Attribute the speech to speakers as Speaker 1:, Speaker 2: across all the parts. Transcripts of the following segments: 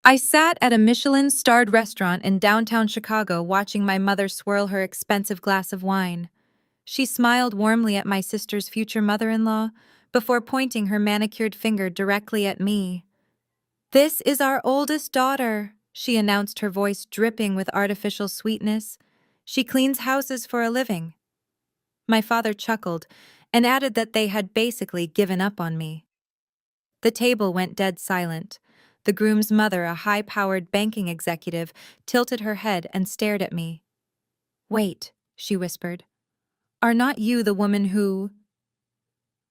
Speaker 1: I sat at a Michelin-starred restaurant in downtown Chicago watching my mother swirl her expensive glass of wine. She smiled warmly at my sister's future mother-in-law before pointing her manicured finger directly at me. "This is our oldest daughter," she announced, her voice dripping with artificial sweetness. "She cleans houses for a living." My father chuckled and added that they had basically given up on me. The table went dead silent. The groom's mother, a high-powered banking executive, tilted her head and stared at me. "Wait," she whispered. "Are not you the woman who—"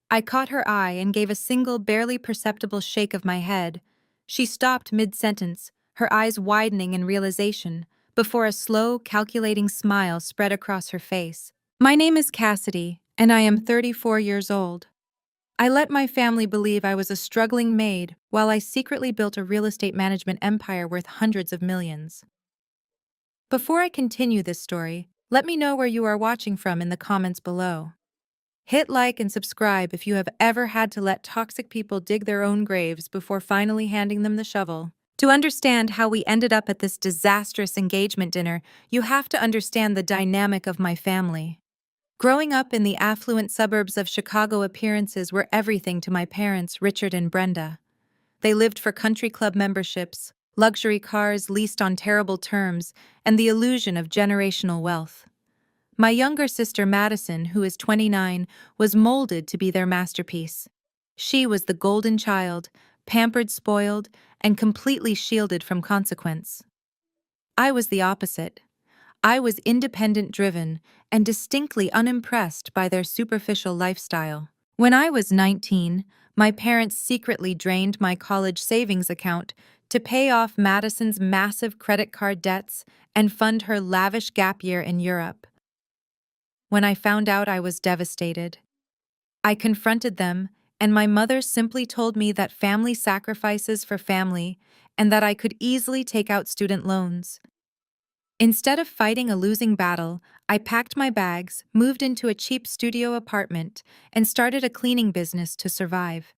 Speaker 1: I caught her eye and gave a single, barely perceptible shake of my head. She stopped mid-sentence, her eyes widening in realization, before a slow, calculating smile spread across her face. "My name is Cassidy, and I am 34 years old. I let my family believe I was a struggling maid while I secretly built a real estate management empire worth hundreds of millions." Before I continue this story, let me know where you are watching from in the comments below. Hit like and subscribe if you have ever had to let toxic people dig their own graves before finally handing them the shovel. To understand how we ended up at this disastrous engagement dinner, you have to understand the dynamic of my family. Growing up in the affluent suburbs of Chicago, appearances were everything to my parents, Richard and Brenda. They lived for country club memberships, luxury cars leased on terrible terms, and the illusion of generational wealth. My younger sister Madison, who is 29, was molded to be their masterpiece. She was the golden child, pampered, spoiled, and completely shielded from consequence. I was the opposite. I was independent-driven and distinctly unimpressed by their superficial lifestyle. When I was 19, my parents secretly drained my college savings account to pay off Madison's massive credit card debts and fund her lavish gap year in Europe. When I found out, I was devastated. I confronted them, and my mother simply told me that family sacrifices for family and that I could easily take out student loans. Instead of fighting a losing battle, I packed my bags, moved into a cheap studio apartment, and started a cleaning business to survive.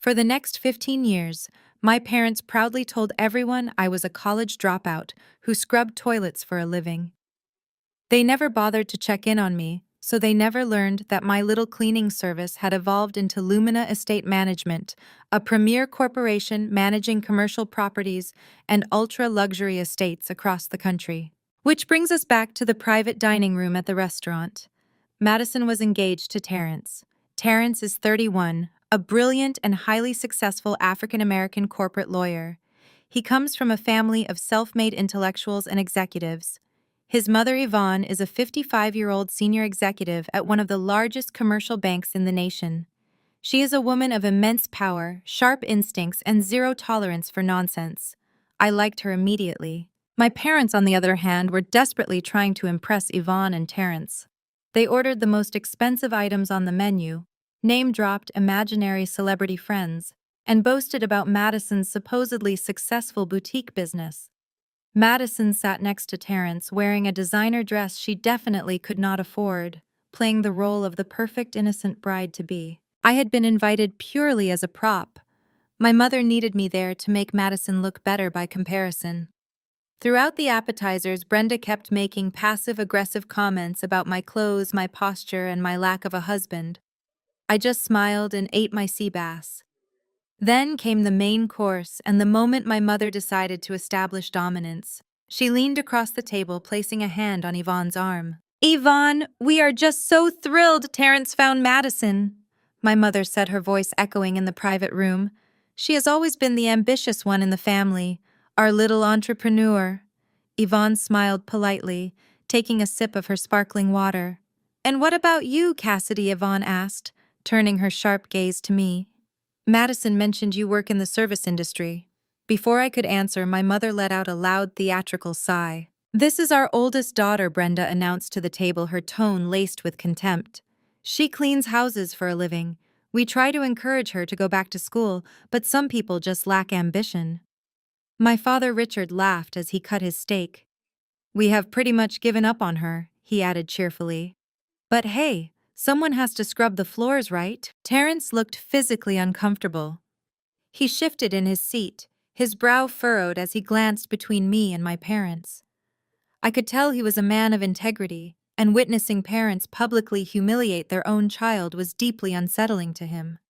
Speaker 1: For the next 15 years, my parents proudly told everyone I was a college dropout who scrubbed toilets for a living. They never bothered to check in on me, so they never learned that my little cleaning service had evolved into Lumina Estate Management, a premier corporation managing commercial properties and ultra-luxury estates across the country. Which brings us back to the private dining room at the restaurant. Madison was engaged to Terrence. Terrence is 31, a brilliant and highly successful African-American corporate lawyer. He comes from a family of self-made intellectuals and executives. His mother, Yvonne, is a 55-year-old senior executive at one of the largest commercial banks in the nation. She is a woman of immense power, sharp instincts, and zero tolerance for nonsense. I liked her immediately. My parents, on the other hand, were desperately trying to impress Yvonne and Terrence. They ordered the most expensive items on the menu, name-dropped imaginary celebrity friends, and boasted about Madison's supposedly successful boutique business. Madison sat next to Terrence, wearing a designer dress she definitely could not afford, playing the role of the perfect innocent bride-to-be. I had been invited purely as a prop. My mother needed me there to make Madison look better by comparison. Throughout the appetizers, Brenda kept making passive-aggressive comments about my clothes, my posture, and my lack of a husband. I just smiled and ate my sea bass. Then came the main course, and the moment my mother decided to establish dominance. She leaned across the table, placing a hand on Yvonne's arm. "Yvonne, we are just so thrilled Terrence found Madison," my mother said, her voice echoing in the private room. "She has always been the ambitious one in the family, our little entrepreneur." Yvonne smiled politely, taking a sip of her sparkling water. "And what about you, Cassidy?" Yvonne asked, turning her sharp gaze to me. "Madison mentioned you work in the service industry." Before I could answer, my mother let out a loud theatrical sigh. "This is our oldest daughter," Brenda announced to the table, her tone laced with contempt. "She cleans houses for a living. We try to encourage her to go back to school, but some people just lack ambition." My father Richard laughed as he cut his steak. "We have pretty much given up on her," he added cheerfully. "But hey, someone has to scrub the floors, right?" Terrence looked physically uncomfortable. He shifted in his seat, His brow furrowed as he glanced between me and my parents. I could tell he was a man of integrity, and witnessing parents publicly humiliate their own child was deeply unsettling to him.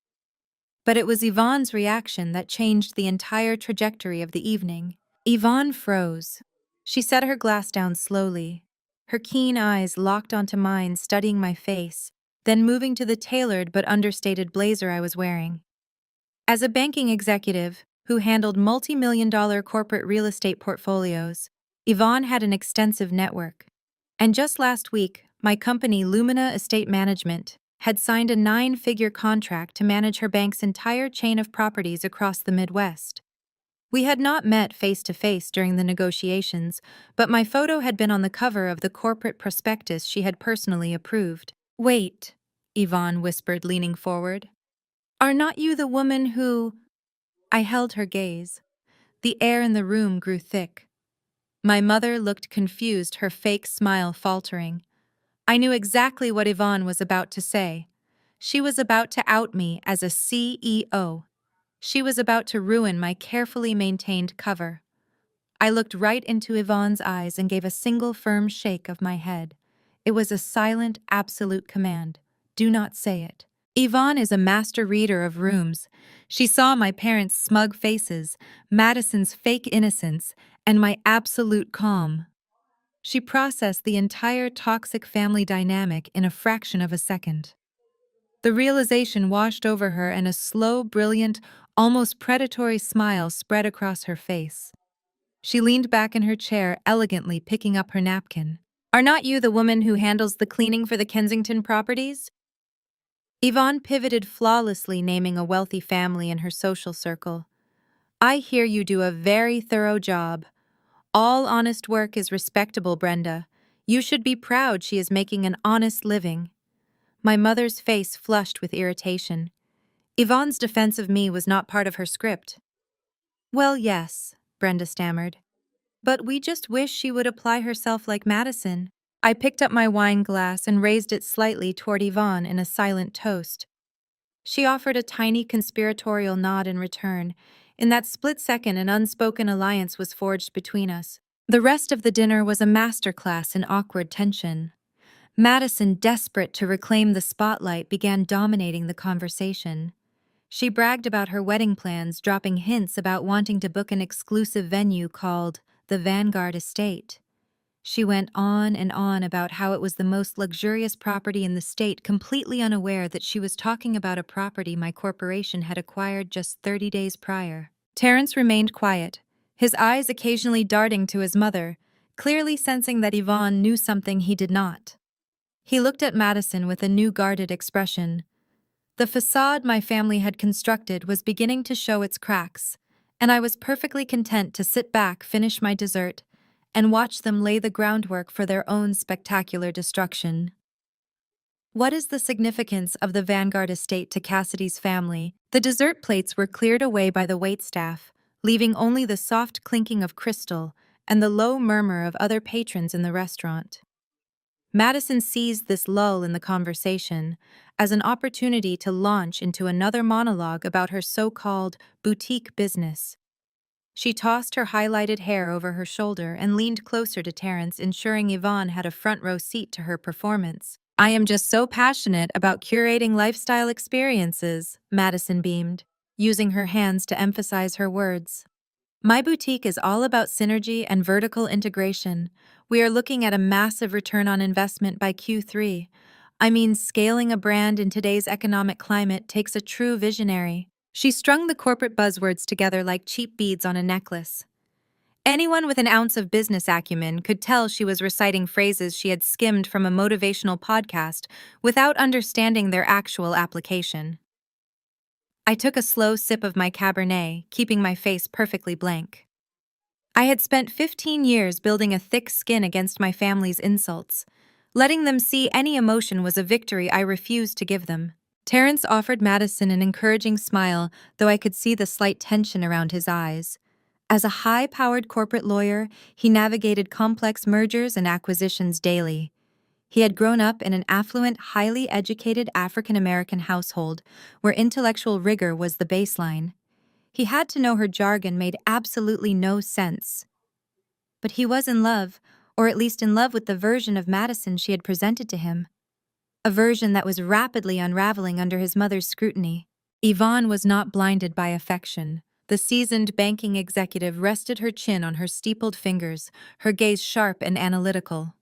Speaker 1: But it was Yvonne's reaction that changed the entire trajectory of the evening. Yvonne froze. She set her glass down slowly, her keen eyes locked onto mine, studying my face, then moving to the tailored but understated blazer I was wearing. As a banking executive who handled multi-million-dollar corporate real estate portfolios, Yvonne had an extensive network. And just last week, my company Lumina Estate Management had signed a 9-figure contract to manage her bank's entire chain of properties across the Midwest. We had not met face-to-face during the negotiations, but my photo had been on the cover of the corporate prospectus she had personally approved. "Wait," Yvonne whispered, leaning forward. "Are not you the woman who—" I held her gaze. The air in the room grew thick. My mother looked confused, her fake smile faltering. I knew exactly what Yvonne was about to say. She was about to out me as a CEO. She was about to ruin my carefully maintained cover. I looked right into Yvonne's eyes and gave a single firm shake of my head. It was a silent, absolute command. Do not say it. Yvonne is a master reader of rooms. She saw my parents' smug faces, Madison's fake innocence, and my absolute calm. She processed the entire toxic family dynamic in a fraction of a second. The realization washed over her, and a slow, brilliant, almost predatory smile spread across her face. She leaned back in her chair, elegantly picking up her napkin. "Are not you the woman who handles the cleaning for the Kensington properties?" Yvonne pivoted flawlessly, naming a wealthy family in her social circle. "I hear you do a very thorough job. All honest work is respectable, Brenda. You should be proud she is making an honest living." My mother's face flushed with irritation. Yvonne's defense of me was not part of her script. "Well, yes," Brenda stammered. "But we just wish she would apply herself like Madison." I picked up my wine glass and raised it slightly toward Yvonne in a silent toast. She offered a tiny conspiratorial nod in return. In that split second, an unspoken alliance was forged between us. The rest of the dinner was a masterclass in awkward tension. Madison, desperate to reclaim the spotlight, began dominating the conversation. She bragged about her wedding plans, dropping hints about wanting to book an exclusive venue called the Vanguard Estate. She went on and on about how it was the most luxurious property in the state, completely unaware that she was talking about a property my corporation had acquired just 30 days prior. Terrence remained quiet, his eyes occasionally darting to his mother, clearly sensing that Yvonne knew something he did not. He looked at Madison with a new guarded expression. The facade my family had constructed was beginning to show its cracks, and I was perfectly content to sit back, finish my dessert, and watch them lay the groundwork for their own spectacular destruction. What is the significance of the Vanguard estate to Cassidy's family? The dessert plates were cleared away by the waitstaff, leaving only the soft clinking of crystal and the low murmur of other patrons in the restaurant. Madison seized this lull in the conversation as an opportunity to launch into another monologue about her so-called boutique business. She tossed her highlighted hair over her shoulder and leaned closer to Terrence, ensuring Yvonne had a front-row seat to her performance. "I am just so passionate about curating lifestyle experiences," Madison beamed, using her hands to emphasize her words. "My boutique is all about synergy and vertical integration. We are looking at a massive return on investment by Q3. I mean, scaling a brand in today's economic climate takes a true visionary." She strung the corporate buzzwords together like cheap beads on a necklace. Anyone with an ounce of business acumen could tell she was reciting phrases she had skimmed from a motivational podcast without understanding their actual application. I took a slow sip of my Cabernet, keeping my face perfectly blank. I had spent 15 years building a thick skin against my family's insults. Letting them see any emotion was a victory I refused to give them. Terrence offered Madison an encouraging smile, though I could see the slight tension around his eyes. As a high-powered corporate lawyer, he navigated complex mergers and acquisitions daily. He had grown up in an affluent, highly educated African-American household where intellectual rigor was the baseline. He had to know her jargon made absolutely no sense. But he was in love, or at least in love with the version of Madison she had presented to him. A version that was rapidly unraveling under his mother's scrutiny. Yvonne was not blinded by affection. The seasoned banking executive rested her chin on her steepled fingers, her gaze sharp and analytical.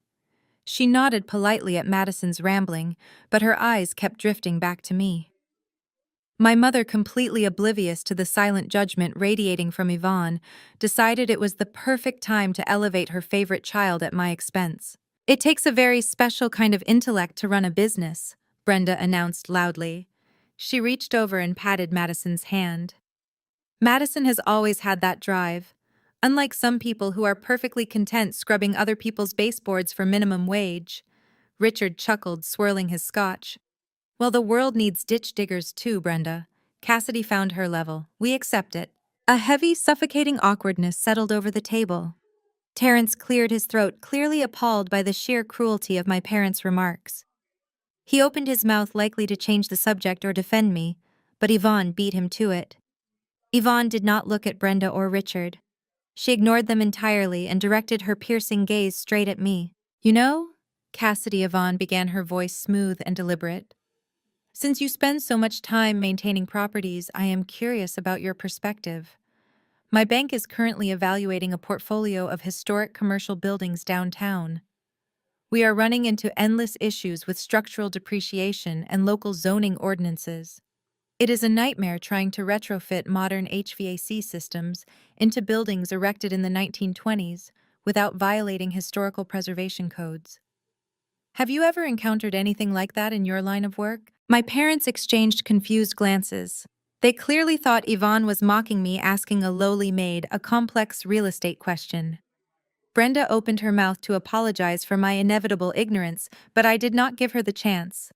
Speaker 1: She nodded politely at Madison's rambling, but her eyes kept drifting back to me. My mother, completely oblivious to the silent judgment radiating from Yvonne, decided it was the perfect time to elevate her favorite child at my expense. "It takes a very special kind of intellect to run a business," Brenda announced loudly. She reached over and patted Madison's hand. Madison has always had that drive. Unlike some people who are perfectly content scrubbing other people's baseboards for minimum wage. Richard chuckled, swirling his scotch. "Well, the world needs ditch diggers too, Brenda." Cassidy found her level. "We accept it." A heavy, suffocating awkwardness settled over the table. Terence cleared his throat, clearly appalled by the sheer cruelty of my parents' remarks. He opened his mouth, likely to change the subject or defend me, but Yvonne beat him to it. Yvonne did not look at Brenda or Richard. She ignored them entirely and directed her piercing gaze straight at me. "You know," Cassidy Yvonne began, her voice smooth and deliberate, "since you spend so much time maintaining properties, I am curious about your perspective. My bank is currently evaluating a portfolio of historic commercial buildings downtown. We are running into endless issues with structural depreciation and local zoning ordinances. It is a nightmare trying to retrofit modern HVAC systems into buildings erected in the 1920s without violating historical preservation codes. Have you ever encountered anything like that in your line of work?" My parents exchanged confused glances. They clearly thought Yvonne was mocking me, asking a lowly maid a complex real estate question. Brenda opened her mouth to apologize for my inevitable ignorance, but I did not give her the chance.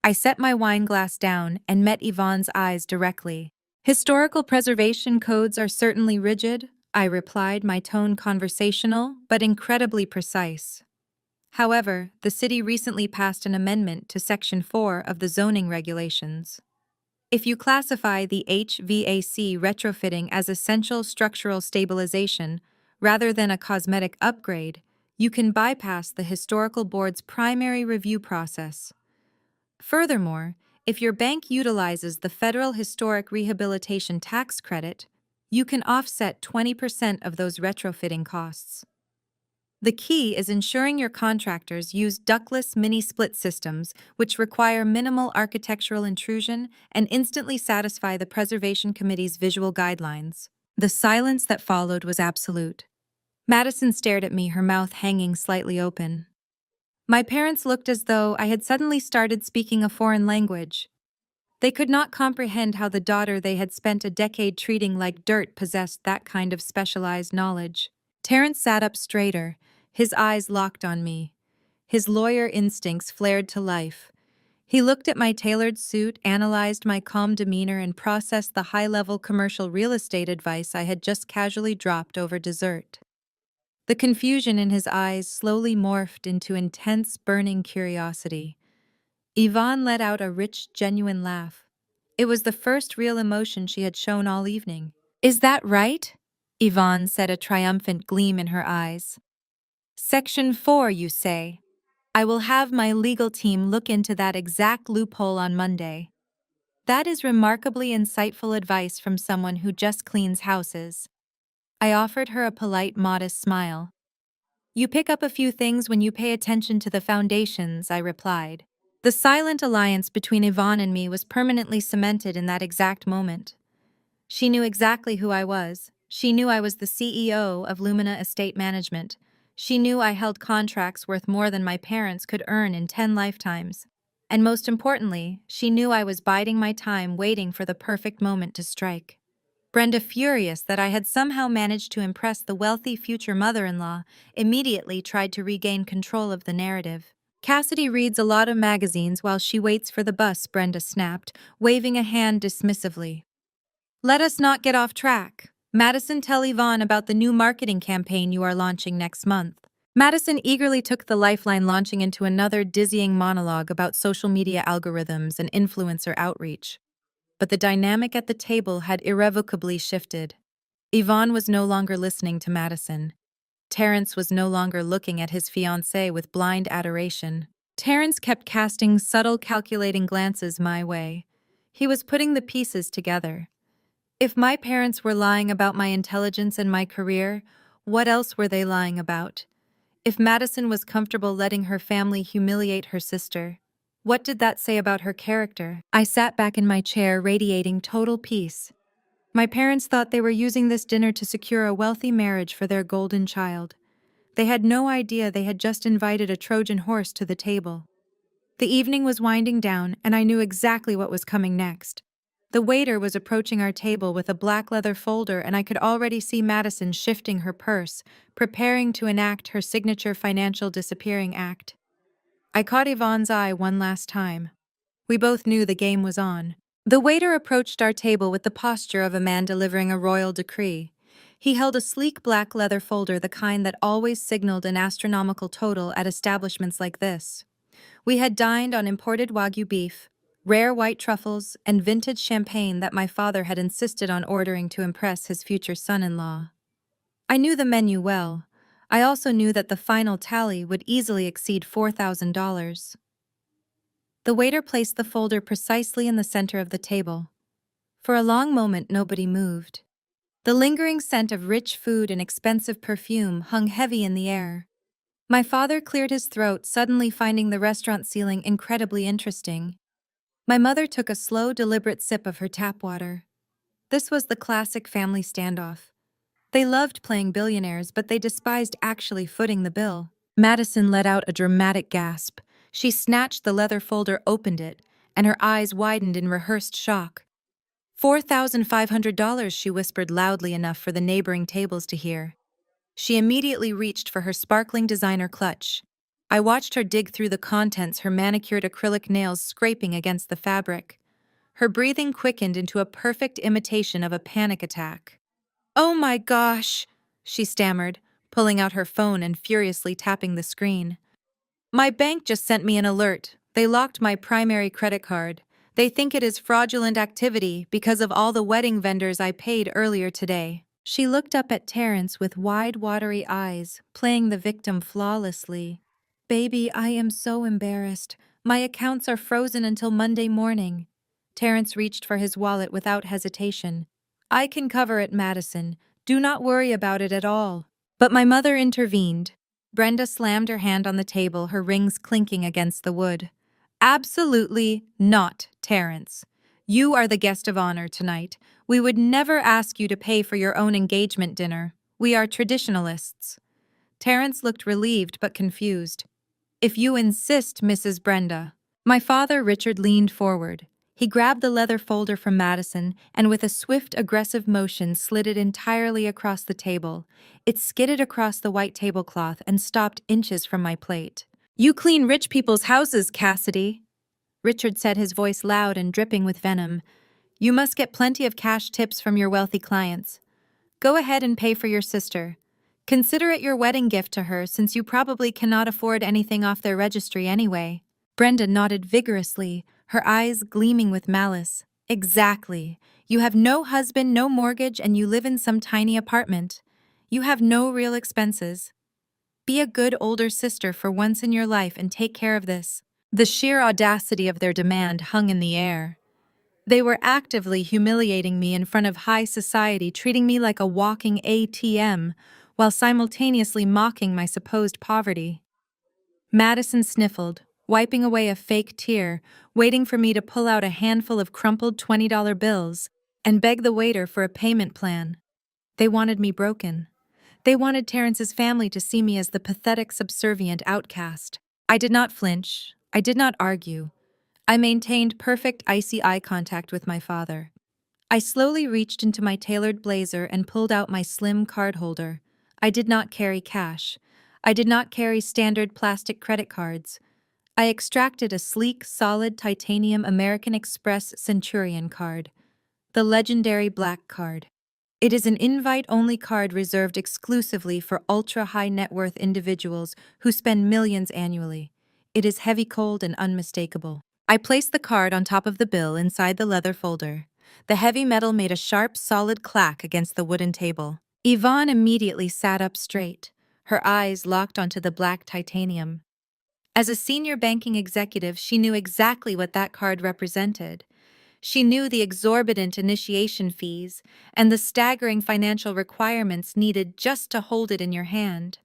Speaker 1: I set my wine glass down and met Yvonne's eyes directly. "Historical preservation codes are certainly rigid," I replied, my tone conversational but incredibly precise. However, the city recently passed an amendment to Section 4 of the zoning regulations. If you classify the HVAC retrofitting as essential structural stabilization rather than a cosmetic upgrade, you can bypass the historical board's primary review process. Furthermore, if your bank utilizes the Federal Historic Rehabilitation Tax Credit, you can offset 20% of those retrofitting costs. The key is ensuring your contractors use ductless mini-split systems, which require minimal architectural intrusion and instantly satisfy the Preservation Committee's visual guidelines. The silence that followed was absolute. Madison stared at me, her mouth hanging slightly open. My parents looked as though I had suddenly started speaking a foreign language. They could not comprehend how the daughter they had spent a decade treating like dirt possessed that kind of specialized knowledge. Terence sat up straighter, his eyes locked on me. His lawyer instincts flared to life. He looked at my tailored suit, analyzed my calm demeanor, and processed the high-level commercial real estate advice I had just casually dropped over dessert. The confusion in his eyes slowly morphed into intense, burning curiosity. Yvonne let out a rich, genuine laugh. It was the first real emotion she had shown all evening. "Is that right?" Yvonne said, a triumphant gleam in her eyes. "Section 4, you say? I will have my legal team look into that exact loophole on Monday." That is remarkably insightful advice from someone who just cleans houses. I offered her a polite, modest smile. "You pick up a few things when you pay attention to the foundations," I replied. The silent alliance between Yvonne and me was permanently cemented in that exact moment. She knew exactly who I was. She knew I was the CEO of Lumina Estate Management. She knew I held contracts worth more than my parents could earn in 10 lifetimes. And most importantly, she knew I was biding my time, waiting for the perfect moment to strike. Brenda, furious that I had somehow managed to impress the wealthy future mother-in-law, immediately tried to regain control of the narrative. "Cassidy reads a lot of magazines while she waits for the bus," Brenda snapped, waving a hand dismissively. "Let us not get off track. Madison, tell Yvonne about the new marketing campaign you are launching next month." Madison eagerly took the lifeline, launching into another dizzying monologue about social media algorithms and influencer outreach. but the dynamic at the table had irrevocably shifted. Yvonne was no longer listening to Madison. Terrence was no longer looking at his fiancée with blind adoration. Terrence kept casting subtle, calculating glances my way. He was putting the pieces together. If my parents were lying about my intelligence and my career, what else were they lying about? If Madison was comfortable letting her family humiliate her sister, what did that say about her character? I sat back in my chair, radiating total peace. My parents thought they were using this dinner to secure a wealthy marriage for their golden child. They had no idea they had just invited a Trojan horse to the table. The evening was winding down, and I knew exactly what was coming next. The waiter was approaching our table with a black leather folder, and I could already see Madison shifting her purse, preparing to enact her signature financial disappearing act. I caught Yvonne's eye one last time. We both knew the game was on. The waiter approached our table with the posture of a man delivering a royal decree. He held a sleek black leather folder, the kind that always signaled an astronomical total at establishments like this. We had dined on imported Wagyu beef, rare white truffles, and vintage champagne that my father had insisted on ordering to impress his future son-in-law. I knew the menu well. I also knew that the final tally would easily exceed $4,000. The waiter placed the folder precisely in the center of the table. For a long moment, nobody moved. The lingering scent of rich food and expensive perfume hung heavy in the air. My father cleared his throat, suddenly finding the restaurant ceiling incredibly interesting. My mother took a slow, deliberate sip of her tap water. This was the classic family standoff. They loved playing billionaires, but they despised actually footing the bill. Madison let out a dramatic gasp. She snatched the leather folder, opened it, and her eyes widened in rehearsed shock. $4,500, she whispered loudly enough for the neighboring tables to hear. She immediately reached for her sparkling designer clutch. I watched her dig through the contents, her manicured acrylic nails scraping against the fabric. Her breathing quickened into a perfect imitation of a panic attack. "Oh my gosh," she stammered, pulling out her phone and furiously tapping the screen. "My bank just sent me an alert. They locked my primary credit card. They think it is fraudulent activity because of all the wedding vendors I paid earlier today." She looked up at Terrence with wide, watery eyes, playing the victim flawlessly. "Baby, I am so embarrassed. My accounts are frozen until Monday morning." Terrence reached for his wallet without hesitation. "I can cover it, Madison. Do not worry about it at all." But my mother intervened. Brenda slammed her hand on the table, her rings clinking against the wood. "Absolutely not, Terrence. You are the guest of honor tonight. We would never ask you to pay for your own engagement dinner. We are traditionalists." Terrence looked relieved but confused. "If you insist, Mrs. Brenda." My father, Richard, leaned forward. He grabbed the leather folder from Madison and with a swift, aggressive motion slid it entirely across the table. It skidded across the white tablecloth and stopped inches from my plate. "You clean rich people's houses, Cassidy," Richard said, his voice loud and dripping with venom. "You must get plenty of cash tips from your wealthy clients. Go ahead and pay for your sister. Consider it your wedding gift to her, since you probably cannot afford anything off their registry anyway." Brenda nodded vigorously, her eyes gleaming with malice. "Exactly. You have no husband, no mortgage, and you live in some tiny apartment. You have no real expenses. Be a good older sister for once in your life and take care of this." The sheer audacity of their demand hung in the air. They were actively humiliating me in front of high society, treating me like a walking ATM, while simultaneously mocking my supposed poverty. Madison sniffled, wiping away a fake tear, waiting for me to pull out a handful of crumpled $20 bills and beg the waiter for a payment plan. They wanted me broken. They wanted Terrence's family to see me as the pathetic, subservient outcast. I did not flinch. I did not argue. I maintained perfect icy eye contact with my father. I slowly reached into my tailored blazer and pulled out my slim card holder. I did not carry cash. I did not carry standard plastic credit cards. I extracted a sleek, solid titanium American Express Centurion card, the legendary black card. It is an invite-only card reserved exclusively for ultra-high net worth individuals who spend millions annually. It is heavy, cold, and unmistakable. I placed the card on top of the bill inside the leather folder. The heavy metal made a sharp, solid clack against the wooden table. Yvonne immediately sat up straight, her eyes locked onto the black titanium. As a senior banking executive, she knew exactly what that card represented. She knew the exorbitant initiation fees and the staggering financial requirements needed just to hold it in your hand.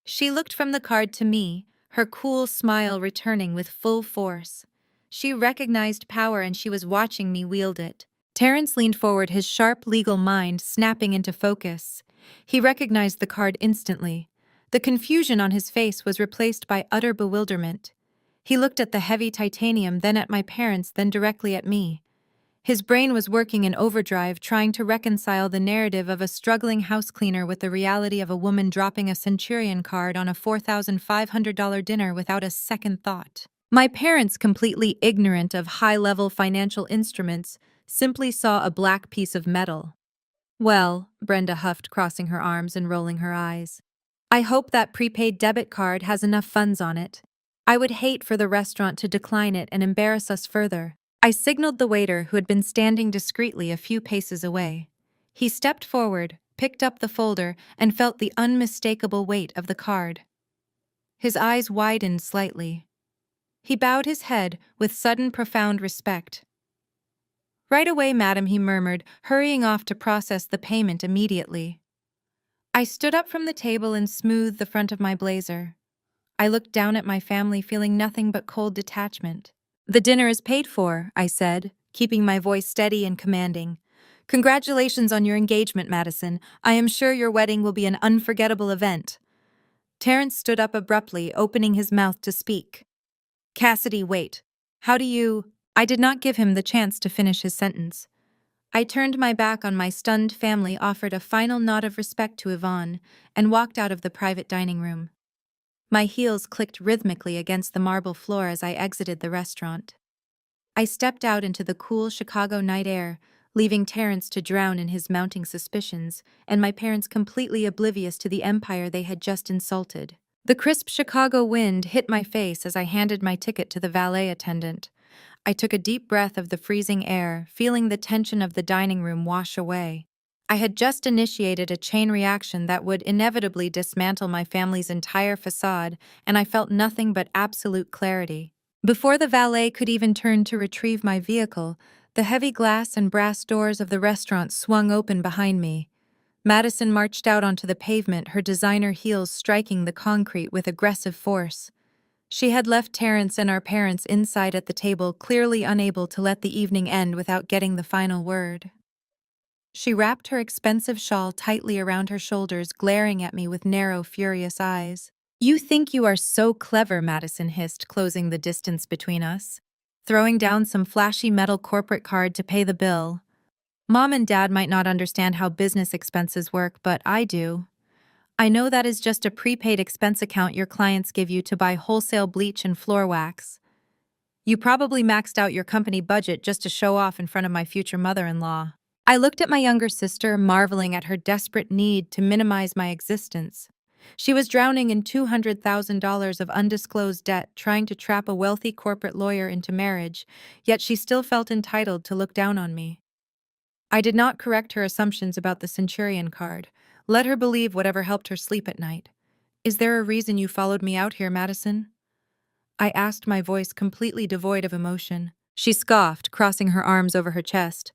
Speaker 1: She looked from the card to me, her cool smile returning with full force. She recognized power and she was watching me wield it. Terrence leaned forward, his sharp legal mind snapping into focus. He recognized the card instantly. The confusion on his face was replaced by utter bewilderment. He looked at the heavy titanium, then at my parents, then directly at me. His brain was working in overdrive, trying to reconcile the narrative of a struggling house cleaner with the reality of a woman dropping a Centurion card on a $4,500 dinner without a second thought. My parents, completely ignorant of high-level financial instruments, simply saw a black piece of metal. Well, Brenda huffed, crossing her arms and rolling her eyes. I hope that prepaid debit card has enough funds on it. I would hate for the restaurant to decline it and embarrass us further. I signaled the waiter, who had been standing discreetly a few paces away. He stepped forward, picked up the folder, and felt the unmistakable weight of the card. His eyes widened slightly. He bowed his head with sudden profound respect. Right away, madam, he murmured, hurrying off to process the payment immediately. I stood up from the table and smoothed the front of my blazer. I looked down at my family, feeling nothing but cold detachment. The dinner is paid for, I said, keeping my voice steady and commanding. Congratulations on your engagement, Madison. I am sure your wedding will be an unforgettable event. Terrence stood up abruptly, opening his mouth to speak. Cassidy, wait. How do you— I did not give him the chance to finish his sentence. I turned my back on my stunned family, offered a final nod of respect to Yvonne, and walked out of the private dining room. My heels clicked rhythmically against the marble floor as I exited the restaurant. I stepped out into the cool Chicago night air, leaving Terrence to drown in his mounting suspicions, and my parents completely oblivious to the empire they had just insulted. The crisp Chicago wind hit my face as I handed my ticket to the valet attendant. I took a deep breath of the freezing air, feeling the tension of the dining room wash away. I had just initiated a chain reaction that would inevitably dismantle my family's entire facade, and I felt nothing but absolute clarity. Before the valet could even turn to retrieve my vehicle, the heavy glass and brass doors of the restaurant swung open behind me. Madison marched out onto the pavement, her designer heels striking the concrete with aggressive force. She had left Terrence and our parents inside at the table, clearly unable to let the evening end without getting the final word. She wrapped her expensive shawl tightly around her shoulders, glaring at me with narrow, furious eyes. You think you are so clever, Madison hissed, closing the distance between us. Throwing down some flashy metal corporate card to pay the bill. Mom and Dad might not understand how business expenses work, but I do. I know that is just a prepaid expense account your clients give you to buy wholesale bleach and floor wax. You probably maxed out your company budget just to show off in front of my future mother-in-law. I looked at my younger sister, marveling at her desperate need to minimize my existence. She was drowning in $200,000 of undisclosed debt, trying to trap a wealthy corporate lawyer into marriage, yet she still felt entitled to look down on me. I did not correct her assumptions about the Centurion card. Let her believe whatever helped her sleep at night. Is there a reason you followed me out here, Madison? I asked, my voice completely devoid of emotion. She scoffed, crossing her arms over her chest.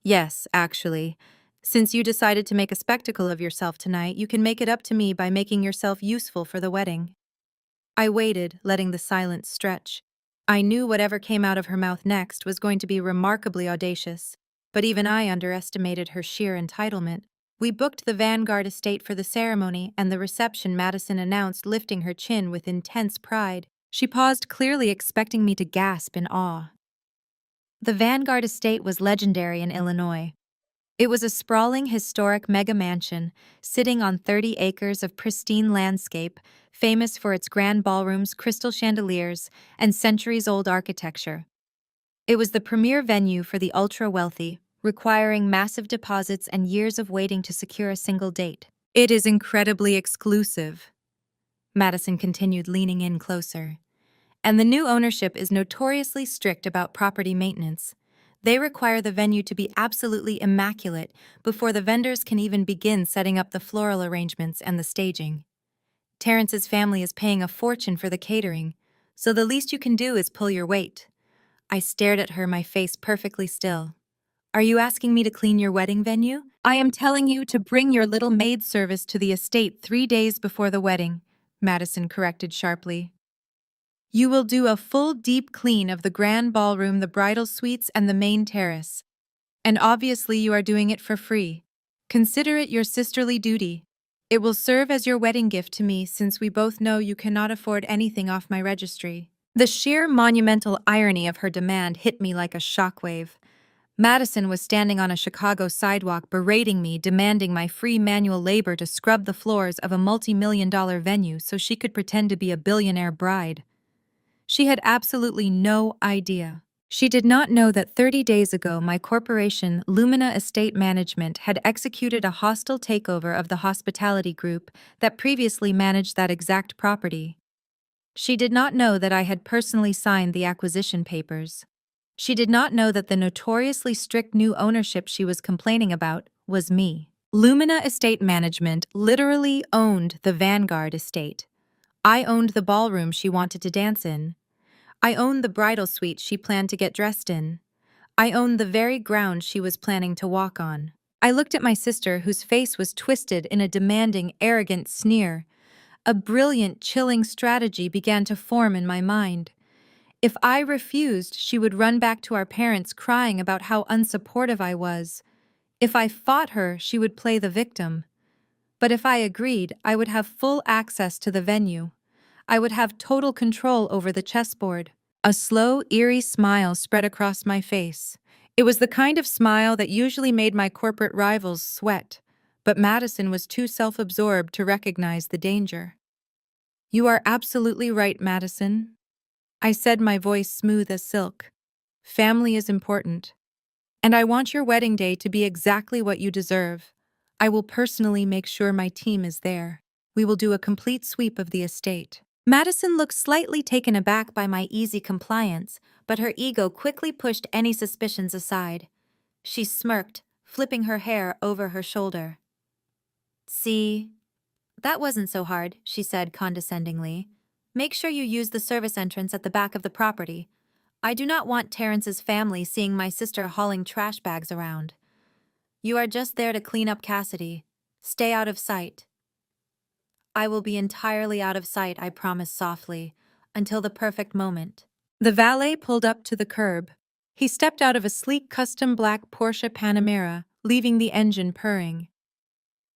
Speaker 1: Yes, actually. Since you decided to make a spectacle of yourself tonight, you can make it up to me by making yourself useful for the wedding. I waited, letting the silence stretch. I knew whatever came out of her mouth next was going to be remarkably audacious, but even I underestimated her sheer entitlement. We booked the Vanguard estate for the ceremony and the reception, Madison announced, lifting her chin with intense pride. She paused, clearly expecting me to gasp in awe. The Vanguard estate was legendary in Illinois. It was a sprawling, historic mega mansion, sitting on 30 acres of pristine landscape, famous for its grand ballrooms, crystal chandeliers, and centuries-old architecture. It was the premier venue for the ultra-wealthy, requiring massive deposits and years of waiting to secure a single date. It is incredibly exclusive, Madison continued, leaning in closer. And the new ownership is notoriously strict about property maintenance. They require the venue to be absolutely immaculate before the vendors can even begin setting up the floral arrangements and the staging. Terrence's family is paying a fortune for the catering, so the least you can do is pull your weight. I stared at her, my face perfectly still. Are you asking me to clean your wedding venue? I am telling you to bring your little maid service to the estate 3 days before the wedding, Madison corrected sharply. You will do a full deep clean of the grand ballroom, the bridal suites, and the main terrace. And obviously you are doing it for free. Consider it your sisterly duty. It will serve as your wedding gift to me since we both know you cannot afford anything off my registry. The sheer monumental irony of her demand hit me like a shockwave. Madison was standing on a Chicago sidewalk berating me, demanding my free manual labor to scrub the floors of a multi-million-dollar venue so she could pretend to be a billionaire bride. She had absolutely no idea. She did not know that 30 days ago my corporation, Lumina Estate Management, had executed a hostile takeover of the hospitality group that previously managed that exact property. She did not know that I had personally signed the acquisition papers. She did not know that the notoriously strict new ownership she was complaining about was me. Lumina Estate Management literally owned the Vanguard estate. I owned the ballroom she wanted to dance in. I owned the bridal suite she planned to get dressed in. I owned the very ground she was planning to walk on. I looked at my sister, whose face was twisted in a demanding, arrogant sneer. A brilliant, chilling strategy began to form in my mind. If I refused, she would run back to our parents crying about how unsupportive I was. If I fought her, she would play the victim. But if I agreed, I would have full access to the venue. I would have total control over the chessboard. A slow, eerie smile spread across my face. It was the kind of smile that usually made my corporate rivals sweat, but Madison was too self-absorbed to recognize the danger. You are absolutely right, Madison, I said, my voice smooth as silk. Family is important. And I want your wedding day to be exactly what you deserve. I will personally make sure my team is there. We will do a complete sweep of the estate. Madison looked slightly taken aback by my easy compliance, but her ego quickly pushed any suspicions aside. She smirked, flipping her hair over her shoulder. See, that wasn't so hard, she said condescendingly. Make sure you use the service entrance at the back of the property. I do not want Terrence's family seeing my sister hauling trash bags around. You are just there to clean up Cassidy. Stay out of sight. I will be entirely out of sight, I promised softly, until the perfect moment. The valet pulled up to the curb. He stepped out of a sleek custom black Porsche Panamera, leaving the engine purring.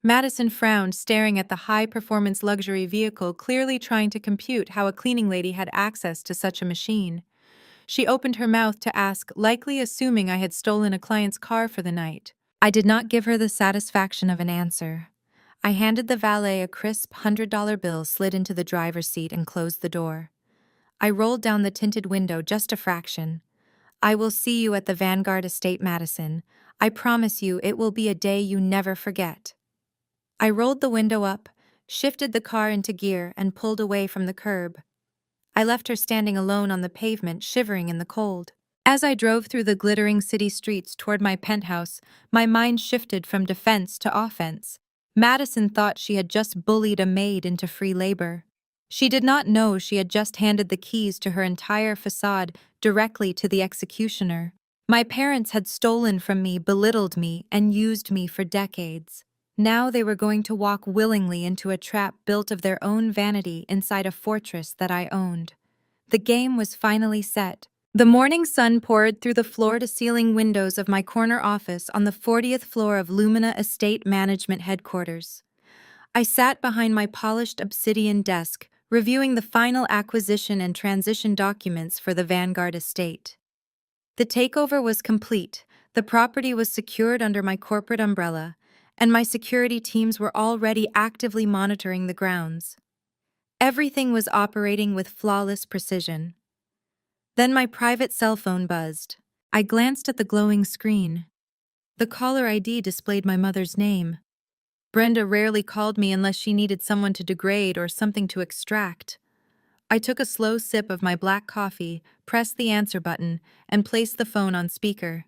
Speaker 1: Madison frowned, staring at the high-performance luxury vehicle, clearly trying to compute how a cleaning lady had access to such a machine. She opened her mouth to ask, likely assuming I had stolen a client's car for the night. I did not give her the satisfaction of an answer. I handed the valet a crisp $100 bill, slid into the driver's seat, and closed the door. I rolled down the tinted window just a fraction. I will see you at the Vanguard Estate, Madison. I promise you it will be a day you never forget. I rolled the window up, shifted the car into gear, and pulled away from the curb. I left her standing alone on the pavement, shivering in the cold. As I drove through the glittering city streets toward my penthouse, my mind shifted from defense to offense. Madison thought she had just bullied a maid into free labor. She did not know she had just handed the keys to her entire facade directly to the executioner. My parents had stolen from me, belittled me, and used me for decades. Now they were going to walk willingly into a trap built of their own vanity inside a fortress that I owned. The game was finally set. The morning sun poured through the floor-to-ceiling windows of my corner office on the 40th floor of Lumina Estate Management headquarters. I sat behind my polished obsidian desk, reviewing the final acquisition and transition documents for the Vanguard estate. The takeover was complete, the property was secured under my corporate umbrella, and my security teams were already actively monitoring the grounds. Everything was operating with flawless precision. Then my private cell phone buzzed. I glanced at the glowing screen. The caller ID displayed my mother's name. Brenda rarely called me unless she needed someone to degrade or something to extract. I took a slow sip of my black coffee, pressed the answer button, and placed the phone on speaker.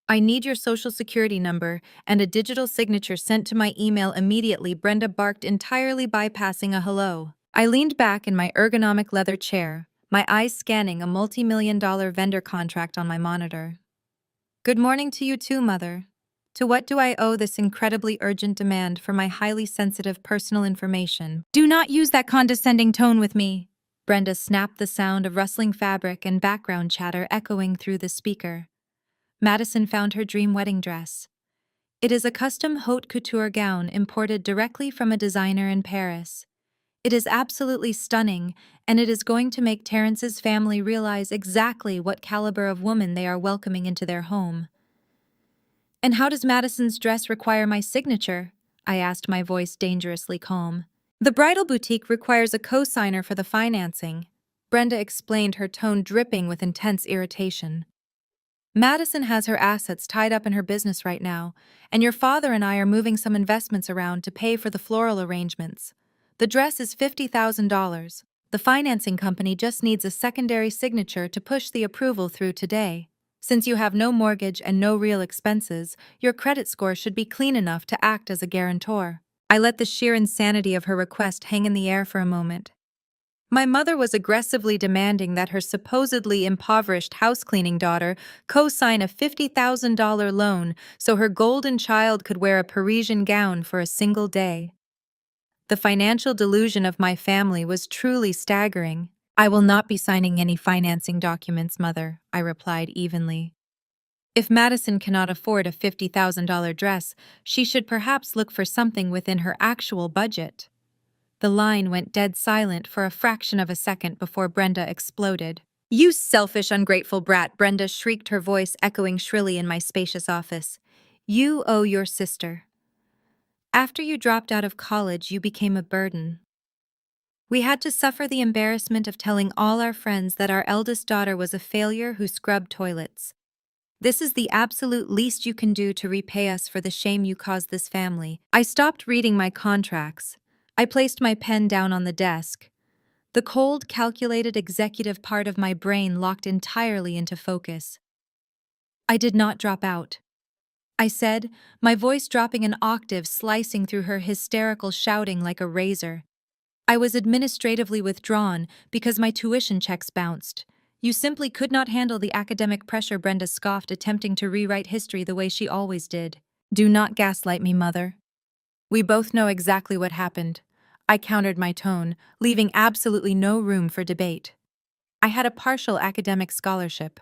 Speaker 1: I need your social security number and a digital signature sent to my email immediately, Brenda barked, entirely bypassing a hello. I leaned back in my ergonomic leather chair, my eyes scanning a multi-million-dollar vendor contract on my monitor. Good morning to you too, Mother. To what do I owe this incredibly urgent demand for my highly sensitive personal information? Do not use that condescending tone with me. Brenda snapped, the sound of rustling fabric and background chatter echoing through the speaker. Madison found her dream wedding dress. It is a custom haute couture gown imported directly from a designer in Paris. It is absolutely stunning, and it is going to make Terrence's family realize exactly what caliber of woman they are welcoming into their home. And how does Madison's dress require my signature? I asked, my voice dangerously calm. The bridal boutique requires a co-signer for the financing, Brenda explained, her tone dripping with intense irritation. Madison has her assets tied up in her business right now, and your father and I are moving some investments around to pay for the floral arrangements. The dress is $50,000. The financing company just needs a secondary signature to push the approval through today. Since you have no mortgage and no real expenses, your credit score should be clean enough to act as a guarantor. I let the sheer insanity of her request hang in the air for a moment. My mother was aggressively demanding that her supposedly impoverished housecleaning daughter co-sign a $50,000 loan so her golden child could wear a Parisian gown for a single day. The financial delusion of my family was truly staggering. I will not be signing any financing documents, Mother, I replied evenly. If Madison cannot afford a $50,000 dress, she should perhaps look for something within her actual budget. The line went dead silent for a fraction of a second before Brenda exploded. You selfish, ungrateful brat, Brenda shrieked, her voice echoing shrilly in my spacious office. You owe your sister. After you dropped out of college, you became a burden. We had to suffer the embarrassment of telling all our friends that our eldest daughter was a failure who scrubbed toilets. This is the absolute least you can do to repay us for the shame you caused this family. I stopped reading my contracts. I placed my pen down on the desk. The cold, calculated executive part of my brain locked entirely into focus. I did not drop out, I said, my voice dropping an octave, slicing through her hysterical shouting like a razor. I was administratively withdrawn because my tuition checks bounced. You simply could not handle the academic pressure, Brenda scoffed, attempting to rewrite history the way she always did. Do not gaslight me, Mother. We both know exactly what happened. I countered, my tone, leaving absolutely no room for debate. I had a partial academic scholarship.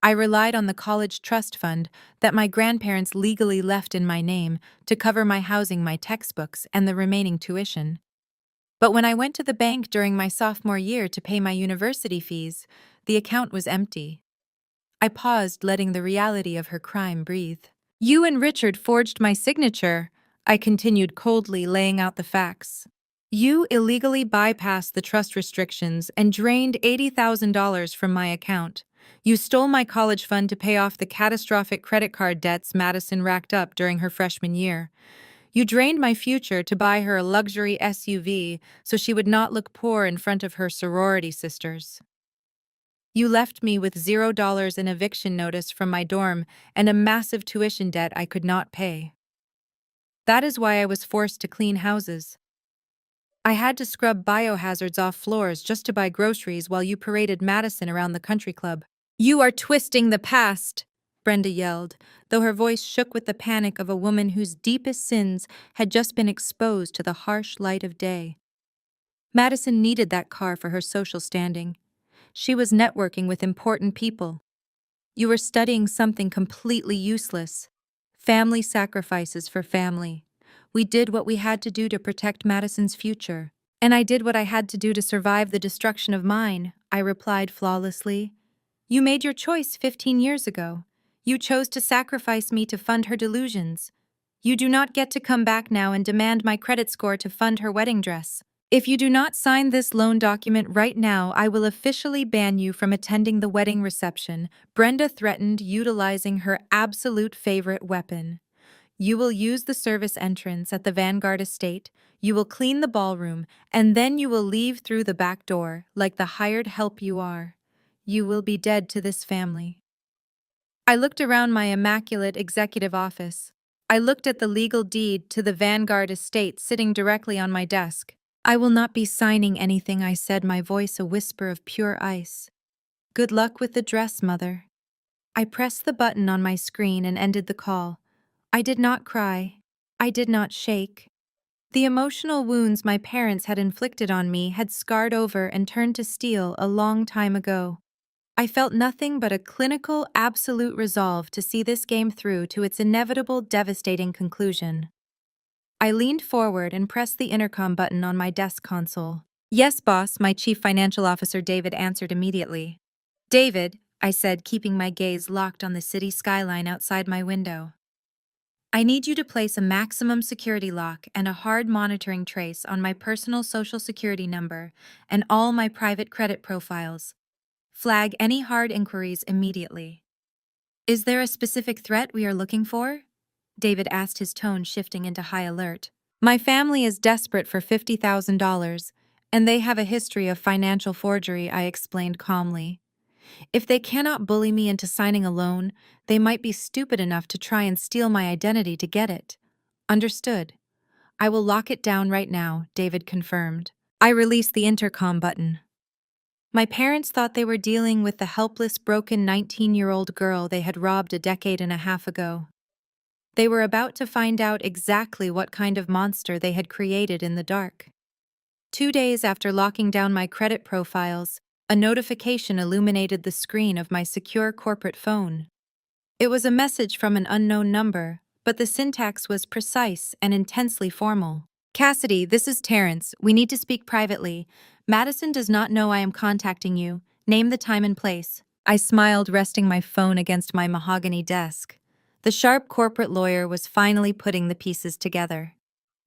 Speaker 1: I relied on the college trust fund that my grandparents legally left in my name to cover my housing, my textbooks, and the remaining tuition. But when I went to the bank during my sophomore year to pay my university fees, the account was empty. I paused, letting the reality of her crime breathe. You and Richard forged my signature, I continued coldly, laying out the facts. You illegally bypassed the trust restrictions and drained $80,000 from my account. You stole my college fund to pay off the catastrophic credit card debts Madison racked up during her freshman year. You drained my future to buy her a luxury SUV so she would not look poor in front of her sorority sisters. You left me with $0 in eviction notice from my dorm and a massive tuition debt I could not pay. That is why I was forced to clean houses. I had to scrub biohazards off floors just to buy groceries while you paraded Madison around the country club. You are twisting the past, Brenda yelled, though her voice shook with the panic of a woman whose deepest sins had just been exposed to the harsh light of day. Madison needed that car for her social standing. She was networking with important people. You were studying something completely useless. Family sacrifices for family. We did what we had to do to protect Madison's future. And I did what I had to do to survive the destruction of mine, I replied flawlessly. You made your choice 15 years ago. You chose to sacrifice me to fund her delusions. You do not get to come back now and demand my credit score to fund her wedding dress. If you do not sign this loan document right now, I will officially ban you from attending the wedding reception, Brenda threatened, utilizing her absolute favorite weapon. You will use the service entrance at the Vanguard estate, you will clean the ballroom, and then you will leave through the back door, like the hired help you are. You will be dead to this family. I looked around my immaculate executive office. I looked at the legal deed to the Vanguard estate sitting directly on my desk. I will not be signing anything, I said, my voice a whisper of pure ice. Good luck with the dress, Mother. I pressed the button on my screen and ended the call. I did not cry. I did not shake. The emotional wounds my parents had inflicted on me had scarred over and turned to steel a long time ago. I felt nothing but a clinical, absolute resolve to see this game through to its inevitable, devastating conclusion. I leaned forward and pressed the intercom button on my desk console. Yes, boss, my chief financial officer David answered immediately. David, I said, keeping my gaze locked on the city skyline outside my window. I need you to place a maximum security lock and a hard monitoring trace on my personal social security number and all my private credit profiles. Flag any hard inquiries immediately. Is there a specific threat we are looking for? David asked, his tone shifting into high alert. My family is desperate for $50,000, and they have a history of financial forgery, I explained calmly. If they cannot bully me into signing a loan, they might be stupid enough to try and steal my identity to get it. Understood. I will lock it down right now, David confirmed. I released the intercom button. My parents thought they were dealing with the helpless, broken 19-year-old girl they had robbed a decade and a half ago. They were about to find out exactly what kind of monster they had created in the dark. 2 days after locking down my credit profiles, a notification illuminated the screen of my secure corporate phone. It was a message from an unknown number, but the syntax was precise and intensely formal. Cassidy, this is Terrence. We need to speak privately. Madison does not know I am contacting you. Name the time and place. I smiled, resting my phone against my mahogany desk. The sharp corporate lawyer was finally putting the pieces together.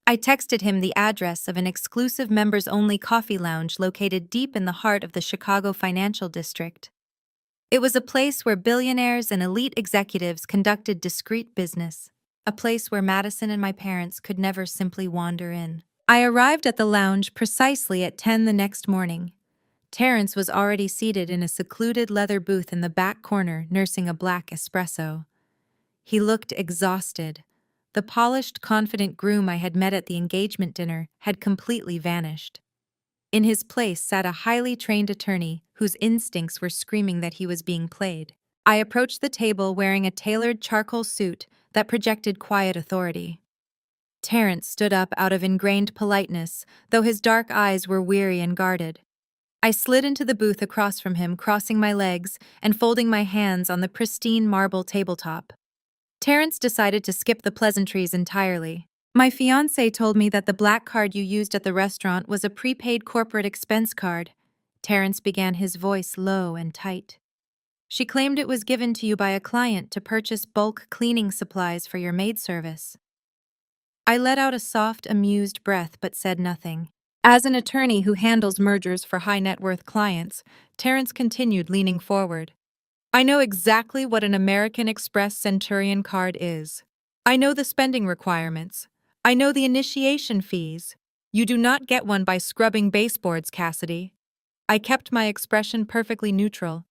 Speaker 1: I texted him the address of an exclusive members-only coffee lounge located deep in the heart of the Chicago financial district. It was a place where billionaires and elite executives conducted discreet business, a place where Madison and my parents could never simply wander in. I arrived at the lounge precisely at 10 the next morning. Terrence was already seated in a secluded leather booth in the back corner, nursing a black espresso. He looked exhausted. The polished, confident groom I had met at the engagement dinner had completely vanished. In his place sat a highly trained attorney whose instincts were screaming that he was being played. I approached the table wearing a tailored charcoal suit that projected quiet authority. Terrence stood up out of ingrained politeness, though his dark eyes were weary and guarded. I slid into the booth across from him, crossing my legs and folding my hands on the pristine marble tabletop. Terrence decided to skip the pleasantries entirely. My fiancé told me that the black card you used at the restaurant was a prepaid corporate expense card. Terrence began, his voice low and tight. She claimed it was given to you by a client to purchase bulk cleaning supplies for your maid service. I let out a soft, amused breath but said nothing. As an attorney who handles mergers for high-net-worth clients, Terrence continued, leaning forward. I know exactly what an American Express Centurion card is. I know the spending requirements. I know the initiation fees. You do not get one by scrubbing baseboards, Cassidy. I kept my expression perfectly neutral.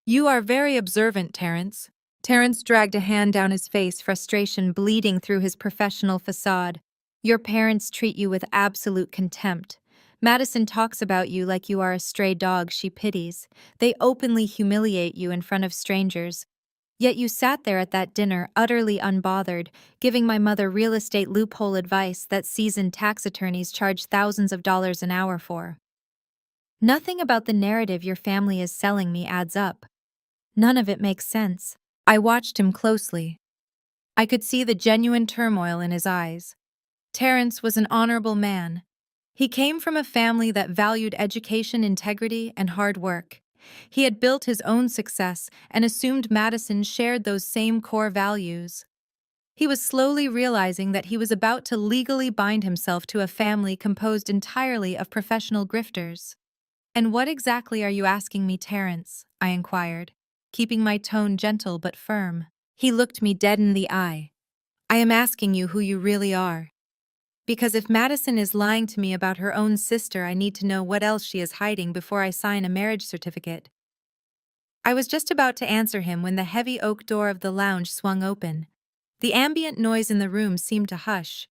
Speaker 1: You are very observant, Terrence. Terrence dragged a hand down his face, frustration bleeding through his professional facade. Your parents treat you with absolute contempt. Madison talks about you like you are a stray dog she pities. They openly humiliate you in front of strangers. Yet you sat there at that dinner, utterly unbothered, giving my mother real estate loophole advice that seasoned tax attorneys charge thousands of dollars an hour for. Nothing about the narrative your family is selling me adds up. None of it makes sense. I watched him closely. I could see the genuine turmoil in his eyes. Terrence was an honorable man. He came from a family that valued education, integrity, and hard work. He had built his own success and assumed Madison shared those same core values. He was slowly realizing that he was about to legally bind himself to a family composed entirely of professional grifters. And what exactly are you asking me, Terrence? I inquired, keeping my tone gentle but firm. He looked me dead in the eye. I am asking you who you really are. Because if Madison is lying to me about her own sister, I need to know what else she is hiding before I sign a marriage certificate. I was just about to answer him when the heavy oak door of the lounge swung open. The ambient noise in the room seemed to hush.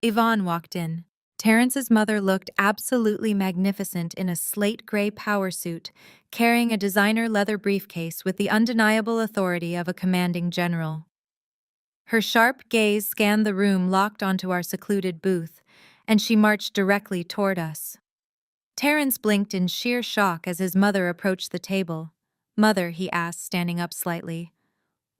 Speaker 1: Yvonne walked in. Terrence's mother looked absolutely magnificent in a slate-gray power suit, carrying a designer leather briefcase with the undeniable authority of a commanding general. Her sharp gaze scanned the room locked onto our secluded booth, and she marched directly toward us. Terrence blinked in sheer shock as his mother approached the table. "Mother," he asked, standing up slightly,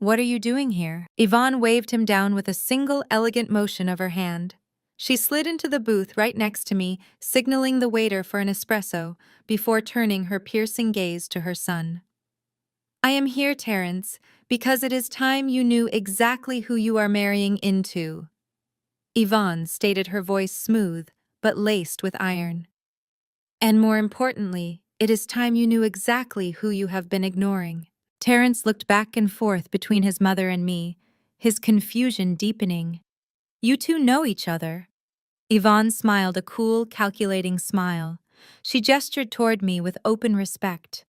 Speaker 1: "what are you doing here?" Yvonne waved him down with a single elegant motion of her hand. She slid into the booth right next to me, signaling the waiter for an espresso, before turning her piercing gaze to her son. "I am here, Terrence, because it is time you knew exactly who you are marrying into," Yvonne stated, her voice smooth, but laced with iron. "And more importantly, it is time you knew exactly who you have been ignoring." Terrence looked back and forth between his mother and me, his confusion deepening. "You two know each other." Yvonne smiled a cool, calculating smile. She gestured toward me with open respect.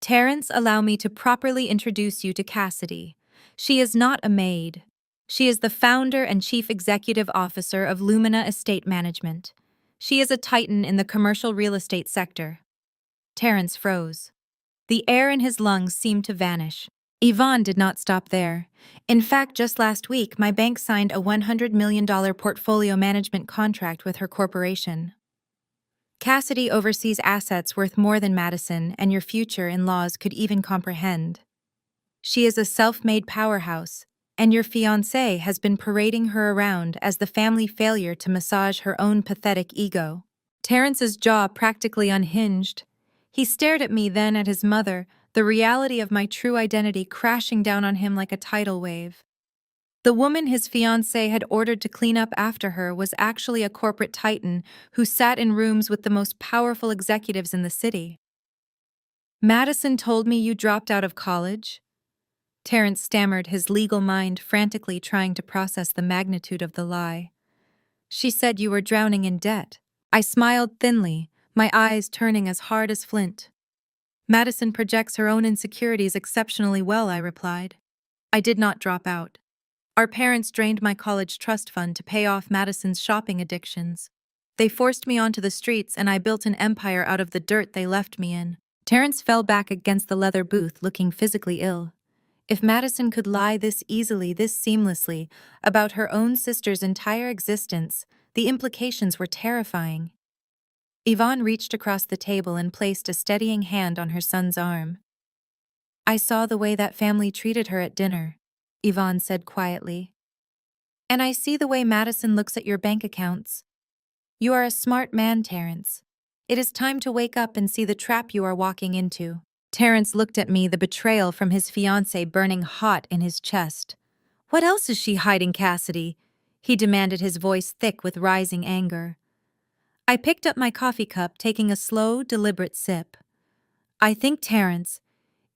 Speaker 1: "Terrence, allow me to properly introduce you to Cassidy. She is not a maid. She is the founder and chief executive officer of Lumina Estate Management. She is a titan in the commercial real estate sector." Terrence froze. The air in his lungs seemed to vanish. Yvonne did not stop there. "In fact, just last week, my bank signed a $100 million portfolio management contract with her corporation. Cassidy oversees assets worth more than Madison and your future in-laws could even comprehend. She is a self-made powerhouse, and your fiancé has been parading her around as the family failure to massage her own pathetic ego." Terrence's jaw practically unhinged. He stared at me, then at his mother, the reality of my true identity crashing down on him like a tidal wave. The woman his fiancé had ordered to clean up after her was actually a corporate titan who sat in rooms with the most powerful executives in the city. "Madison told me you dropped out of college?" Terrence stammered, his legal mind frantically trying to process the magnitude of the lie. "She said you were drowning in debt." I smiled thinly, my eyes turning as hard as flint. "Madison projects her own insecurities exceptionally well," I replied. "I did not drop out. Our parents drained my college trust fund to pay off Madison's shopping addictions. They forced me onto the streets and I built an empire out of the dirt they left me in." Terrence fell back against the leather booth, looking physically ill. If Madison could lie this easily, this seamlessly, about her own sister's entire existence, the implications were terrifying. Yvonne reached across the table and placed a steadying hand on her son's arm. "I saw the way that family treated her at dinner," Yvonne said quietly. "And I see the way Madison looks at your bank accounts. You are a smart man, Terrence. It is time to wake up and see the trap you are walking into." Terrence looked at me, the betrayal from his fiancée burning hot in his chest. "What else is she hiding, Cassidy?" he demanded, his voice thick with rising anger. I picked up my coffee cup, taking a slow, deliberate sip. "I think, Terrence,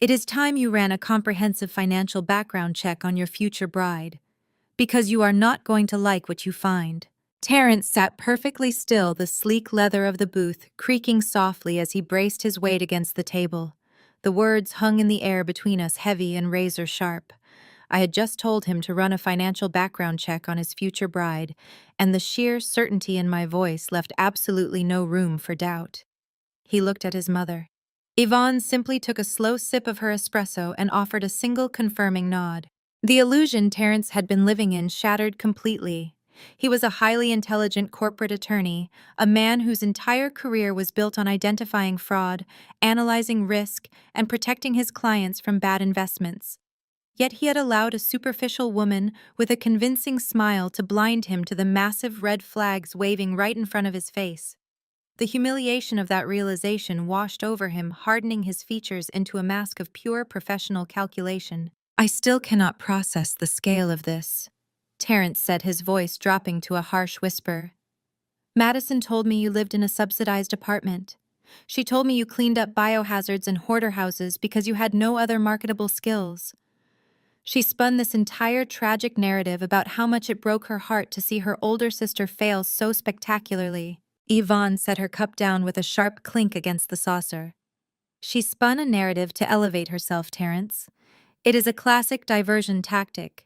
Speaker 1: it is time you ran a comprehensive financial background check on your future bride, because you are not going to like what you find." Terrence sat perfectly still, the sleek leather of the booth creaking softly as he braced his weight against the table. The words hung in the air between us, heavy and razor-sharp. I had just told him to run a financial background check on his future bride, and the sheer certainty in my voice left absolutely no room for doubt. He looked at his mother. Yvonne simply took a slow sip of her espresso and offered a single confirming nod. The illusion Terrence had been living in shattered completely. He was a highly intelligent corporate attorney, a man whose entire career was built on identifying fraud, analyzing risk, and protecting his clients from bad investments. Yet he had allowed a superficial woman with a convincing smile to blind him to the massive red flags waving right in front of his face. The humiliation of that realization washed over him, hardening his features into a mask of pure professional calculation. "I still cannot process the scale of this," Terrence said, his voice dropping to a harsh whisper. "Madison told me you lived in a subsidized apartment. She told me you cleaned up biohazards and hoarder houses because you had no other marketable skills. She spun this entire tragic narrative about how much it broke her heart to see her older sister fail so spectacularly. Yvonne set her cup down with a sharp clink against the saucer. She spun a narrative to elevate herself, Terence. It is a classic diversion tactic.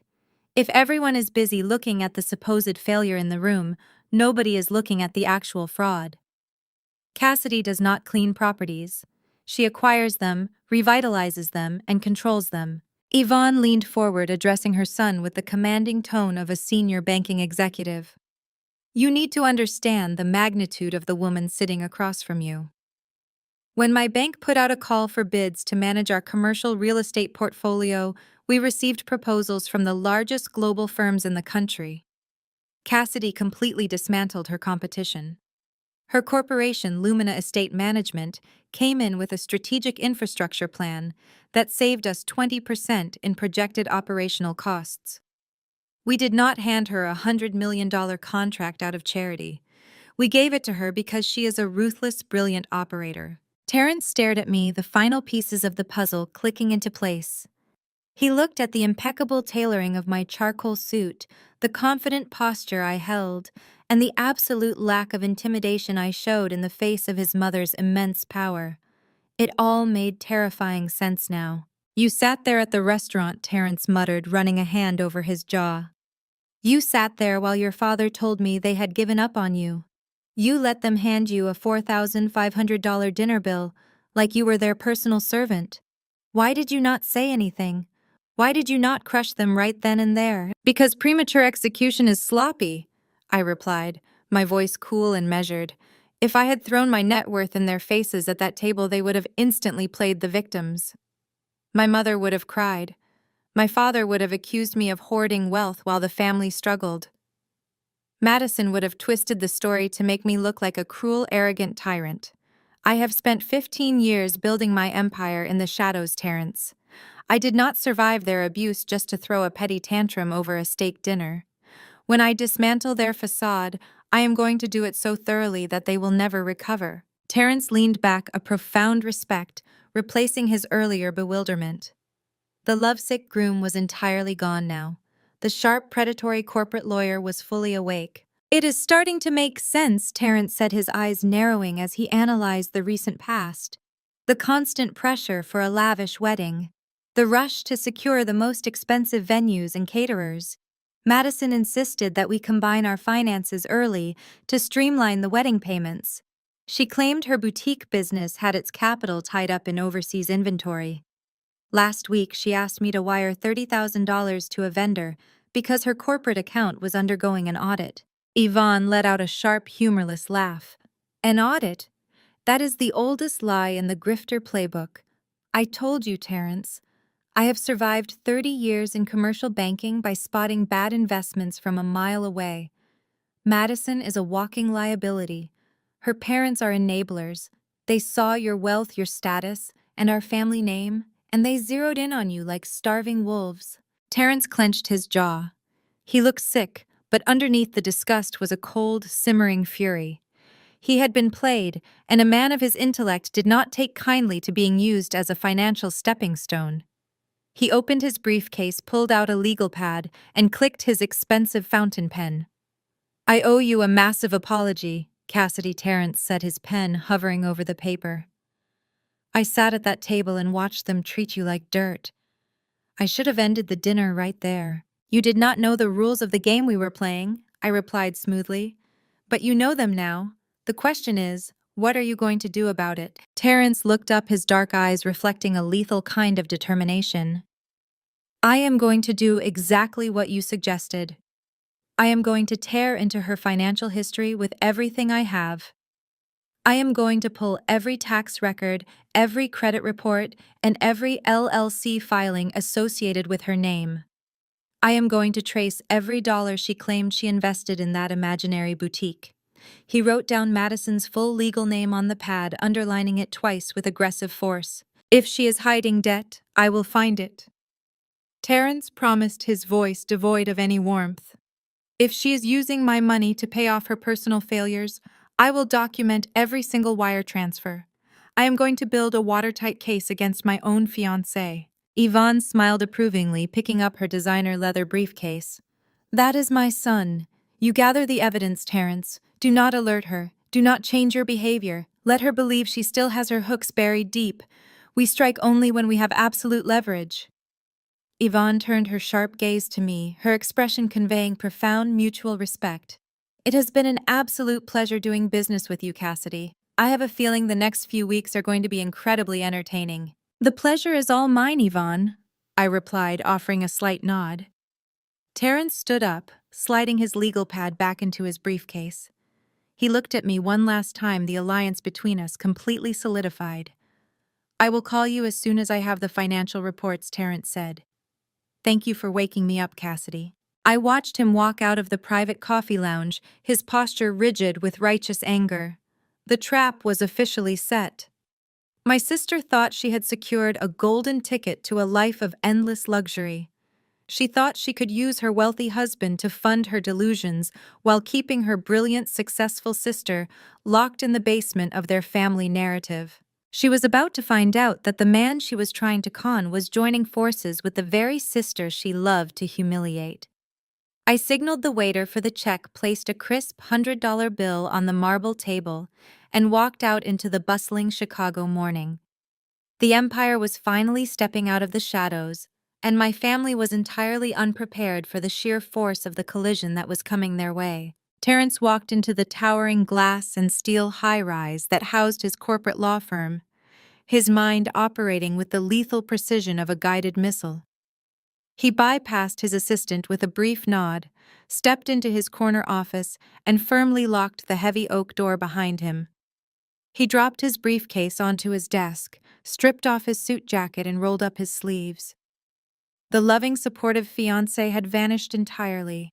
Speaker 1: If everyone is busy looking at the supposed failure in the room, nobody is looking at the actual fraud. Cassidy does not clean properties. She acquires them, revitalizes them, and controls them. Yvonne leaned forward, addressing her son with the commanding tone of a senior banking executive. You need to understand the magnitude of the woman sitting across from you. When my bank put out a call for bids to manage our commercial real estate portfolio, we received proposals from the largest global firms in the country. Cassidy completely dismantled her competition. Her corporation, Lumina Estate Management, came in with a strategic infrastructure plan that saved us 20% in projected operational costs. We did not hand her a $100 million contract out of charity. We gave it to her because she is a ruthless, brilliant operator. Terence stared at me, the final pieces of the puzzle clicking into place. He looked at the impeccable tailoring of my charcoal suit, the confident posture I held, and the absolute lack of intimidation I showed in the face of his mother's immense power. It all made terrifying sense now. You sat there at the restaurant, Terence muttered, running a hand over his jaw. You sat there while your father told me they had given up on you. You let them hand you a $4,500 dinner bill, like you were their personal servant. Why did you not say anything? Why did you not crush them right then and there? Because premature execution is sloppy, I replied, my voice cool and measured. If I had thrown my net worth in their faces at that table, they would have instantly played the victims. My mother would have cried. My father would have accused me of hoarding wealth while the family struggled. Madison would have twisted the story to make me look like a cruel, arrogant tyrant. I have spent 15 years building my empire in the shadows, Terence. I did not survive their abuse just to throw a petty tantrum over a steak dinner. When I dismantle their facade, I am going to do it so thoroughly that they will never recover. Terence leaned back, a profound respect, replacing his earlier bewilderment. The lovesick groom was entirely gone now. The sharp, predatory corporate lawyer was fully awake. It is starting to make sense, Terence said, his eyes narrowing as he analyzed the recent past. The constant pressure for a lavish wedding. The rush to secure the most expensive venues and caterers. Madison insisted that we combine our finances early to streamline the wedding payments. She claimed her boutique business had its capital tied up in overseas inventory. Last week, she asked me to wire $30,000 to a vendor because her corporate account was undergoing an audit. Yvonne let out a sharp, humorless laugh. An audit? That is the oldest lie in the grifter playbook. I told you, Terence. I have survived 30 years in commercial banking by spotting bad investments from a mile away. Madison is a walking liability. Her parents are enablers. They saw your wealth, your status, and our family name, and they zeroed in on you like starving wolves. Terence clenched his jaw. He looked sick, but underneath the disgust was a cold, simmering fury. He had been played, and a man of his intellect did not take kindly to being used as a financial stepping stone. He opened his briefcase, pulled out a legal pad, and clicked his expensive fountain pen. I owe you a massive apology, Cassidy, Terence said, his pen hovering over the paper. I sat at that table and watched them treat you like dirt. I should have ended the dinner right there. You did not know the rules of the game we were playing, I replied smoothly. But you know them now. The question is, what are you going to do about it? Terence looked up, his dark eyes reflecting a lethal kind of determination. I am going to do exactly what you suggested. I am going to tear into her financial history with everything I have. I am going to pull every tax record, every credit report, and every LLC filing associated with her name. I am going to trace every dollar she claimed she invested in that imaginary boutique. He wrote down Madison's full legal name on the pad, underlining it twice with aggressive force. If she is hiding debt, I will find it. Terence promised, his voice devoid of any warmth. If she is using my money to pay off her personal failures, I will document every single wire transfer. I am going to build a watertight case against my own fiancé. Yvonne smiled approvingly, picking up her designer leather briefcase. That is my son. You gather the evidence, Terrence. Do not alert her. Do not change your behavior. Let her believe she still has her hooks buried deep. We strike only when we have absolute leverage. Yvonne turned her sharp gaze to me, her expression conveying profound mutual respect. It has been an absolute pleasure doing business with you, Cassidy. I have a feeling the next few weeks are going to be incredibly entertaining. The pleasure is all mine, Yvonne, I replied, offering a slight nod. Terrence stood up, sliding his legal pad back into his briefcase. He looked at me one last time, the alliance between us completely solidified. I will call you as soon as I have the financial reports, Terrence said. Thank you for waking me up, Cassidy. I watched him walk out of the private coffee lounge, his posture rigid with righteous anger. The trap was officially set. My sister thought she had secured a golden ticket to a life of endless luxury. She thought she could use her wealthy husband to fund her delusions while keeping her brilliant, successful sister locked in the basement of their family narrative. She was about to find out that the man she was trying to con was joining forces with the very sister she loved to humiliate. I signaled the waiter for the check, placed a crisp $100 bill on the marble table, and walked out into the bustling Chicago morning. The empire was finally stepping out of the shadows, and my family was entirely unprepared for the sheer force of the collision that was coming their way. Terrence walked into the towering glass and steel high-rise that housed his corporate law firm, his mind operating with the lethal precision of a guided missile. He bypassed his assistant with a brief nod, stepped into his corner office, and firmly locked the heavy oak door behind him. He dropped his briefcase onto his desk, stripped off his suit jacket, and rolled up his sleeves. The loving, supportive fiancé had vanished entirely.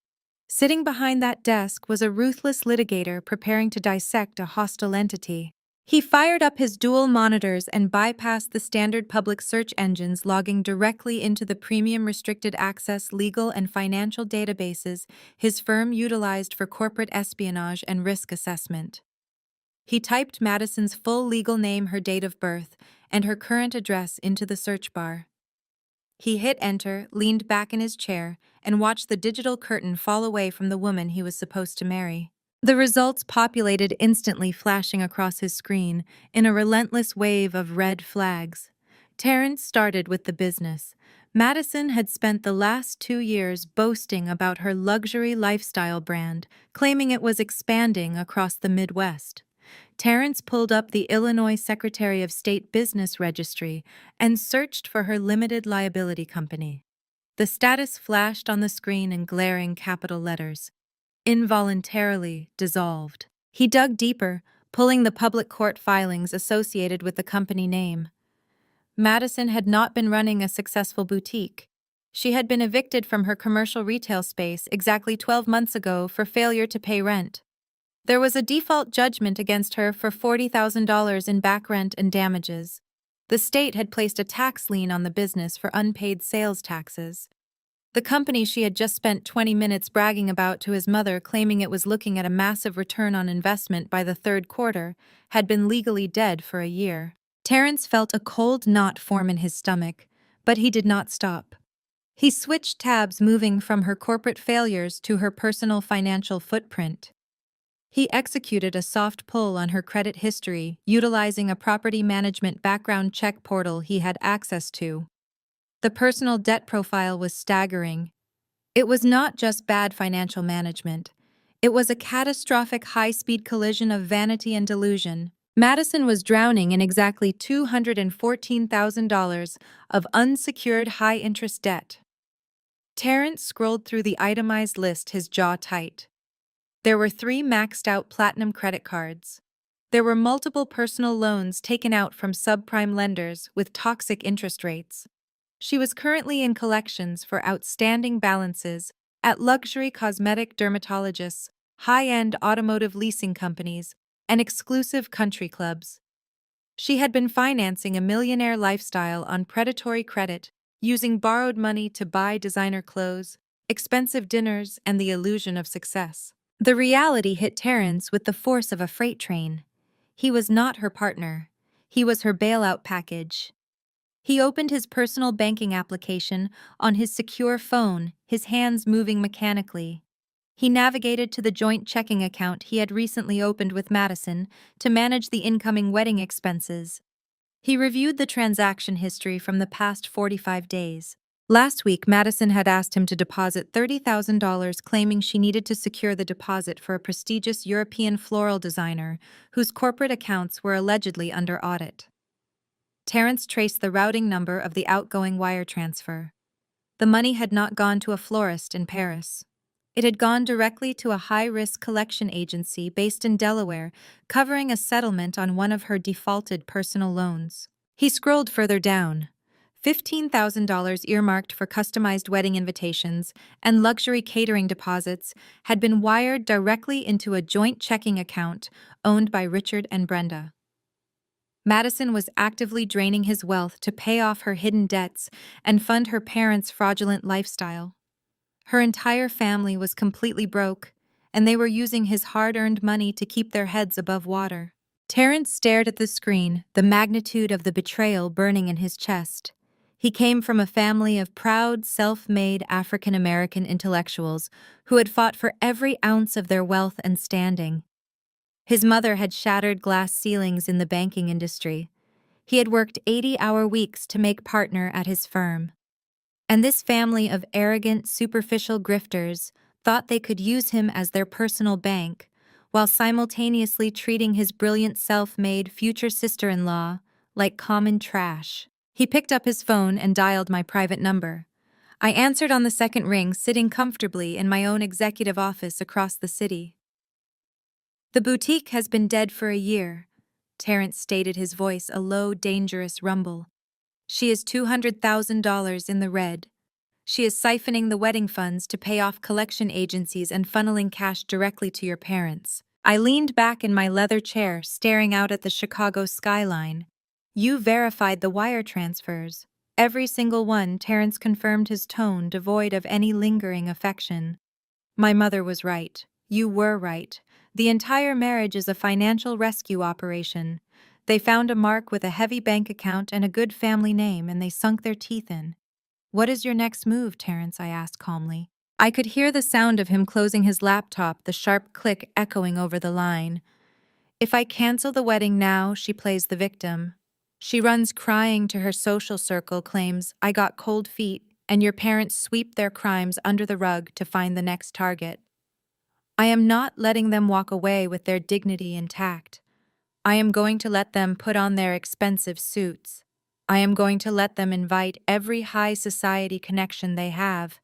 Speaker 1: Sitting behind that desk was a ruthless litigator preparing to dissect a hostile entity. He fired up his dual monitors and bypassed the standard public search engines, logging directly into the premium restricted access legal and financial databases his firm utilized for corporate espionage and risk assessment. He typed Madison's full legal name, her date of birth, and her current address into the search bar. He hit enter, leaned back in his chair, and watched the digital curtain fall away from the woman he was supposed to marry. The results populated instantly, flashing across his screen in a relentless wave of red flags. Terrence started with the business. Madison had spent the last 2 years boasting about her luxury lifestyle brand, claiming it was expanding across the Midwest. Terrence pulled up the Illinois Secretary of State Business Registry and searched for her limited liability company. The status flashed on the screen in glaring capital letters. Involuntarily dissolved. He dug deeper, pulling the public court filings associated with the company name. Madison had not been running a successful boutique. She had been evicted from her commercial retail space exactly 12 months ago for failure to pay rent. There was a default judgment against her for $40,000 in back rent and damages. The state had placed a tax lien on the business for unpaid sales taxes. The company she had just spent 20 minutes bragging about to his mother, claiming it was looking at a massive return on investment by the third quarter, had been legally dead for a year. Terrence felt a cold knot form in his stomach, but he did not stop. He switched tabs, moving from her corporate failures to her personal financial footprint. He executed a soft pull on her credit history, utilizing a property management background check portal he had access to. The personal debt profile was staggering. It was not just bad financial management. It was a catastrophic high-speed collision of vanity and delusion. Madison was drowning in exactly $214,000 of unsecured high-interest debt. Terrence scrolled through the itemized list, his jaw tight. There were 3 maxed-out platinum credit cards. There were multiple personal loans taken out from subprime lenders with toxic interest rates. She was currently in collections for outstanding balances at luxury cosmetic dermatologists, high-end automotive leasing companies, and exclusive country clubs. She had been financing a millionaire lifestyle on predatory credit, using borrowed money to buy designer clothes, expensive dinners, and the illusion of success. The reality hit Terrence with the force of a freight train. He was not her partner. He was her bailout package. He opened his personal banking application on his secure phone, his hands moving mechanically. He navigated to the joint checking account he had recently opened with Madison to manage the incoming wedding expenses. He reviewed the transaction history from the past 45 days. Last week, Madison had asked him to deposit $30,000, claiming she needed to secure the deposit for a prestigious European floral designer whose corporate accounts were allegedly under audit. Terrence traced the routing number of the outgoing wire transfer. The money had not gone to a florist in Paris. It had gone directly to a high-risk collection agency based in Delaware, covering a settlement on one of her defaulted personal loans. He scrolled further down. $15,000 earmarked for customized wedding invitations and luxury catering deposits had been wired directly into a joint checking account owned by Richard and Brenda. Madison was actively draining his wealth to pay off her hidden debts and fund her parents' fraudulent lifestyle. Her entire family was completely broke, and they were using his hard-earned money to keep their heads above water. Terrence stared at the screen, the magnitude of the betrayal burning in his chest. He came from a family of proud, self-made African-American intellectuals who had fought for every ounce of their wealth and standing. His mother had shattered glass ceilings in the banking industry. He had worked 80-hour weeks to make partner at his firm. And this family of arrogant, superficial grifters thought they could use him as their personal bank, while simultaneously treating his brilliant self-made future sister-in-law like common trash. He picked up his phone and dialed my private number. I answered on the second ring, sitting comfortably in my own executive office across the city. "The boutique has been dead for a year," Terrence stated, his voice a low, dangerous rumble. "She is $200,000 in the red. She is siphoning the wedding funds to pay off collection agencies and funneling cash directly to your parents." I leaned back in my leather chair, staring out at the Chicago skyline. "You verified the wire transfers." "Every single one," Terrence confirmed, his tone devoid of any lingering affection. "My mother was right. You were right. The entire marriage is a financial rescue operation. They found a mark with a heavy bank account and a good family name, and they sunk their teeth in." "What is your next move, Terrence?" I asked calmly. I could hear the sound of him closing his laptop, the sharp click echoing over the line. "If I cancel the wedding now, she plays the victim. She runs crying to her social circle, claims, 'I got cold feet,' and your parents sweep their crimes under the rug to find the next target. I am not letting them walk away with their dignity intact. I am going to let them put on their expensive suits. I am going to let them invite every high society connection they have.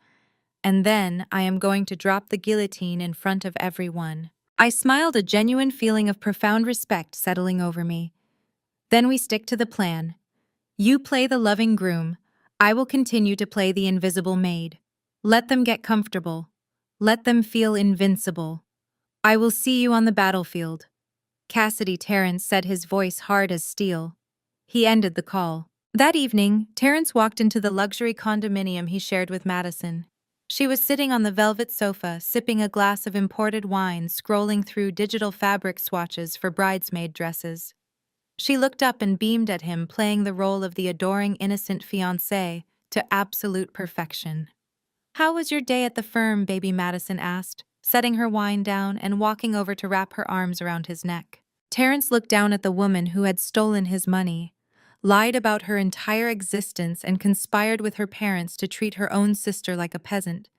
Speaker 1: And then I am going to drop the guillotine in front of everyone." I smiled, a genuine feeling of profound respect settling over me. "Then we stick to the plan. You play the loving groom. I will continue to play the invisible maid. Let them get comfortable. Let them feel invincible. I will see you on the battlefield." Cassidy, Terrence said, his voice hard as steel. He ended the call. That evening, Terrence walked into the luxury condominium he shared with Madison. She was sitting on the velvet sofa, sipping a glass of imported wine, scrolling through digital fabric swatches for bridesmaid dresses. She looked up and beamed at him, playing the role of the adoring, innocent fiancé to absolute perfection. "How was your day at the firm, baby?" Madison asked, setting her wine down and walking over to wrap her arms around his neck. Terrence looked down at the woman who had stolen his money, lied about her entire existence, and conspired with her parents to treat her own sister like a peasant.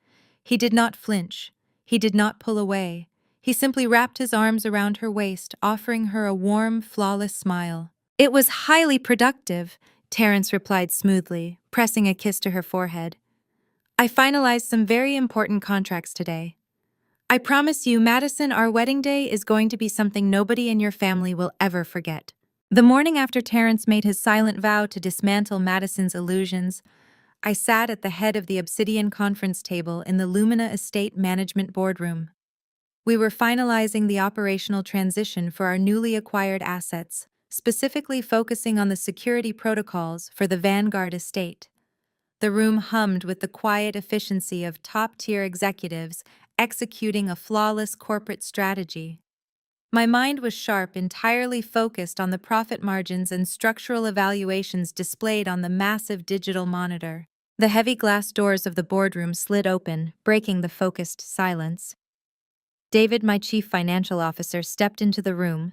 Speaker 1: He did not flinch. He did not pull away. He simply wrapped his arms around her waist, offering her a warm, flawless smile. "It was highly productive," Terrence replied smoothly, pressing a kiss to her forehead. "I finalized some very important contracts today. I promise you, Madison, our wedding day is going to be something nobody in your family will ever forget." The morning after Terrence made his silent vow to dismantle Madison's illusions, I sat at the head of the obsidian conference table in the Lumina Estate Management boardroom. We were finalizing the operational transition for our newly acquired assets, specifically focusing on the security protocols for the Vanguard estate. The room hummed with the quiet efficiency of top-tier executives executing a flawless corporate strategy. My mind was sharp, entirely focused on the profit margins and structural evaluations displayed on the massive digital monitor. The heavy glass doors of the boardroom slid open, breaking the focused silence. David, my chief financial officer, stepped into the room.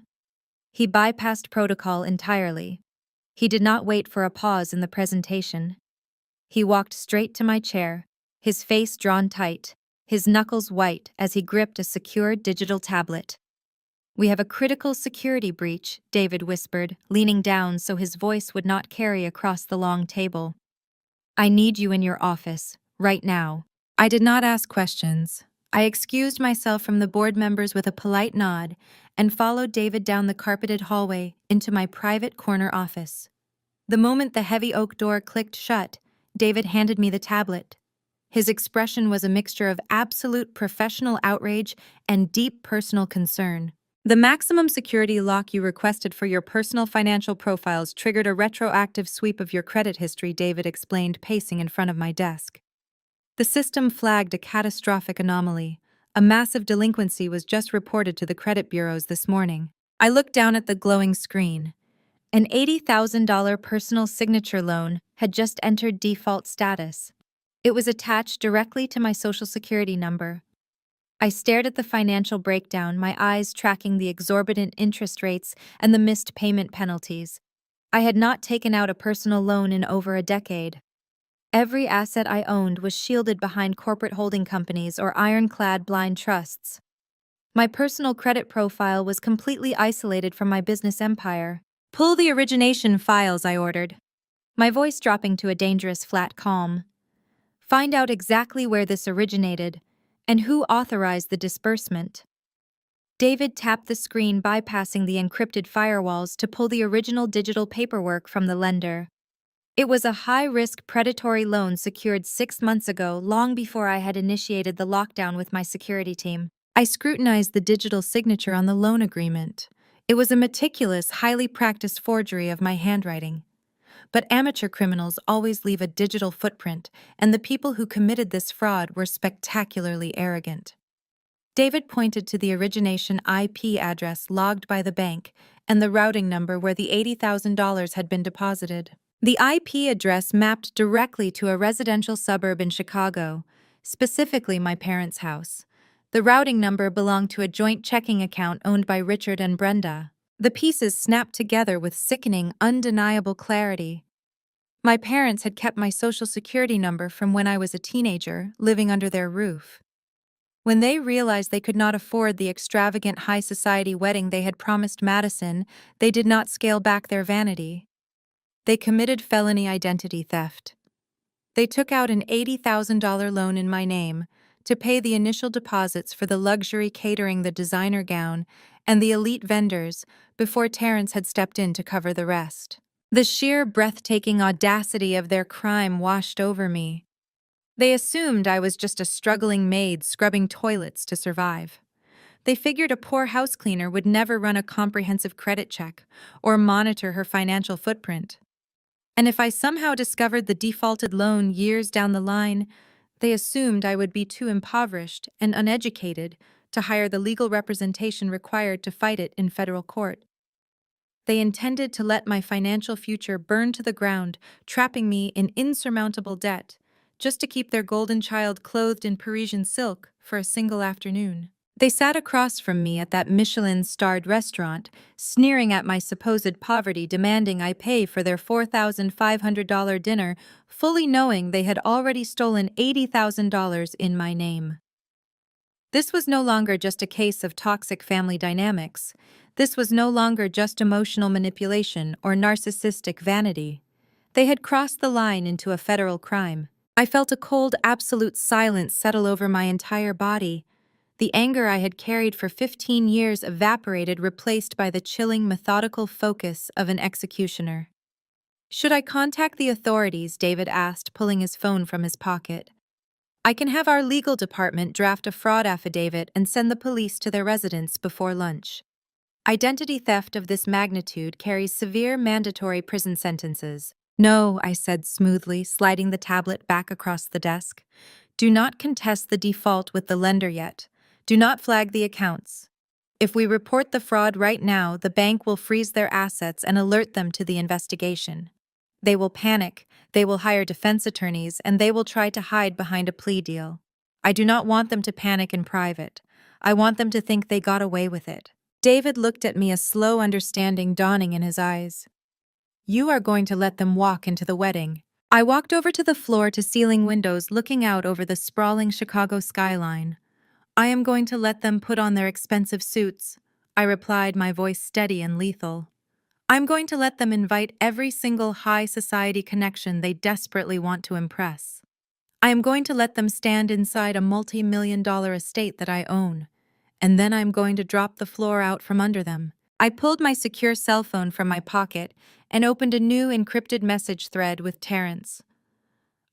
Speaker 1: He bypassed protocol entirely. He did not wait for a pause in the presentation. He walked straight to my chair, his face drawn tight, his knuckles white as he gripped a secure digital tablet. "We have a critical security breach," David whispered, leaning down so his voice would not carry across the long table. "I need you in your office, right now." I did not ask questions. I excused myself from the board members with a polite nod and followed David down the carpeted hallway into my private corner office. The moment the heavy oak door clicked shut, David handed me the tablet. His expression was a mixture of absolute professional outrage and deep personal concern. "The maximum security lock you requested for your personal financial profiles triggered a retroactive sweep of your credit history," David explained, pacing in front of my desk. The system flagged a catastrophic anomaly. A massive delinquency was just reported to the credit bureaus this morning. I looked down at the glowing screen. An $80,000 personal signature loan had just entered default status. It was attached directly to my Social Security number. I stared at the financial breakdown, my eyes tracking the exorbitant interest rates and the missed payment penalties. I had not taken out a personal loan in over a decade. Every asset I owned was shielded behind corporate holding companies or ironclad blind trusts. My personal credit profile was completely isolated from my business empire. "Pull the origination files," I ordered, my voice dropping to a dangerous flat calm. "Find out exactly where this originated and who authorized the disbursement." David tapped the screen, bypassing the encrypted firewalls to pull the original digital paperwork from the lender. It was a high-risk predatory loan secured 6 months ago, long before I had initiated the lockdown with my security team. I scrutinized the digital signature on the loan agreement. It was a meticulous, highly practiced forgery of my handwriting. But amateur criminals always leave a digital footprint, and the people who committed this fraud were spectacularly arrogant. David pointed to the origination IP address logged by the bank and the routing number where the $80,000 had been deposited. The IP address mapped directly to a residential suburb in Chicago, specifically my parents' house. The routing number belonged to a joint checking account owned by Richard and Brenda. The pieces snapped together with sickening, undeniable clarity. My parents had kept my Social Security number from when I was a teenager, living under their roof. When they realized they could not afford the extravagant high society wedding they had promised Madison, they did not scale back their vanity. They committed felony identity theft. They took out an $80,000 loan in my name to pay the initial deposits for the luxury catering, the designer gown, and the elite vendors before Terrence had stepped in to cover the rest. The sheer, breathtaking audacity of their crime washed over me. They assumed I was just a struggling maid scrubbing toilets to survive. They figured a poor house cleaner would never run a comprehensive credit check or monitor her financial footprint. And if I somehow discovered the defaulted loan years down the line, they assumed I would be too impoverished and uneducated to hire the legal representation required to fight it in federal court. They intended to let my financial future burn to the ground, trapping me in insurmountable debt, just to keep their golden child clothed in Parisian silk for a single afternoon. They sat across from me at that Michelin-starred restaurant, sneering at my supposed poverty, demanding I pay for their $4,500 dinner, fully knowing they had already stolen $80,000 in my name. This was no longer just a case of toxic family dynamics. This was no longer just emotional manipulation or narcissistic vanity. They had crossed the line into a federal crime. I felt a cold, absolute silence settle over my entire body. The anger I had carried for 15 years evaporated, replaced by the chilling, methodical focus of an executioner. "Should I contact the authorities?" David asked, pulling his phone from his pocket. "I can have our legal department draft a fraud affidavit and send the police to their residence before lunch. Identity theft of this magnitude carries severe mandatory prison sentences." "No," I said smoothly, sliding the tablet back across the desk. "Do not contest the default with the lender yet. Do not flag the accounts. If we report the fraud right now, the bank will freeze their assets and alert them to the investigation. They will panic, they will hire defense attorneys, and they will try to hide behind a plea deal. I do not want them to panic in private. I want them to think they got away with it. David looked at me, a slow understanding dawning in his eyes. You are going to let them walk into the wedding. I walked over to the floor-to-ceiling windows looking out over the sprawling Chicago skyline. I am going to let them put on their expensive suits, I replied, my voice steady and lethal. I'm going to let them invite every single high society connection they desperately want to impress. I am going to let them stand inside a multi-million-dollar estate that I own, and then I'm going to drop the floor out from under them. I pulled my secure cell phone from my pocket and opened a new encrypted message thread with Terrence.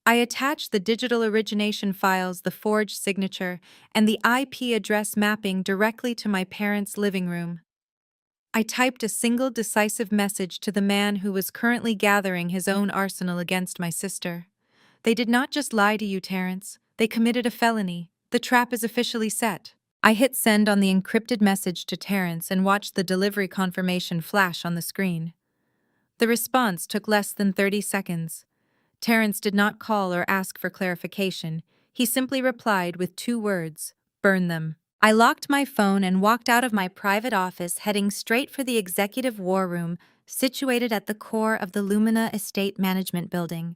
Speaker 1: I attached the digital origination files, the forged signature, and the IP address mapping directly to my parents' living room. I typed a single decisive message to the man who was currently gathering his own arsenal against my sister. They did not just lie to you, Terrence. They committed a felony. The trap is officially set. I hit send on the encrypted message to Terrence and watched the delivery confirmation flash on the screen. The response took less than 30 seconds. Terrence did not call or ask for clarification. He simply replied with 2 words, burn them. I locked my phone and walked out of my private office, heading straight for the executive war room situated at the core of the Lumina Estate Management Building.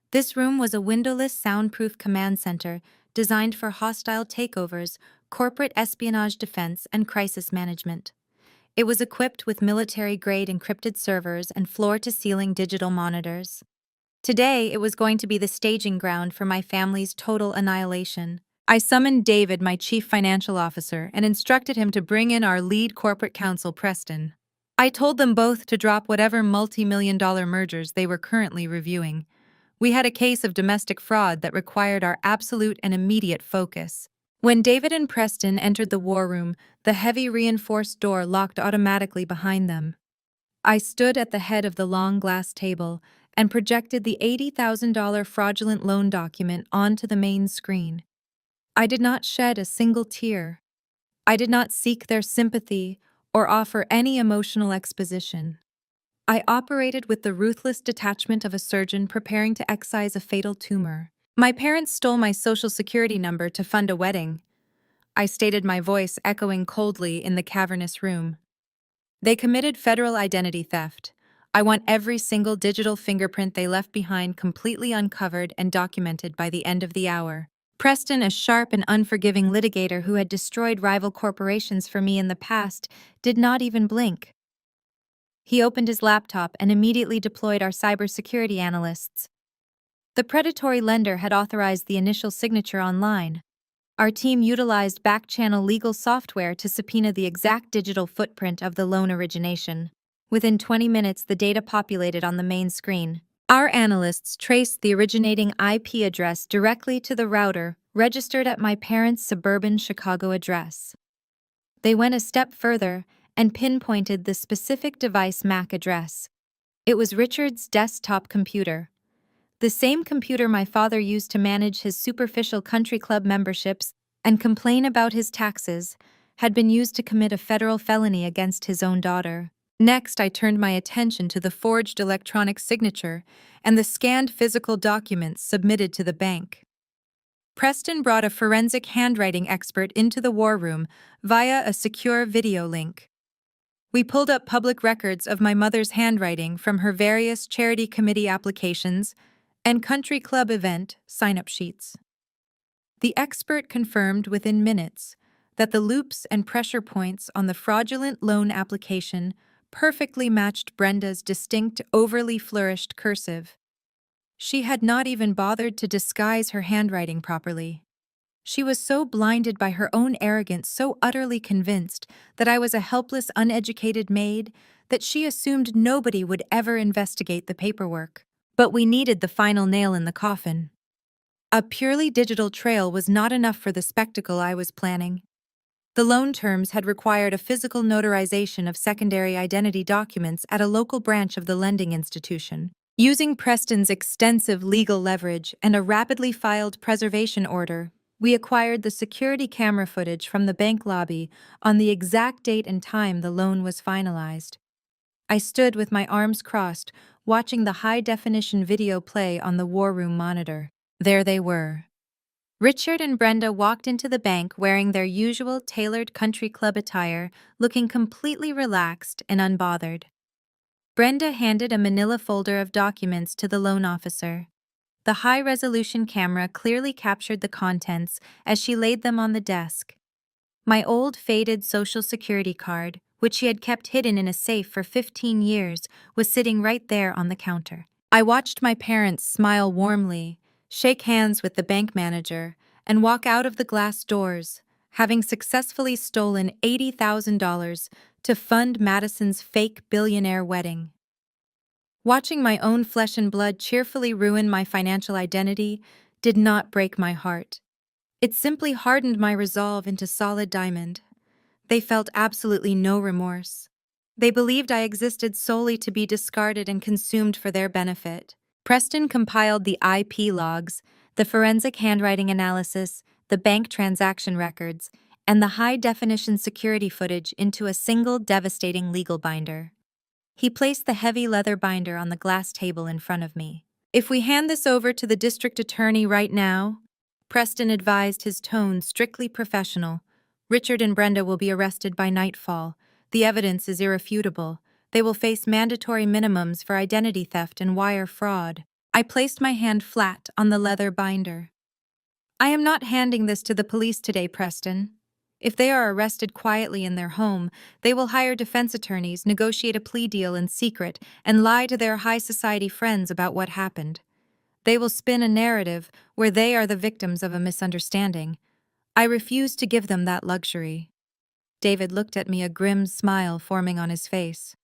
Speaker 1: This room was a windowless, soundproof command center designed for hostile takeovers, corporate espionage defense, and crisis management. It was equipped with military-grade encrypted servers and floor-to-ceiling digital monitors. Today, it was going to be the staging ground for my family's total annihilation. I summoned David, my chief financial officer, and instructed him to bring in our lead corporate counsel, Preston. I told them both to drop whatever multi-million-dollar mergers they were currently reviewing. We had a case of domestic fraud that required our absolute and immediate focus. When David and Preston entered the war room, the heavy reinforced door locked automatically behind them. I stood at the head of the long glass table and projected the $80,000 fraudulent loan document onto the main screen. I did not shed a single tear. I did not seek their sympathy or offer any emotional exposition. I operated with the ruthless detachment of a surgeon preparing to excise a fatal tumor. My parents stole my social security number to fund a wedding. I stated, my voice echoing coldly in the cavernous room. They committed federal identity theft. I want every single digital fingerprint they left behind completely uncovered and documented by the end of the hour. Preston, a sharp and unforgiving litigator who had destroyed rival corporations for me in the past, did not even blink. He opened his laptop and immediately deployed our cybersecurity analysts. The predatory lender had authorized the initial signature online. Our team utilized back-channel legal software to subpoena the exact digital footprint of the loan origination. Within 20 minutes, the data populated on the main screen. Our analysts traced the originating IP address directly to the router registered at my parents' suburban Chicago address. They went a step further and pinpointed the specific device MAC address. It was Richard's desktop computer. The same computer my father used to manage his superficial country club memberships and complain about his taxes had been used to commit a federal felony against his own daughter. Next, I turned my attention to the forged electronic signature and the scanned physical documents submitted to the bank. Preston brought a forensic handwriting expert into the war room via a secure video link. We pulled up public records of my mother's handwriting from her various charity committee applications and country club event sign-up sheets. The expert confirmed within minutes that the loops and pressure points on the fraudulent loan application perfectly matched Brenda's distinct, overly flourished cursive. She had not even bothered to disguise her handwriting properly. She was so blinded by her own arrogance, so utterly convinced that I was a helpless, uneducated maid, that she assumed nobody would ever investigate the paperwork. But we needed the final nail in the coffin. A purely digital trail was not enough for the spectacle I was planning. The loan terms had required a physical notarization of secondary identity documents at a local branch of the lending institution. Using Preston's extensive legal leverage and a rapidly filed preservation order, We acquired the security camera footage from the bank lobby on the exact date and time the loan was finalized. I stood with my arms crossed, watching the high-definition video play on the war room monitor. There they were. Richard and Brenda walked into the bank wearing their usual tailored country club attire, looking completely relaxed and unbothered. Brenda handed a manila folder of documents to the loan officer. The high-resolution camera clearly captured the contents as she laid them on the desk. My old faded Social Security card, which she had kept hidden in a safe for 15 years, was sitting right there on the counter. I watched my parents smile warmly, shake hands with the bank manager, and walk out of the glass doors, having successfully stolen $80,000 to fund Madison's fake billionaire wedding. Watching my own flesh and blood cheerfully ruin my financial identity did not break my heart. It simply hardened my resolve into solid diamond. They felt absolutely no remorse. They believed I existed solely to be discarded and consumed for their benefit. Preston compiled the IP logs, the forensic handwriting analysis, the bank transaction records, and the high-definition security footage into a single devastating legal binder. He placed the heavy leather binder on the glass table in front of me. "If we hand this over to the district attorney right now," Preston advised, his tone strictly professional, "Richard and Brenda will be arrested by nightfall. The evidence is irrefutable. They will face mandatory minimums for identity theft and wire fraud." I placed my hand flat on the leather binder. "I am not handing this to the police today, Preston. If they are arrested quietly in their home, they will hire defense attorneys, negotiate a plea deal in secret, and lie to their high society friends about what happened. They will spin a narrative where they are the victims of a misunderstanding. I refuse to give them that luxury." David looked at me, a grim smile forming on his face.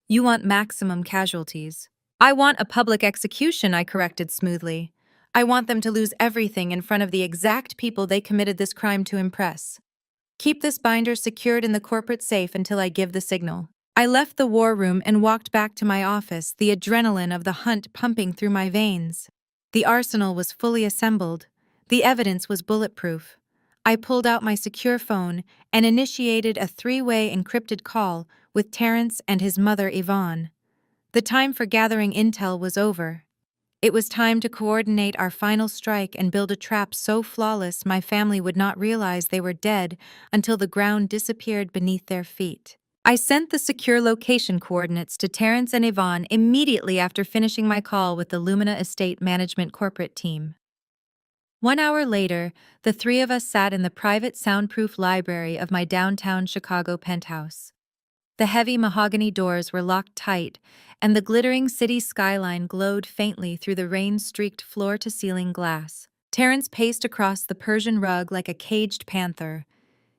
Speaker 1: "You want maximum casualties." "I want a public execution," I corrected smoothly. "I want them to lose everything in front of the exact people they committed this crime to impress. Keep this binder secured in the corporate safe until I give the signal." I left the war room and walked back to my office, the adrenaline of the hunt pumping through my veins. The arsenal was fully assembled. The evidence was bulletproof. I pulled out my secure phone and initiated a three-way encrypted call with Terrence and his mother, Yvonne. The time for gathering intel was over. It was time to coordinate our final strike and build a trap so flawless my family would not realize they were dead until the ground disappeared beneath their feet. I sent the secure location coordinates to Terrence and Yvonne immediately after finishing my call with the Lumina Estate Management corporate team. 1 hour later, the three of us sat in the private soundproof library of my downtown Chicago penthouse. The heavy mahogany doors were locked tight, and the glittering city skyline glowed faintly through the rain-streaked floor-to-ceiling glass. Terrence paced across the Persian rug like a caged panther.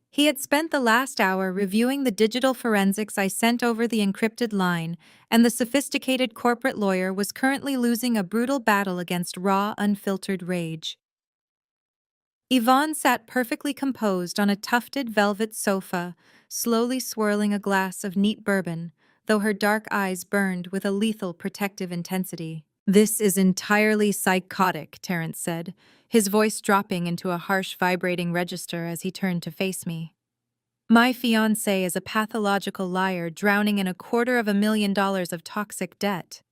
Speaker 1: He had spent the last hour reviewing the digital forensics I sent over the encrypted line, and the sophisticated corporate lawyer was currently losing a brutal battle against raw, unfiltered rage. Yvonne sat perfectly composed on a tufted velvet sofa, slowly swirling a glass of neat bourbon, though her dark eyes burned with a lethal protective intensity. "This is entirely psychotic," Terrence said, his voice dropping into a harsh vibrating register as he turned to face me. "My fiancé is a pathological liar drowning in $250,000 of toxic debt.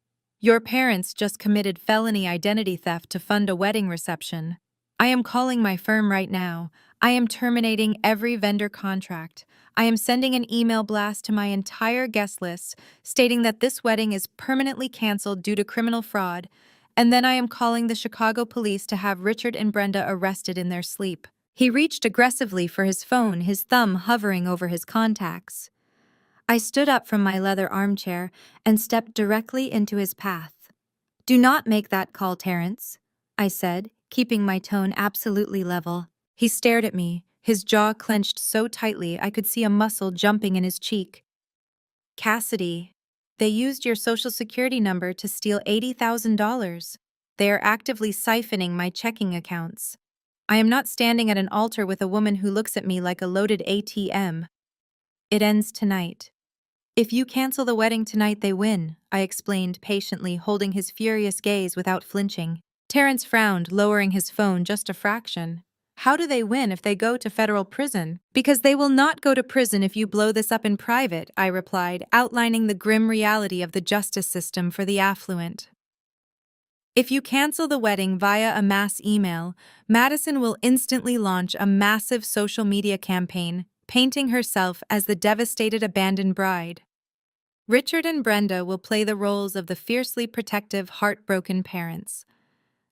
Speaker 1: Your parents just committed felony identity theft to fund a wedding reception. I am calling my firm right now. I am terminating every vendor contract. I am sending an email blast to my entire guest list stating that this wedding is permanently canceled due to criminal fraud, and then I am calling the Chicago police to have Richard and Brenda arrested in their sleep." He reached aggressively for his phone, his thumb hovering over his contacts. I stood up from my leather armchair and stepped directly into his path. "Do not make that call, Terrence," I said, keeping my tone absolutely level. He stared at me, his jaw clenched so tightly I could see a muscle jumping in his cheek. "Cassidy, they used your Social Security number to steal $80,000. They are actively siphoning my checking accounts. I am not standing at an altar with a woman who looks at me like a loaded ATM. It ends tonight. If you cancel the wedding tonight, they win," I explained patiently, holding his furious gaze without flinching. Terrence frowned, lowering his phone just a fraction. How do they win if they go to federal prison? Because they will not go to prison if you blow this up in private, I replied, outlining the grim reality of the justice system for the affluent. If you cancel the wedding via a mass email, Madison will instantly launch a massive social media campaign, painting herself as the devastated abandoned bride. Richard and Brenda will play the roles of the fiercely protective, heartbroken parents.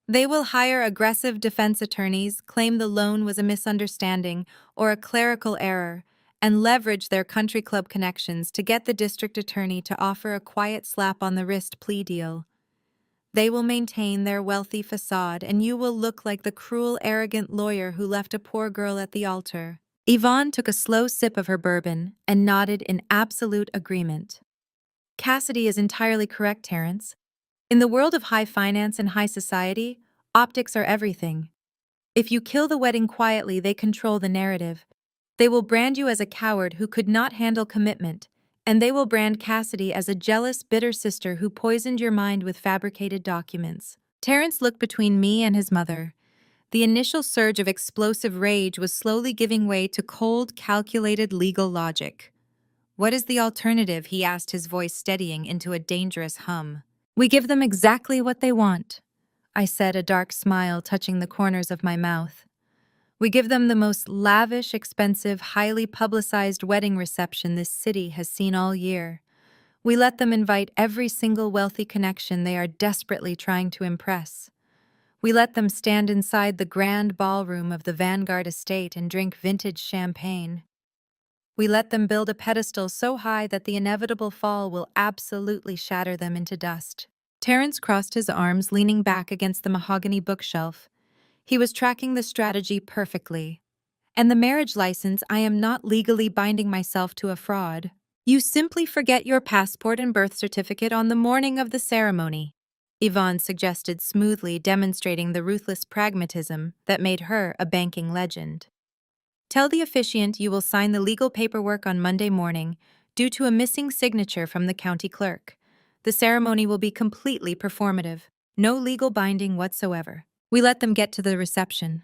Speaker 1: They will hire aggressive defense attorneys, claim the loan was a misunderstanding or a clerical error, and leverage their country club connections to get the district attorney to offer a quiet slap on the wrist plea deal. They will maintain their wealthy facade, and you will look like the cruel, arrogant lawyer who left a poor girl at the altar. Yvonne took a slow sip of her bourbon and nodded in absolute agreement. Cassidy is entirely correct, Terrence. In the world of high finance and high society, optics are everything. If you kill the wedding quietly, they control the narrative. They will brand you as a coward who could not handle commitment, and they will brand Cassidy as a jealous, bitter sister who poisoned your mind with fabricated documents. Terrence looked between me and his mother. The initial surge of explosive rage was slowly giving way to cold, calculated legal logic. What is the alternative? He asked, his voice steadying into a dangerous hum. We give them exactly what they want, I said, a dark smile touching the corners of my mouth. We give them the most lavish, expensive, highly publicized wedding reception this city has seen all year. We let them invite every single wealthy connection they are desperately trying to impress. We let them stand inside the grand ballroom of the Vanguard estate and drink vintage champagne. We let them build a pedestal so high that the inevitable fall will absolutely shatter them into dust. Terrence crossed his arms, leaning back against the mahogany bookshelf. He was tracking the strategy perfectly. And the marriage license, I am not legally binding myself to a fraud. You simply forget your passport and birth certificate on the morning of the ceremony, Yvonne suggested smoothly, demonstrating the ruthless pragmatism that made her a banking legend. Tell the officiant you will sign the legal paperwork on Monday morning due to a missing signature from the county clerk. The ceremony will be completely performative, no legal binding whatsoever. We let them get to the reception.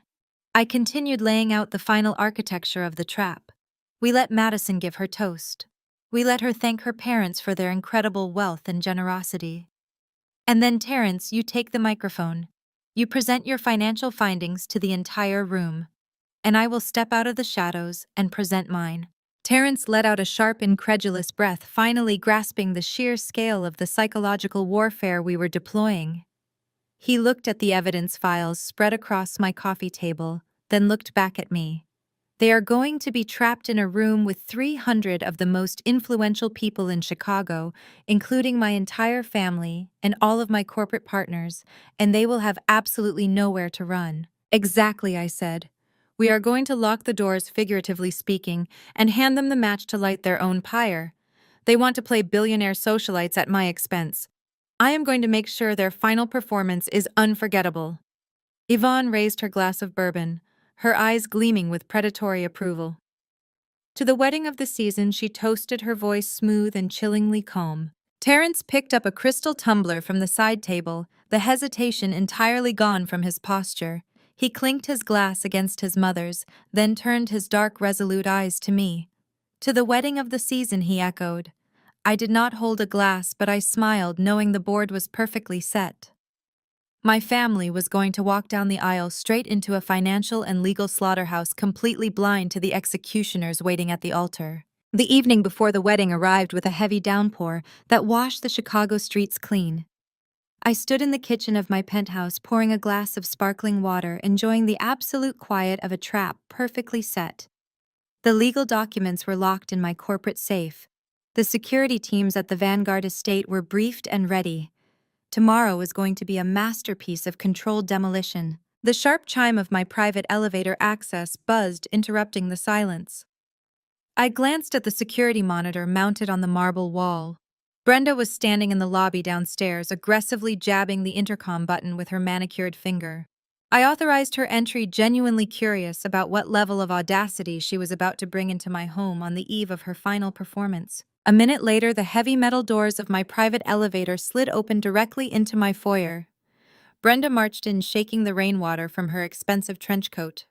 Speaker 1: I continued laying out the final architecture of the trap. We let Madison give her toast. We let her thank her parents for their incredible wealth and generosity. And then, Terrence, you take the microphone. You present your financial findings to the entire room. And I will step out of the shadows and present mine. Terrence let out a sharp, incredulous breath, finally grasping the sheer scale of the psychological warfare we were deploying. He looked at the evidence files spread across my coffee table, then looked back at me. They are going to be trapped in a room with 300 of the most influential people in Chicago, including my entire family and all of my corporate partners, and they will have absolutely nowhere to run. Exactly, I said. We are going to lock the doors, figuratively speaking, and hand them the match to light their own pyre. They want to play billionaire socialites at my expense. I am going to make sure their final performance is unforgettable. Yvonne raised her glass of bourbon, her eyes gleaming with predatory approval. To the wedding of the season, she toasted, her voice smooth and chillingly calm. Terrence picked up a crystal tumbler from the side table, the hesitation entirely gone from his posture. He clinked his glass against his mother's, then turned his dark, resolute eyes to me. To the wedding of the season, he echoed. I did not hold a glass, but I smiled, knowing the board was perfectly set. My family was going to walk down the aisle straight into a financial and legal slaughterhouse, completely blind to the executioners waiting at the altar. The evening before the wedding arrived with a heavy downpour that washed the Chicago streets clean. I stood in the kitchen of my penthouse, pouring a glass of sparkling water, enjoying the absolute quiet of a trap perfectly set. The legal documents were locked in my corporate safe. The security teams at the Vanguard estate were briefed and ready. Tomorrow was going to be a masterpiece of controlled demolition. The sharp chime of my private elevator access buzzed, interrupting the silence. I glanced at the security monitor mounted on the marble wall. Brenda was standing in the lobby downstairs, aggressively jabbing the intercom button with her manicured finger. I authorized her entry, genuinely curious about what level of audacity she was about to bring into my home on the eve of her final performance. A minute later, the heavy metal doors of my private elevator slid open directly into my foyer. Brenda marched in, shaking the rainwater from her expensive trench coat.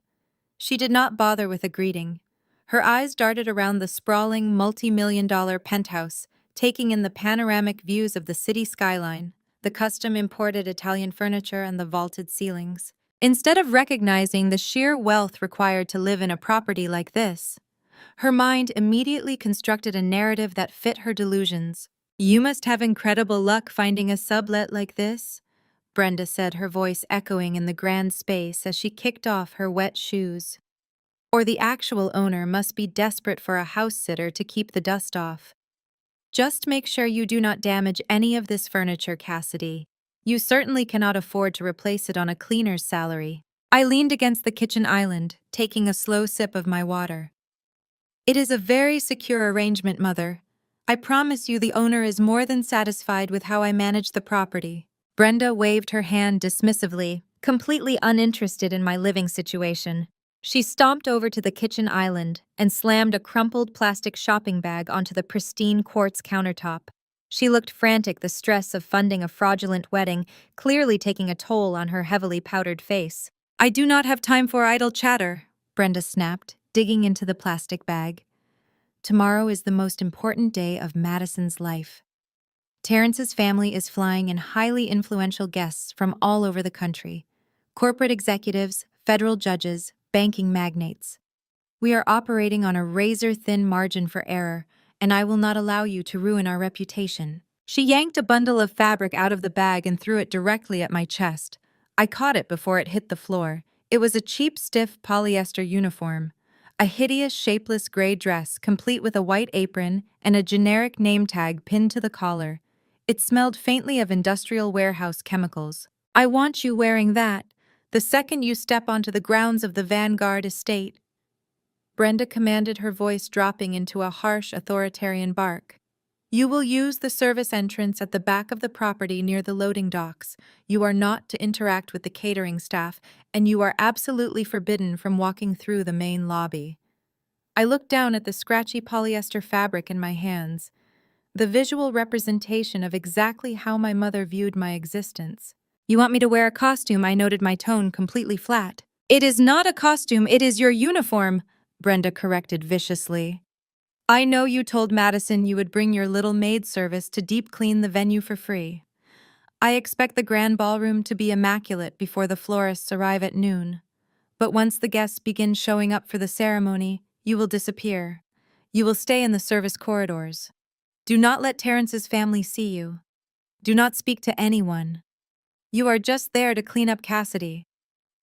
Speaker 1: She did not bother with a greeting. Her eyes darted around the sprawling, multi-million-dollar penthouse, taking in the panoramic views of the city skyline, the custom-imported Italian furniture, and the vaulted ceilings. Instead of recognizing the sheer wealth required to live in a property like this, her mind immediately constructed a narrative that fit her delusions. "You must have incredible luck finding a sublet like this," Brenda said, her voice echoing in the grand space as she kicked off her wet shoes. "Or the actual owner must be desperate for a house sitter to keep the dust off. Just make sure you do not damage any of this furniture, Cassidy. You certainly cannot afford to replace it on a cleaner's salary." I leaned against the kitchen island, taking a slow sip of my water. "It is a very secure arrangement, Mother. I promise you the owner is more than satisfied with how I manage the property." Brenda waved her hand dismissively, completely uninterested in my living situation. She stomped over to the kitchen island and slammed a crumpled plastic shopping bag onto the pristine quartz countertop. She looked frantic, the stress of funding a fraudulent wedding clearly taking a toll on her heavily powdered face. "I do not have time for idle chatter," Brenda snapped, digging into the plastic bag. "Tomorrow is the most important day of Madison's life. Terrence's family is flying in highly influential guests from all over the country. Corporate executives, federal judges, banking magnates. We are operating on a razor-thin margin for error, and I will not allow you to ruin our reputation." She yanked a bundle of fabric out of the bag and threw it directly at my chest. I caught it before it hit the floor. It was a cheap, stiff polyester uniform. A hideous, shapeless gray dress, complete with a white apron and a generic name tag pinned to the collar. It smelled faintly of industrial warehouse chemicals. "I want you wearing that the second you step onto the grounds of the Vanguard estate," Brenda commanded, her voice dropping into a harsh, authoritarian bark. "You will use the service entrance at the back of the property near the loading docks. You are not to interact with the catering staff, and you are absolutely forbidden from walking through the main lobby." I looked down at the scratchy polyester fabric in my hands, the visual representation of exactly how my mother viewed my existence. "You want me to wear a costume?" I noted, my tone completely flat. "It is not a costume, it is your uniform," Brenda corrected viciously. "I know you told Madison you would bring your little maid service to deep clean the venue for free. I expect the grand ballroom to be immaculate before the florists arrive at noon. But once the guests begin showing up for the ceremony, you will disappear. You will stay in the service corridors. Do not let Terrence's family see you. Do not speak to anyone. You are just there to clean up Cassidy.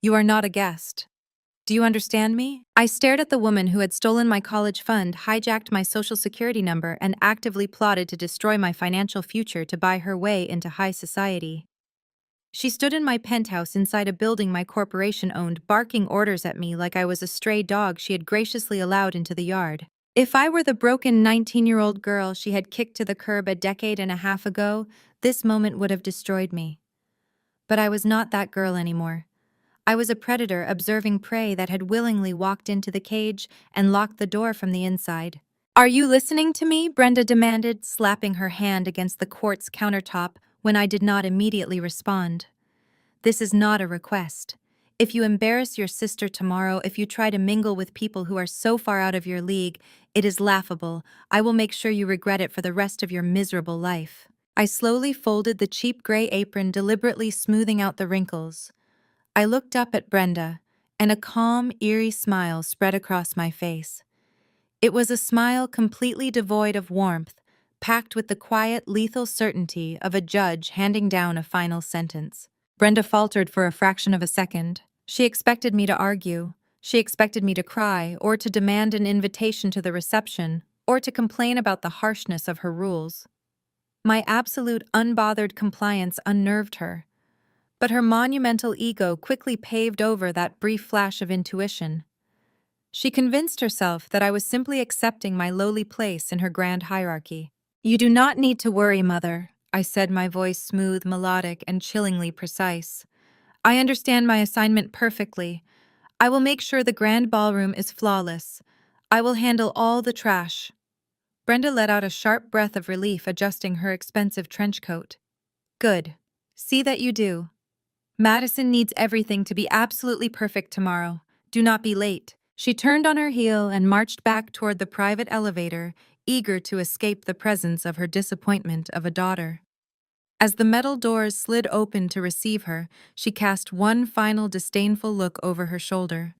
Speaker 1: You are not a guest. Do you understand me?" I stared at the woman who had stolen my college fund, hijacked my social security number, and actively plotted to destroy my financial future to buy her way into high society. She stood in my penthouse inside a building my corporation owned, barking orders at me like I was a stray dog she had graciously allowed into the yard. If I were the broken 19-year-old girl she had kicked to the curb a decade and a half ago, this moment would have destroyed me. But I was not that girl anymore. I was a predator observing prey that had willingly walked into the cage and locked the door from the inside. "Are you listening to me?" Brenda demanded, slapping her hand against the quartz countertop when I did not immediately respond. "This is not a request. If you embarrass your sister tomorrow, if you try to mingle with people who are so far out of your league, it is laughable. I will make sure you regret it for the rest of your miserable life." I slowly folded the cheap gray apron, deliberately smoothing out the wrinkles. I looked up at Brenda, and a calm, eerie smile spread across my face. It was a smile completely devoid of warmth, packed with the quiet, lethal certainty of a judge handing down a final sentence. Brenda faltered for a fraction of a second. She expected me to argue. She expected me to cry, or to demand an invitation to the reception, or to complain about the harshness of her rules. My absolute, unbothered compliance unnerved her. But her monumental ego quickly paved over that brief flash of intuition. She convinced herself that I was simply accepting my lowly place in her grand hierarchy. "You do not need to worry, Mother," I said, my voice smooth, melodic, and chillingly precise. "I understand my assignment perfectly. I will make sure the grand ballroom is flawless. I will handle all the trash." Brenda let out a sharp breath of relief, adjusting her expensive trench coat. "Good. See that you do. Madison needs everything to be absolutely perfect tomorrow. Do not be late." She turned on her heel and marched back toward the private elevator, eager to escape the presence of her disappointment of a daughter. As the metal doors slid open to receive her, she cast one final disdainful look over her shoulder.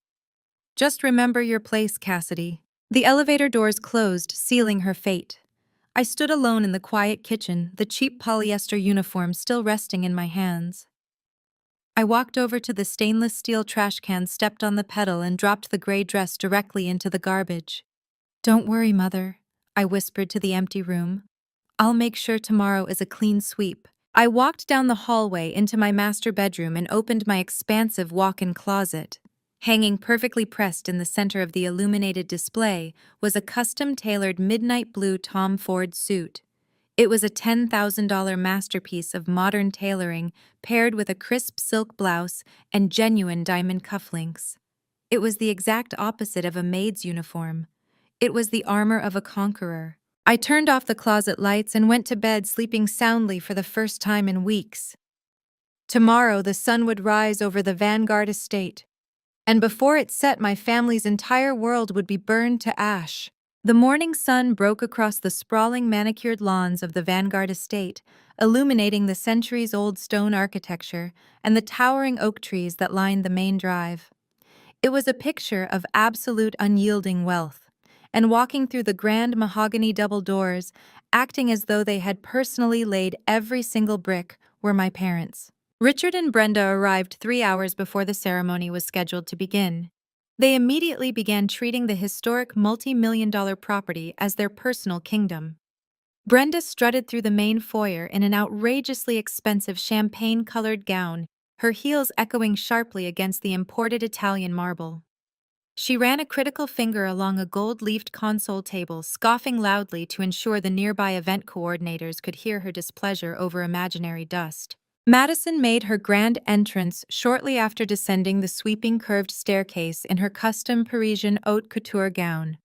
Speaker 1: "Just remember your place, Cassidy." The elevator doors closed, sealing her fate. I stood alone in the quiet kitchen, the cheap polyester uniform still resting in my hands. I walked over to the stainless steel trash can, stepped on the pedal, and dropped the gray dress directly into the garbage. "Don't worry, Mother," I whispered to the empty room. "I'll make sure tomorrow is a clean sweep." I walked down the hallway into my master bedroom and opened my expansive walk-in closet. Hanging perfectly pressed in the center of the illuminated display was a custom-tailored midnight blue Tom Ford suit. It was a $10,000 masterpiece of modern tailoring paired with a crisp silk blouse and genuine diamond cufflinks. It was the exact opposite of a maid's uniform. It was the armor of a conqueror. I turned off the closet lights and went to bed, sleeping soundly for the first time in weeks. Tomorrow the sun would rise over the Vanguard estate, and before it set, my family's entire world would be burned to ash. The morning sun broke across the sprawling manicured lawns of the Vanguard estate, illuminating the centuries-old stone architecture and the towering oak trees that lined the main drive. It was a picture of absolute unyielding wealth, and walking through the grand mahogany double doors, acting as though they had personally laid every single brick, were my parents. Richard and Brenda arrived 3 hours before the ceremony was scheduled to begin. They immediately began treating the historic multi-million-dollar property as their personal kingdom. Brenda strutted through the main foyer in an outrageously expensive champagne-colored gown, her heels echoing sharply against the imported Italian marble. She ran a critical finger along a gold-leafed console table, scoffing loudly to ensure the nearby event coordinators could hear her displeasure over imaginary dust. Madison made her grand entrance shortly after descending the sweeping curved staircase in her custom Parisian haute couture gown.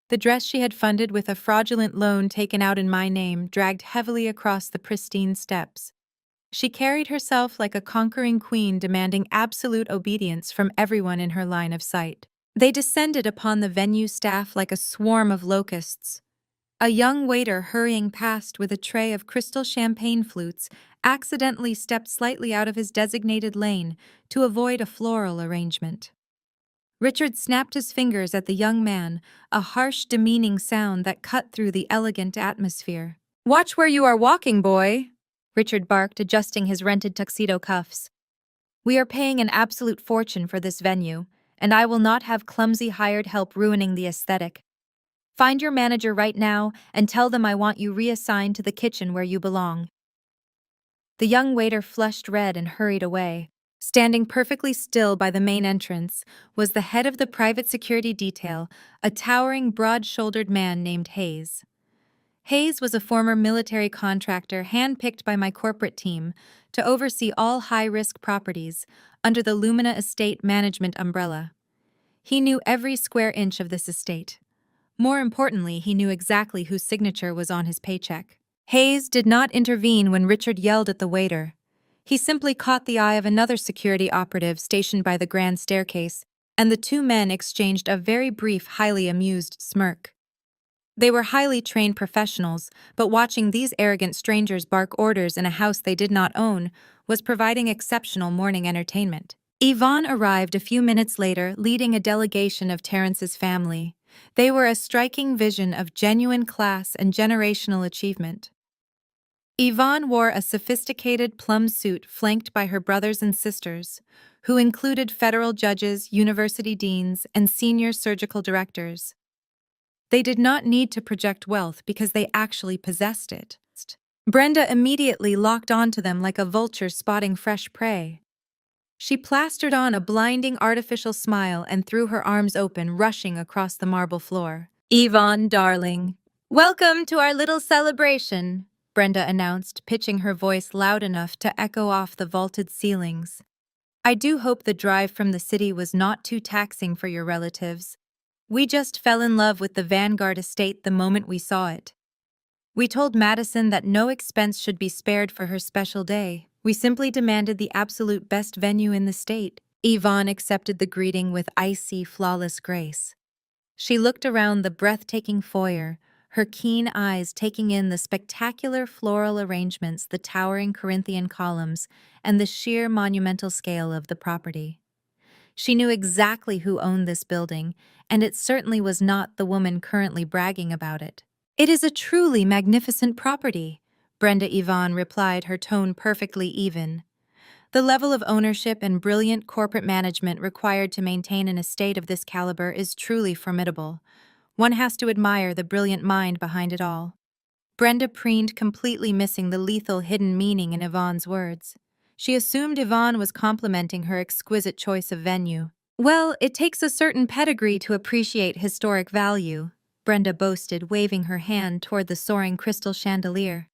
Speaker 1: The dress she had funded with a fraudulent loan taken out in my name dragged heavily across the pristine steps. She carried herself like a conquering queen, demanding absolute obedience from everyone in her line of sight. They descended upon the venue staff like a swarm of locusts. A young waiter hurrying past with a tray of crystal champagne flutes accidentally stepped slightly out of his designated lane to avoid a floral arrangement. Richard snapped his fingers at the young man, a harsh, demeaning sound that cut through the elegant atmosphere. "Watch where you are walking, boy," Richard barked, adjusting his rented tuxedo cuffs. "We are paying an absolute fortune for this venue, and I will not have clumsy hired help ruining the aesthetic. Find your manager right now and tell them I want you reassigned to the kitchen where you belong." The young waiter flushed red and hurried away. Standing perfectly still by the main entrance was the head of the private security detail, a towering, broad-shouldered man named Hayes. Hayes was a former military contractor handpicked by my corporate team to oversee all high-risk properties under the Lumina Estate Management umbrella. He knew every square inch of this estate. More importantly, he knew exactly whose signature was on his paycheck. Hayes did not intervene when Richard yelled at the waiter. He simply caught the eye of another security operative stationed by the grand staircase, and the two men exchanged a very brief, highly amused smirk. They were highly trained professionals, but watching these arrogant strangers bark orders in a house they did not own was providing exceptional morning entertainment. Yvonne arrived a few minutes later, leading a delegation of Terrence's family. They were a striking vision of genuine class and generational achievement. Yvonne wore a sophisticated plum suit flanked by her brothers and sisters, who included federal judges, university deans, and senior surgical directors. They did not need to project wealth because they actually possessed it. Brenda immediately locked onto them like a vulture spotting fresh prey. She plastered on a blinding artificial smile and threw her arms open, rushing across the marble floor. "Yvonne, darling, welcome to our little celebration," Brenda announced, pitching her voice loud enough to echo off the vaulted ceilings. "I do hope the drive from the city was not too taxing for your relatives. We just fell in love with the Vanguard estate the moment we saw it. We told Madison that no expense should be spared for her special day. We simply demanded the absolute best venue in the state. Yvonne accepted the greeting with icy, flawless grace. She looked around the breathtaking foyer, her keen eyes taking in the spectacular floral arrangements, the towering Corinthian columns, and the sheer monumental scale of the property. She knew exactly who owned this building, and it certainly was not the woman currently bragging about it. "It is a truly magnificent property," Brenda Yvonne replied, her tone perfectly even. The level of ownership and brilliant corporate management required to maintain an estate of this caliber is truly formidable. One has to admire the brilliant mind behind it all. Brenda preened, completely missing the lethal hidden meaning in Yvonne's words. She assumed Yvonne was complimenting her exquisite choice of venue. "Well, it takes a certain pedigree to appreciate historic value," Brenda boasted, waving her hand toward the soaring crystal chandelier.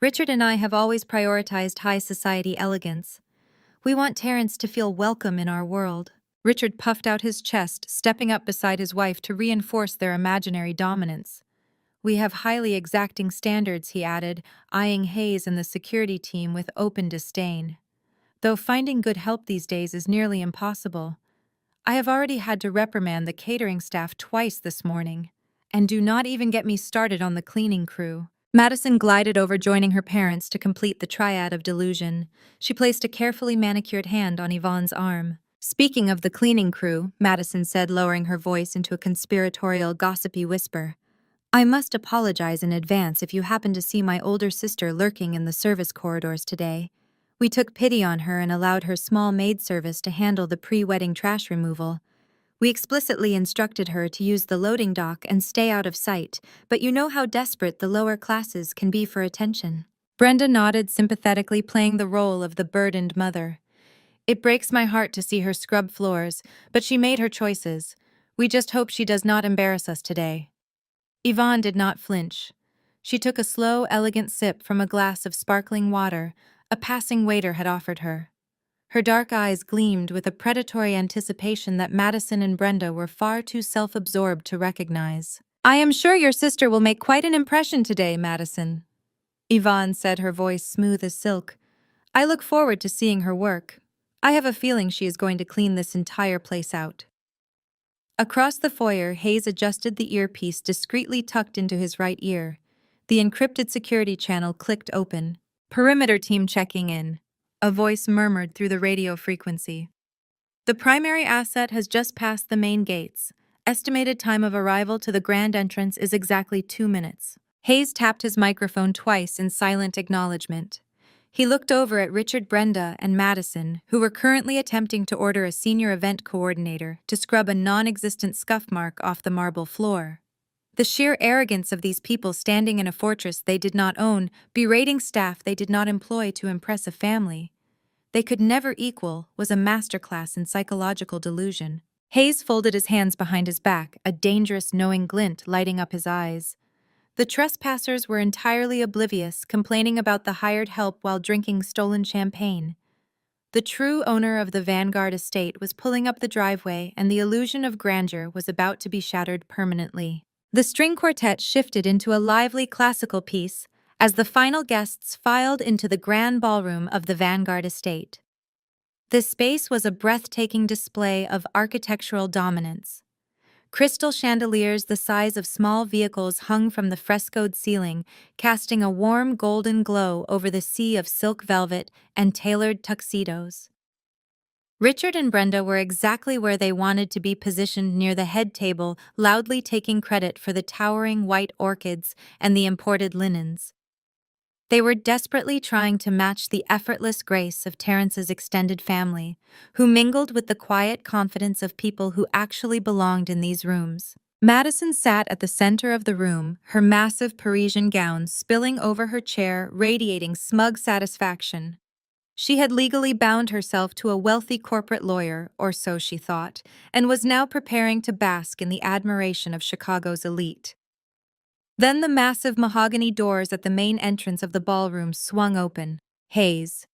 Speaker 1: "Richard and I have always prioritized high society elegance. We want Terence to feel welcome in our world." Richard puffed out his chest, stepping up beside his wife to reinforce their imaginary dominance. "We have highly exacting standards," he added, eyeing Hayes and the security team with open disdain. "Though finding good help these days is nearly impossible. I have already had to reprimand the catering staff twice this morning. And do not even get me started on the cleaning crew." Madison glided over, joining her parents to complete the triad of delusion. She placed a carefully manicured hand on Yvonne's arm. "Speaking of the cleaning crew," Madison said, lowering her voice into a conspiratorial, gossipy whisper, "I must apologize in advance if you happen to see my older sister lurking in the service corridors today. We took pity on her and allowed her small maid service to handle the pre-wedding trash removal. We explicitly instructed her to use the loading dock and stay out of sight, but you know how desperate the lower classes can be for attention." Brenda nodded sympathetically, playing the role of the burdened mother. "It breaks my heart to see her scrub floors, but she made her choices. We just hope she does not embarrass us today." Yvonne did not flinch. She took a slow, elegant sip from a glass of sparkling water a passing waiter had offered her. Her dark eyes gleamed with a predatory anticipation that Madison and Brenda were far too self-absorbed to recognize. "I am sure your sister will make quite an impression today, Madison," Yvonne said, her voice smooth as silk. "I look forward to seeing her work. I have a feeling she is going to clean this entire place out." Across the foyer, Hayes adjusted the earpiece discreetly tucked into his right ear. The encrypted security channel clicked open. "Perimeter team checking in," a voice murmured through the radio frequency. "The primary asset has just passed the main gates. Estimated time of arrival to the grand entrance is exactly 2 minutes." Hayes tapped his microphone twice in silent acknowledgement. He looked over at Richard, Brenda, and Madison, who were currently attempting to order a senior event coordinator to scrub a non-existent scuff mark off the marble floor. The sheer arrogance of these people standing in a fortress they did not own, berating staff they did not employ to impress a family they could never equal, was a masterclass in psychological delusion. Hayes folded his hands behind his back, a dangerous, knowing glint lighting up his eyes. The trespassers were entirely oblivious, complaining about the hired help while drinking stolen champagne. The true owner of the Vanguard estate was pulling up the driveway, and the illusion of grandeur was about to be shattered permanently. The string quartet shifted into a lively classical piece as the final guests filed into the grand ballroom of the Vanguard estate. This space was a breathtaking display of architectural dominance. Crystal chandeliers the size of small vehicles hung from the frescoed ceiling, casting a warm golden glow over the sea of silk velvet and tailored tuxedos. Richard and Brenda were exactly where they wanted to be, positioned near the head table, loudly taking credit for the towering white orchids and the imported linens. They were desperately trying to match the effortless grace of Terence's extended family, who mingled with the quiet confidence of people who actually belonged in these rooms. Madison sat at the center of the room, her massive Parisian gown spilling over her chair, radiating smug satisfaction. She had legally bound herself to a wealthy corporate lawyer, or so she thought, and was now preparing to bask in the admiration of Chicago's elite. Then the massive mahogany doors at the main entrance of the ballroom swung open. Hayes,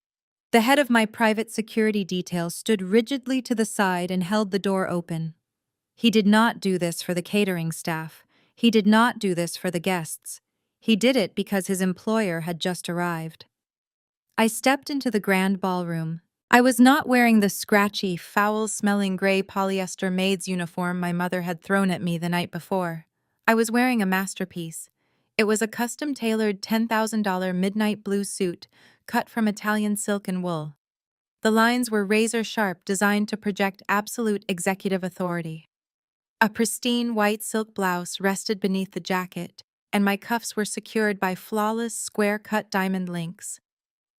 Speaker 1: the head of my private security detail, stood rigidly to the side and held the door open. He did not do this for the catering staff. He did not do this for the guests. He did it because his employer had just arrived. I stepped into the grand ballroom. I was not wearing the scratchy, foul-smelling gray polyester maid's uniform my mother had thrown at me the night before. I was wearing a masterpiece. It was a custom-tailored $10,000 midnight blue suit, cut from Italian silk and wool. The lines were razor-sharp, designed to project absolute executive authority. A pristine white silk blouse rested beneath the jacket, and my cuffs were secured by flawless, square-cut diamond links.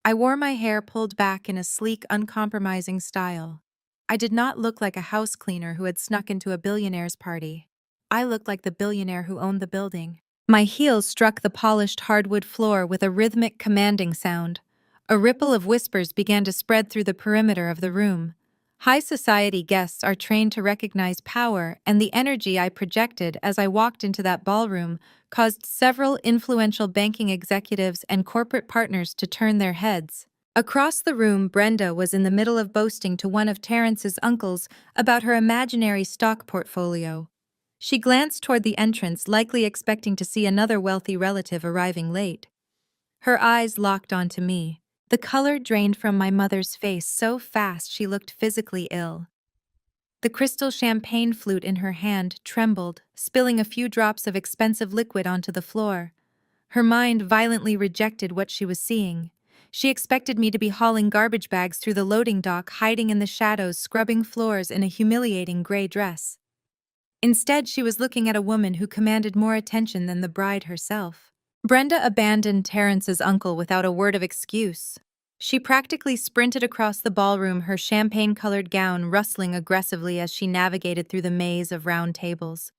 Speaker 1: I wore my hair pulled back in a sleek, uncompromising style. I did not look like a house cleaner who had snuck into a billionaire's party. I looked like the billionaire who owned the building. My heels struck the polished hardwood floor with a rhythmic, commanding sound. A ripple of whispers began to spread through the perimeter of the room. High society guests are trained to recognize power, and the energy I projected as I walked into that ballroom caused several influential banking executives and corporate partners to turn their heads. Across the room, Brenda was in the middle of boasting to one of Terrence's uncles about her imaginary stock portfolio. She glanced toward the entrance, likely expecting to see another wealthy relative arriving late. Her eyes locked onto me. The color drained from my mother's face so fast she looked physically ill. The crystal champagne flute in her hand trembled, spilling a few drops of expensive liquid onto the floor. Her mind violently rejected what she was seeing. She expected me to be hauling garbage bags through the loading dock, hiding in the shadows, scrubbing floors in a humiliating gray dress. Instead, she was looking at a woman who commanded more attention than the bride herself. Brenda abandoned Terrence's uncle without a word of excuse. She practically sprinted across the ballroom, her champagne-colored gown rustling aggressively as she navigated through the maze of round tables.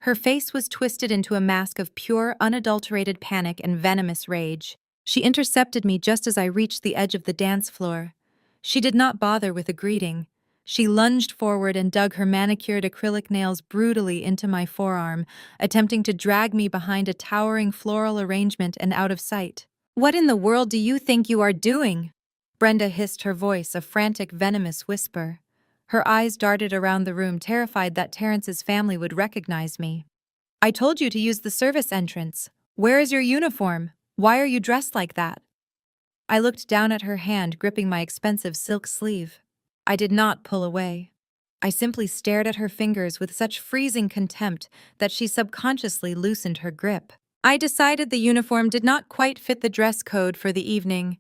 Speaker 1: Her face was twisted into a mask of pure, unadulterated panic and venomous rage. She intercepted me just as I reached the edge of the dance floor. She did not bother with a greeting. She lunged forward and dug her manicured acrylic nails brutally into my forearm, attempting to drag me behind a towering floral arrangement and out of sight. "What in the world do you think you are doing?" Brenda hissed, her voice a frantic, venomous whisper. Her eyes darted around the room, terrified that Terrence's family would recognize me. "I told you to use the service entrance. Where is your uniform? Why are you dressed like that?" I looked down at her hand, gripping my expensive silk sleeve. I did not pull away. I simply stared at her fingers with such freezing contempt that she subconsciously loosened her grip. I decided the uniform did not quite fit the dress code for the evening.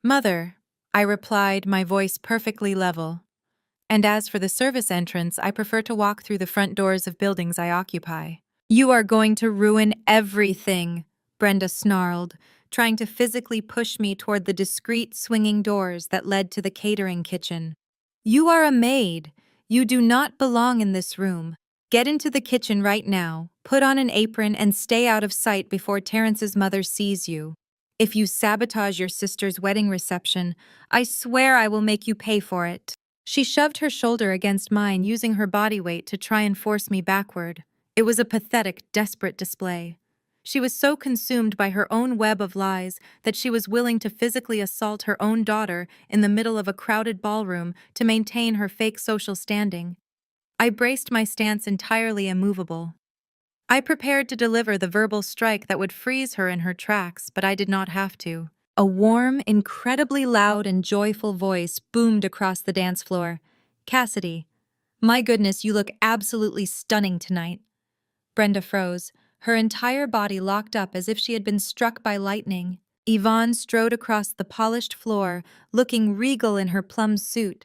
Speaker 1: "Mother," I replied, my voice perfectly level. "And as for the service entrance, I prefer to walk through the front doors of buildings I occupy." "You are going to ruin everything," Brenda snarled, trying to physically push me toward the discreet swinging doors that led to the catering kitchen. "You are a maid. You do not belong in this room. Get into the kitchen right now, put on an apron, and stay out of sight before Terrence's mother sees you. If you sabotage your sister's wedding reception, I swear I will make you pay for it." She shoved her shoulder against mine, using her body weight to try and force me backward. It was a pathetic, desperate display. She was so consumed by her own web of lies that she was willing to physically assault her own daughter in the middle of a crowded ballroom to maintain her fake social standing. I braced my stance, entirely immovable. I prepared to deliver the verbal strike that would freeze her in her tracks, but I did not have to. A warm, incredibly loud and joyful voice boomed across the dance floor. "Cassidy, my goodness, you look absolutely stunning tonight." Brenda froze, her entire body locked up as if she had been struck by lightning. Yvonne strode across the polished floor, looking regal in her plum suit.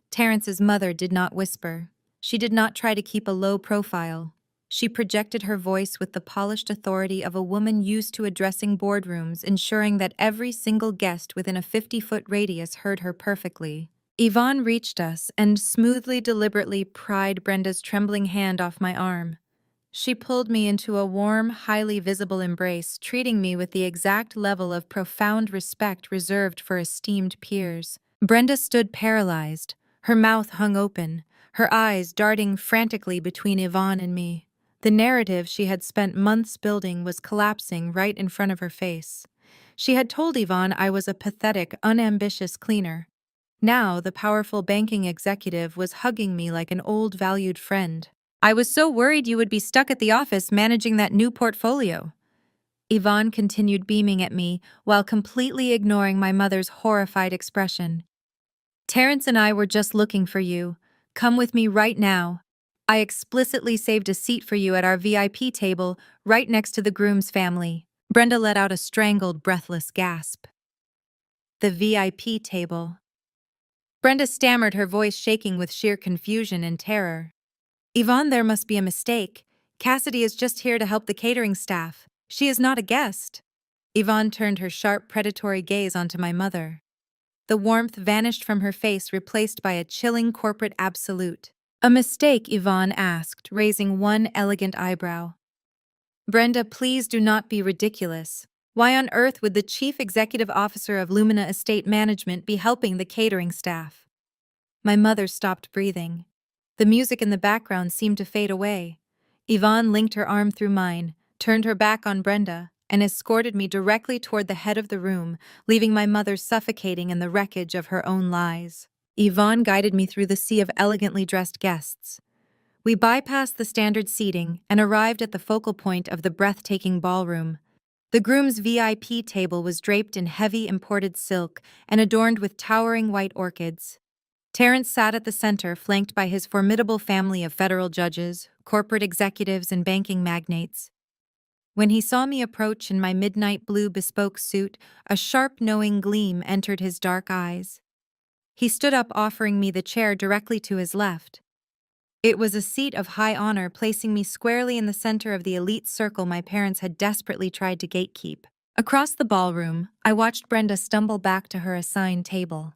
Speaker 1: Terrence's mother did not whisper. She did not try to keep a low profile. She projected her voice with the polished authority of a woman used to addressing boardrooms, ensuring that every single guest within a 50-foot radius heard her perfectly. Yvonne reached us and smoothly, deliberately pried Brenda's trembling hand off my arm. She pulled me into a warm, highly visible embrace, treating me with the exact level of profound respect reserved for esteemed peers. Brenda stood paralyzed, her mouth hung open, her eyes darting frantically between Yvonne and me. The narrative she had spent months building was collapsing right in front of her face. She had told Yvonne I was a pathetic, unambitious cleaner. Now the powerful banking executive was hugging me like an old, valued friend. "I was so worried you would be stuck at the office managing that new portfolio." Yvonne continued beaming at me while completely ignoring my mother's horrified expression. Terrence and I were just looking for you. Come with me right now. I explicitly saved a seat for you at our VIP table, right next to the groom's family. Brenda let out a strangled, breathless gasp. The VIP table. Brenda stammered, her voice shaking with sheer confusion and terror. Yvonne, there must be a mistake. Cassidy is just here to help the catering staff. She is not a guest. Yvonne turned her sharp, predatory gaze onto my mother. The warmth vanished from her face, replaced by a chilling corporate absolute. A mistake, Yvonne asked, raising one elegant eyebrow. Brenda, please do not be ridiculous. Why on earth would the chief executive officer of Lumina Estate Management be helping the catering staff? My mother stopped breathing. The music in the background seemed to fade away. Yvonne linked her arm through mine, turned her back on Brenda, and escorted me directly toward the head of the room, leaving my mother suffocating in the wreckage of her own lies. Yvonne guided me through the sea of elegantly dressed guests. We bypassed the standard seating and arrived at the focal point of the breathtaking ballroom. The groom's VIP table was draped in heavy imported silk and adorned with towering white orchids. Terrence sat at the center, flanked by his formidable family of federal judges, corporate executives, and banking magnates. When he saw me approach in my midnight blue bespoke suit, a sharp, knowing gleam entered his dark eyes. He stood up, offering me the chair directly to his left. It was a seat of high honor, placing me squarely in the center of the elite circle my parents had desperately tried to gatekeep. Across the ballroom, I watched Brenda stumble back to her assigned table.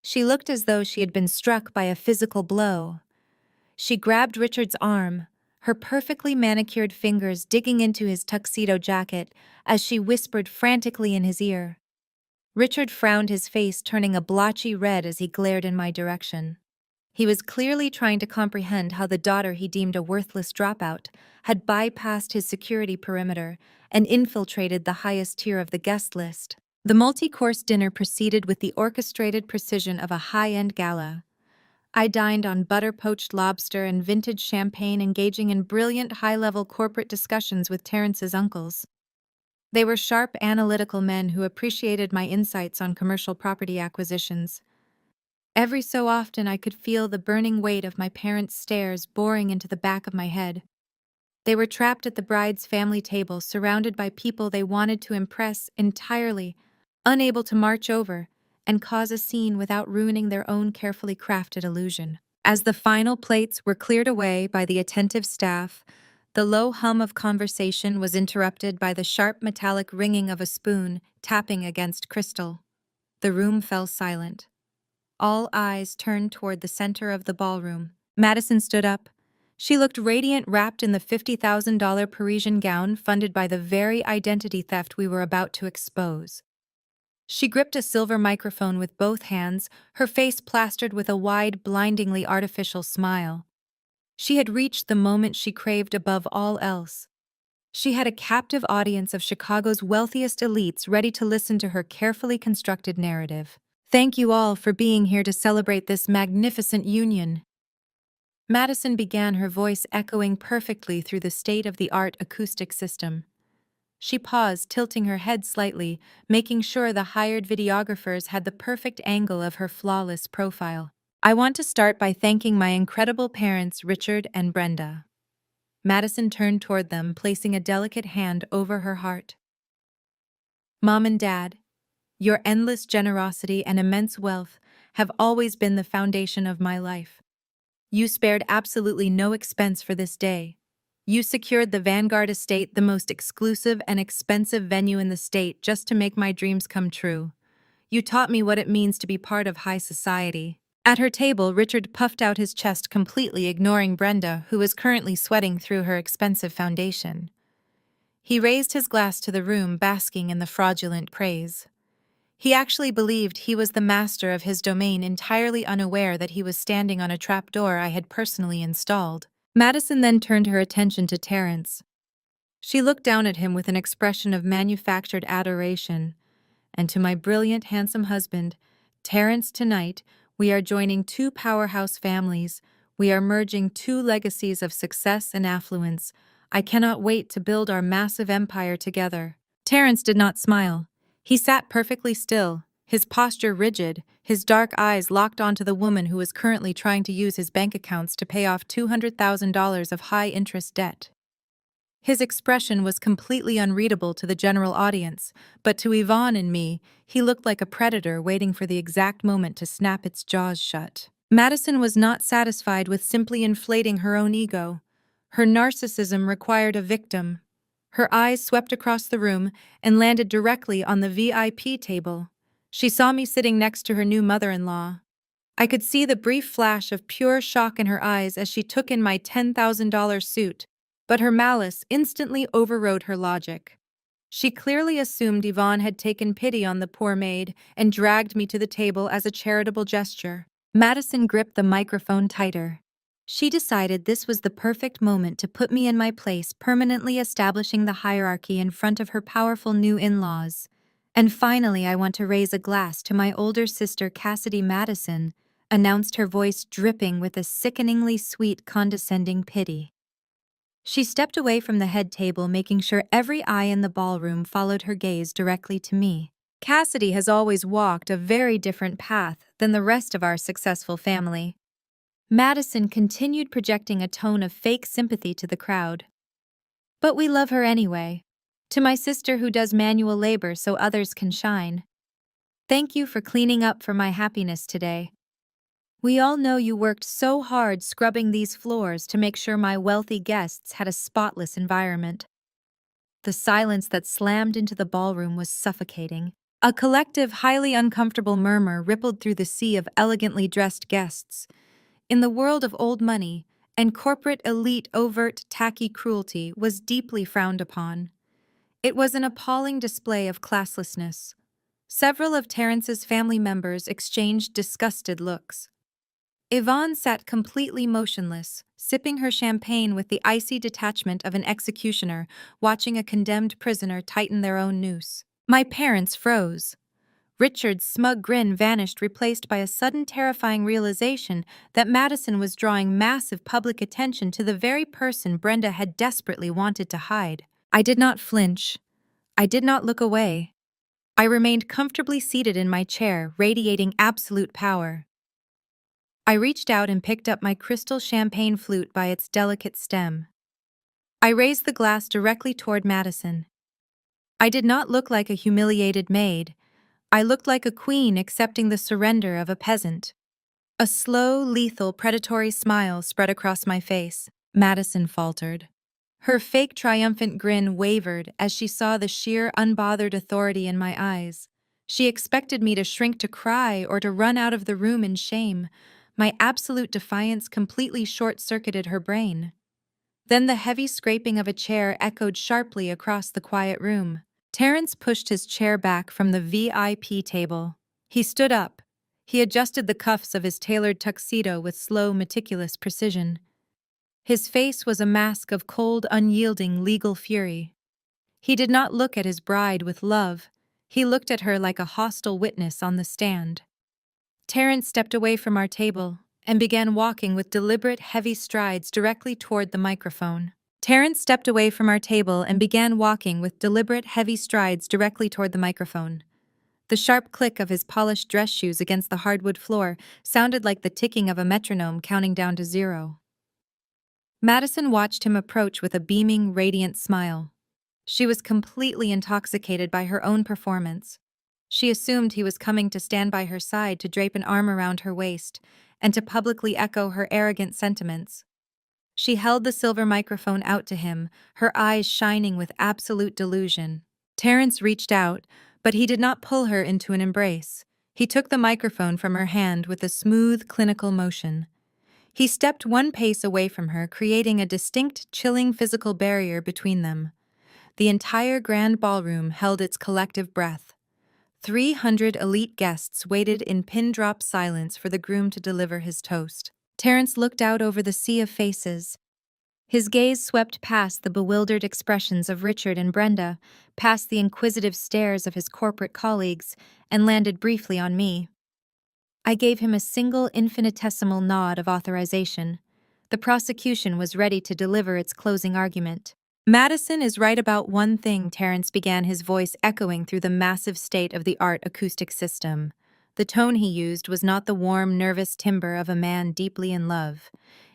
Speaker 1: She looked as though she had been struck by a physical blow. She grabbed Richard's arm, her perfectly manicured fingers digging into his tuxedo jacket as she whispered frantically in his ear. Richard frowned, his face turning a blotchy red as he glared in my direction. He was clearly trying to comprehend how the daughter he deemed a worthless dropout had bypassed his security perimeter and infiltrated the highest tier of the guest list. The multi-course dinner proceeded with the orchestrated precision of a high-end gala. I dined on butter-poached lobster and vintage champagne, engaging in brilliant high-level corporate discussions with Terrence's uncles. They were sharp, analytical men who appreciated my insights on commercial property acquisitions. Every so often I could feel the burning weight of my parents' stares boring into the back of my head. They were trapped at the bride's family table, surrounded by people they wanted to impress entirely, unable to march over and cause a scene without ruining their own carefully crafted illusion. As the final plates were cleared away by the attentive staff, the low hum of conversation was interrupted by the sharp metallic ringing of a spoon tapping against crystal. The room fell silent. All eyes turned toward the center of the ballroom. Madison stood up. She looked radiant, wrapped in the $50,000 Parisian gown funded by the very identity theft we were about to expose. She gripped a silver microphone with both hands, her face plastered with a wide, blindingly artificial smile. She had reached the moment she craved above all else. She had a captive audience of Chicago's wealthiest elites ready to listen to her carefully constructed narrative. Thank you all for being here to celebrate this magnificent union. Madison began, her voice echoing perfectly through the state-of-the-art acoustic system. She paused, tilting her head slightly, making sure the hired videographers had the perfect angle of her flawless profile. I want to start by thanking my incredible parents, Richard and Brenda. Madison turned toward them, placing a delicate hand over her heart. Mom and Dad, your endless generosity and immense wealth have always been the foundation of my life. You spared absolutely no expense for this day. You secured the Vanguard Estate, the most exclusive and expensive venue in the state, just to make my dreams come true. You taught me what it means to be part of high society. At her table, Richard puffed out his chest, completely ignoring Brenda, who was currently sweating through her expensive foundation. He raised his glass to the room, basking in the fraudulent praise. He actually believed he was the master of his domain, entirely unaware that he was standing on a trapdoor I had personally installed. Madison then turned her attention to Terrence. She looked down at him with an expression of manufactured adoration. And to my brilliant, handsome husband, Terrence, tonight, we are joining two powerhouse families. We are merging two legacies of success and affluence. I cannot wait to build our massive empire together. Terrence did not smile. He sat perfectly still, his posture rigid, his dark eyes locked onto the woman who was currently trying to use his bank accounts to pay off $200,000 of high-interest debt. His expression was completely unreadable to the general audience, but to Yvonne and me, he looked like a predator waiting for the exact moment to snap its jaws shut. Madison was not satisfied with simply inflating her own ego. Her narcissism required a victim. Her eyes swept across the room and landed directly on the VIP table. She saw me sitting next to her new mother-in-law. I could see the brief flash of pure shock in her eyes as she took in my $10,000 suit, but her malice instantly overrode her logic. She clearly assumed Yvonne had taken pity on the poor maid and dragged me to the table as a charitable gesture. Madison gripped the microphone tighter. She decided this was the perfect moment to put me in my place, permanently establishing the hierarchy in front of her powerful new in-laws. And finally, I want to raise a glass to my older sister Cassidy Madison, announced her voice dripping with a sickeningly sweet, condescending pity. She stepped away from the head table, making sure every eye in the ballroom followed her gaze directly to me. Cassidy has always walked a very different path than the rest of our successful family. Madison continued projecting a tone of fake sympathy to the crowd. But we love her anyway. To my sister who does manual labor so others can shine. Thank you for cleaning up for my happiness today. We all know you worked so hard scrubbing these floors to make sure my wealthy guests had a spotless environment. The silence that slammed into the ballroom was suffocating. A collective, highly uncomfortable murmur rippled through the sea of elegantly dressed guests. In the world of old money and corporate elite, overt, tacky cruelty was deeply frowned upon. It was an appalling display of classlessness. Several of Terrence's family members exchanged disgusted looks. Yvonne sat completely motionless, sipping her champagne with the icy detachment of an executioner watching a condemned prisoner tighten their own noose. My parents froze. Richard's smug grin vanished, replaced by a sudden terrifying realization that Madison was drawing massive public attention to the very person Brenda had desperately wanted to hide. I did not flinch. I did not look away. I remained comfortably seated in my chair, radiating absolute power. I reached out and picked up my crystal champagne flute by its delicate stem. I raised the glass directly toward Madison. I did not look like a humiliated maid. I looked like a queen accepting the surrender of a peasant. A slow, lethal, predatory smile spread across my face. Madison faltered. Her fake triumphant grin wavered as she saw the sheer, unbothered authority in my eyes. She expected me to shrink, to cry, or to run out of the room in shame. My absolute defiance completely short-circuited her brain. Then the heavy scraping of a chair echoed sharply across the quiet room. Terrence pushed his chair back from the VIP table. He stood up. He adjusted the cuffs of his tailored tuxedo with slow, meticulous precision. His face was a mask of cold, unyielding legal fury. He did not look at his bride with love. He looked at her like a hostile witness on the stand. Terrence stepped away from our table and began walking with deliberate, heavy strides directly toward the microphone. The sharp click of his polished dress shoes against the hardwood floor sounded like the ticking of a metronome counting down to 0. Madison watched him approach with a beaming, radiant smile. She was completely intoxicated by her own performance. She assumed he was coming to stand by her side, to drape an arm around her waist, and to publicly echo her arrogant sentiments. She held the silver microphone out to him, her eyes shining with absolute delusion. Terrence reached out, but he did not pull her into an embrace. He took the microphone from her hand with a smooth, clinical motion. He stepped one pace away from her, creating a distinct, chilling physical barrier between them. The entire grand ballroom held its collective breath. 300 elite guests waited in pin-drop silence for the groom to deliver his toast. Terrence looked out over the sea of faces. His gaze swept past the bewildered expressions of Richard and Brenda, past the inquisitive stares of his corporate colleagues, and landed briefly on me. I gave him a single infinitesimal nod of authorization. The prosecution was ready to deliver its closing argument. Madison is right about one thing, Terrence began, his voice echoing through the massive state-of-the-art acoustic system. The tone he used was not the warm, nervous timbre of a man deeply in love.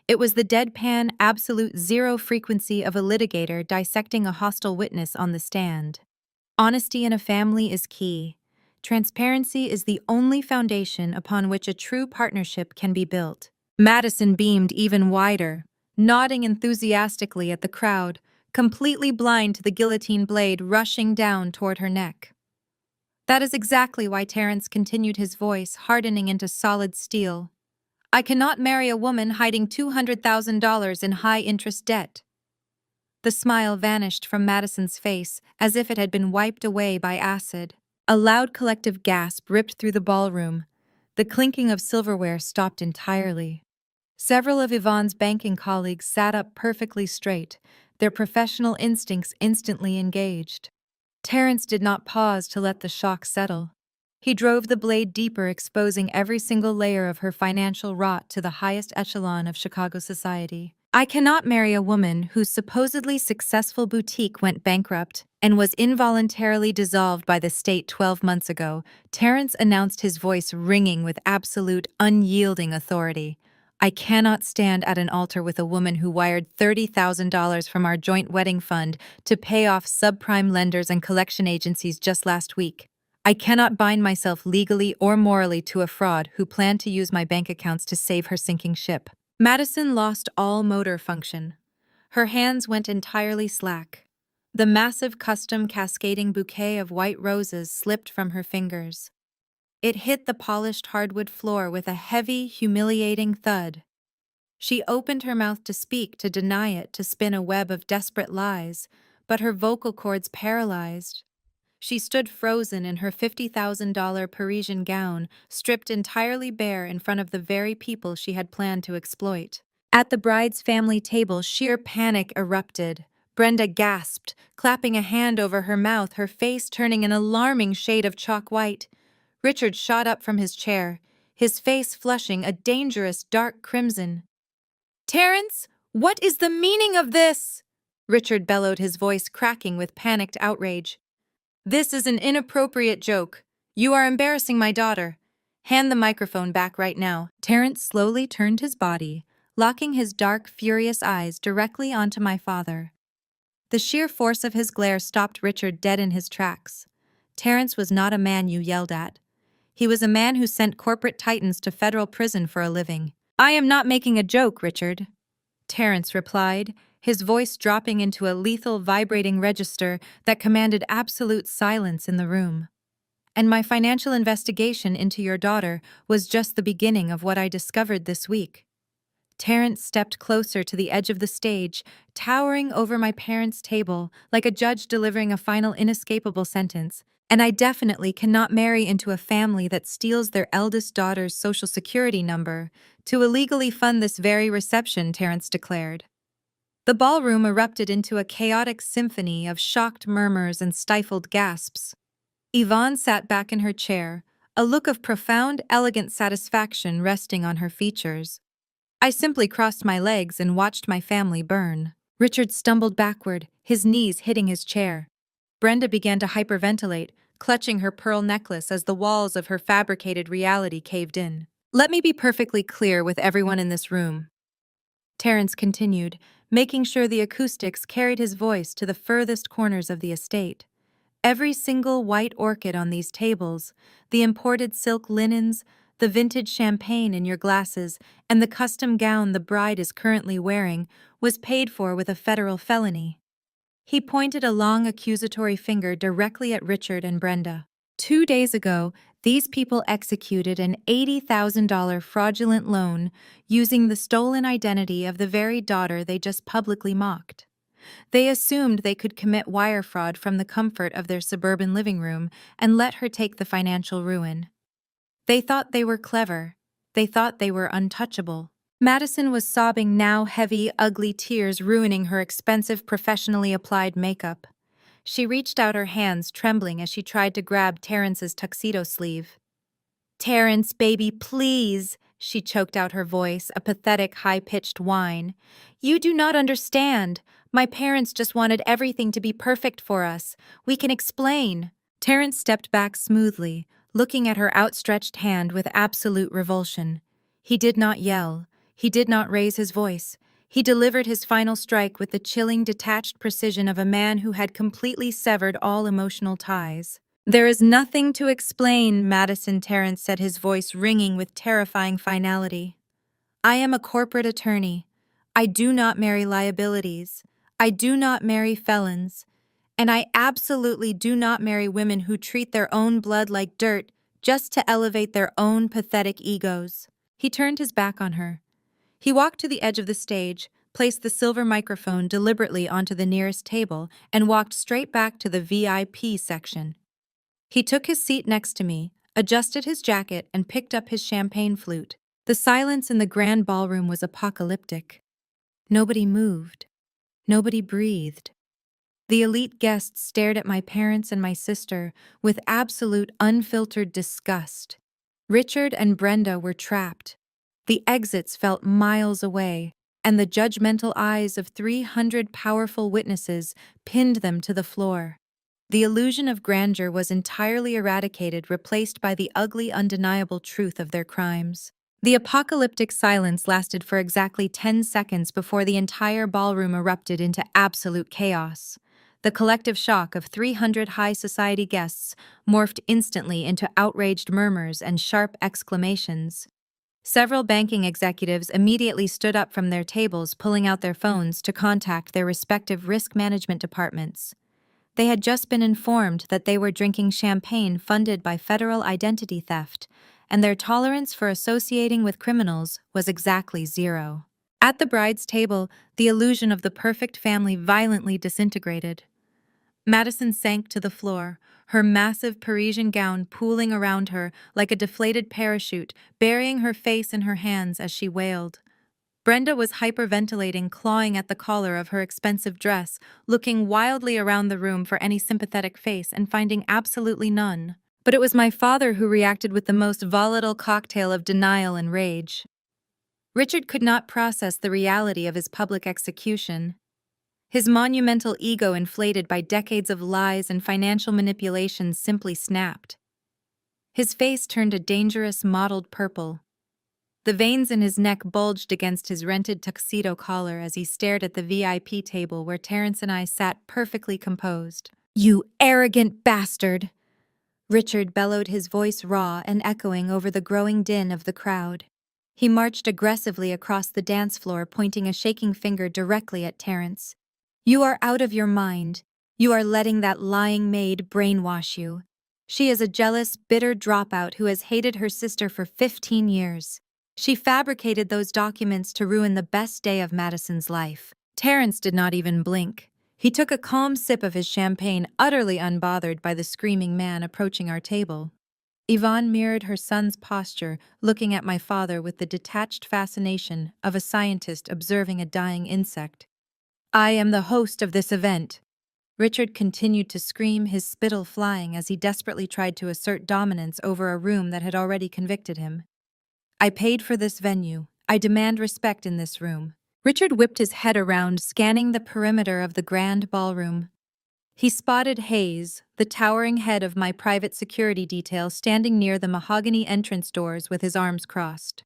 Speaker 1: It was the deadpan, absolute zero frequency of a litigator dissecting a hostile witness on the stand. Honesty in a family is key. Transparency is the only foundation upon which a true partnership can be built. Madison beamed even wider, nodding enthusiastically at the crowd, completely blind to the guillotine blade rushing down toward her neck. That is exactly why Terrence continued, his voice hardening into solid steel. I cannot marry a woman hiding $200,000 in high-interest debt. The smile vanished from Madison's face as if it had been wiped away by acid. A loud collective gasp ripped through the ballroom. The clinking of silverware stopped entirely. Several of Yvonne's banking colleagues sat up perfectly straight, their professional instincts instantly engaged. Terrence did not pause to let the shock settle. He drove the blade deeper, exposing every single layer of her financial rot to the highest echelon of Chicago society. I cannot marry a woman whose supposedly successful boutique went bankrupt and was involuntarily dissolved by the state 12 months ago, Terrence announced, his voice ringing with absolute, unyielding authority. I cannot stand at an altar with a woman who wired $30,000 from our joint wedding fund to pay off subprime lenders and collection agencies just last week. I cannot bind myself legally or morally to a fraud who planned to use my bank accounts to save her sinking ship. Madison lost all motor function. Her hands went entirely slack. The massive custom cascading bouquet of white roses slipped from her fingers. It hit the polished hardwood floor with a heavy, humiliating thud. She opened her mouth to speak, to deny it, to spin a web of desperate lies, but her vocal cords paralyzed. She stood frozen in her $50,000 Parisian gown, stripped entirely bare in front of the very people she had planned to exploit. At the bride's family table, sheer panic erupted. Brenda gasped, clapping a hand over her mouth, her face turning an alarming shade of chalk white. Richard shot up from his chair, his face flushing a dangerous dark crimson. Terrence, what is the meaning of this? Richard bellowed, his voice cracking with panicked outrage. This is an inappropriate joke. You are embarrassing my daughter. Hand the microphone back right now. Terrence slowly turned his body, locking his dark, furious eyes directly onto my father. The sheer force of his glare stopped Richard dead in his tracks. Terrence was not a man you yelled at. He was a man who sent corporate titans to federal prison for a living. I am not making a joke, Richard, Terrence replied, his voice dropping into a lethal, vibrating register that commanded absolute silence in the room. And my financial investigation into your daughter was just the beginning of what I discovered this week. Terrence stepped closer to the edge of the stage, towering over my parents' table like a judge delivering a final inescapable sentence. And I definitely cannot marry into a family that steals their eldest daughter's social security number to illegally fund this very reception, Terrence declared. The ballroom erupted into a chaotic symphony of shocked murmurs and stifled gasps. Yvonne sat back in her chair, a look of profound, elegant satisfaction resting on her features. I simply crossed my legs and watched my family burn. Richard stumbled backward, his knees hitting his chair. Brenda began to hyperventilate, clutching her pearl necklace as the walls of her fabricated reality caved in. Let me be perfectly clear with everyone in this room, Terrence continued, making sure the acoustics carried his voice to the furthest corners of the estate. Every single white orchid on these tables, the imported silk linens, the vintage champagne in your glasses, and the custom gown the bride is currently wearing, was paid for with a federal felony. He pointed a long accusatory finger directly at Richard and Brenda. 2 days ago, these people executed an $80,000 fraudulent loan using the stolen identity of the very daughter they just publicly mocked. They assumed they could commit wire fraud from the comfort of their suburban living room and let her take the financial ruin. They thought they were clever. They thought they were untouchable. Madison was sobbing now, heavy, ugly tears ruining her expensive, professionally applied makeup. She reached out her hands, trembling as she tried to grab Terrence's tuxedo sleeve. Terrence, baby, please, she choked out her voice, a pathetic, high-pitched whine. You do not understand. My parents just wanted everything to be perfect for us. We can explain. Terence stepped back smoothly, looking at her outstretched hand with absolute revulsion. He did not yell. He did not raise his voice. He delivered his final strike with the chilling, detached precision of a man who had completely severed all emotional ties. There is nothing to explain, Madison Terence said, his voice ringing with terrifying finality. I am a corporate attorney. I do not marry liabilities. I do not marry felons. And I absolutely do not marry women who treat their own blood like dirt just to elevate their own pathetic egos. He turned his back on her. He walked to the edge of the stage, placed the silver microphone deliberately onto the nearest table, and walked straight back to the VIP section. He took his seat next to me, adjusted his jacket, and picked up his champagne flute. The silence in the grand ballroom was apocalyptic. Nobody moved. Nobody breathed. The elite guests stared at my parents and my sister with absolute unfiltered disgust. Richard and Brenda were trapped. The exits felt miles away, and the judgmental eyes of 300 powerful witnesses pinned them to the floor. The illusion of grandeur was entirely eradicated, replaced by the ugly, undeniable truth of their crimes. The apocalyptic silence lasted for exactly 10 seconds before the entire ballroom erupted into absolute chaos. The collective shock of 300 high society guests morphed instantly into outraged murmurs and sharp exclamations. Several banking executives immediately stood up from their tables, pulling out their phones to contact their respective risk management departments. They had just been informed that they were drinking champagne funded by federal identity theft, and their tolerance for associating with criminals was exactly zero. At the bride's table, the illusion of the perfect family violently disintegrated. Madison sank to the floor, her massive Parisian gown pooling around her like a deflated parachute, burying her face in her hands as she wailed. Brenda was hyperventilating, clawing at the collar of her expensive dress, looking wildly around the room for any sympathetic face and finding absolutely none. But it was my father who reacted with the most volatile cocktail of denial and rage. Richard could not process the reality of his public execution. His monumental ego, inflated by decades of lies and financial manipulation, simply snapped. His face turned a dangerous mottled purple. The veins in his neck bulged against his rented tuxedo collar as he stared at the VIP table where Terence and I sat perfectly composed. "You arrogant bastard!" Richard bellowed, his voice raw and echoing over the growing din of the crowd. He marched aggressively across the dance floor, pointing a shaking finger directly at Terence. "You are out of your mind. You are letting that lying maid brainwash you. She is a jealous, bitter dropout who has hated her sister for 15 years. She fabricated those documents to ruin the best day of Madison's life." Terence did not even blink. He took a calm sip of his champagne, utterly unbothered by the screaming man approaching our table. Yvonne mirrored her son's posture, looking at my father with the detached fascination of a scientist observing a dying insect. "I am the host of this event." Richard continued to scream, his spittle flying as he desperately tried to assert dominance over a room that had already convicted him. "I paid for this venue. I demand respect in this room." Richard whipped his head around, scanning the perimeter of the grand ballroom. He spotted Hayes, the towering head of my private security detail, standing near the mahogany entrance doors with his arms crossed.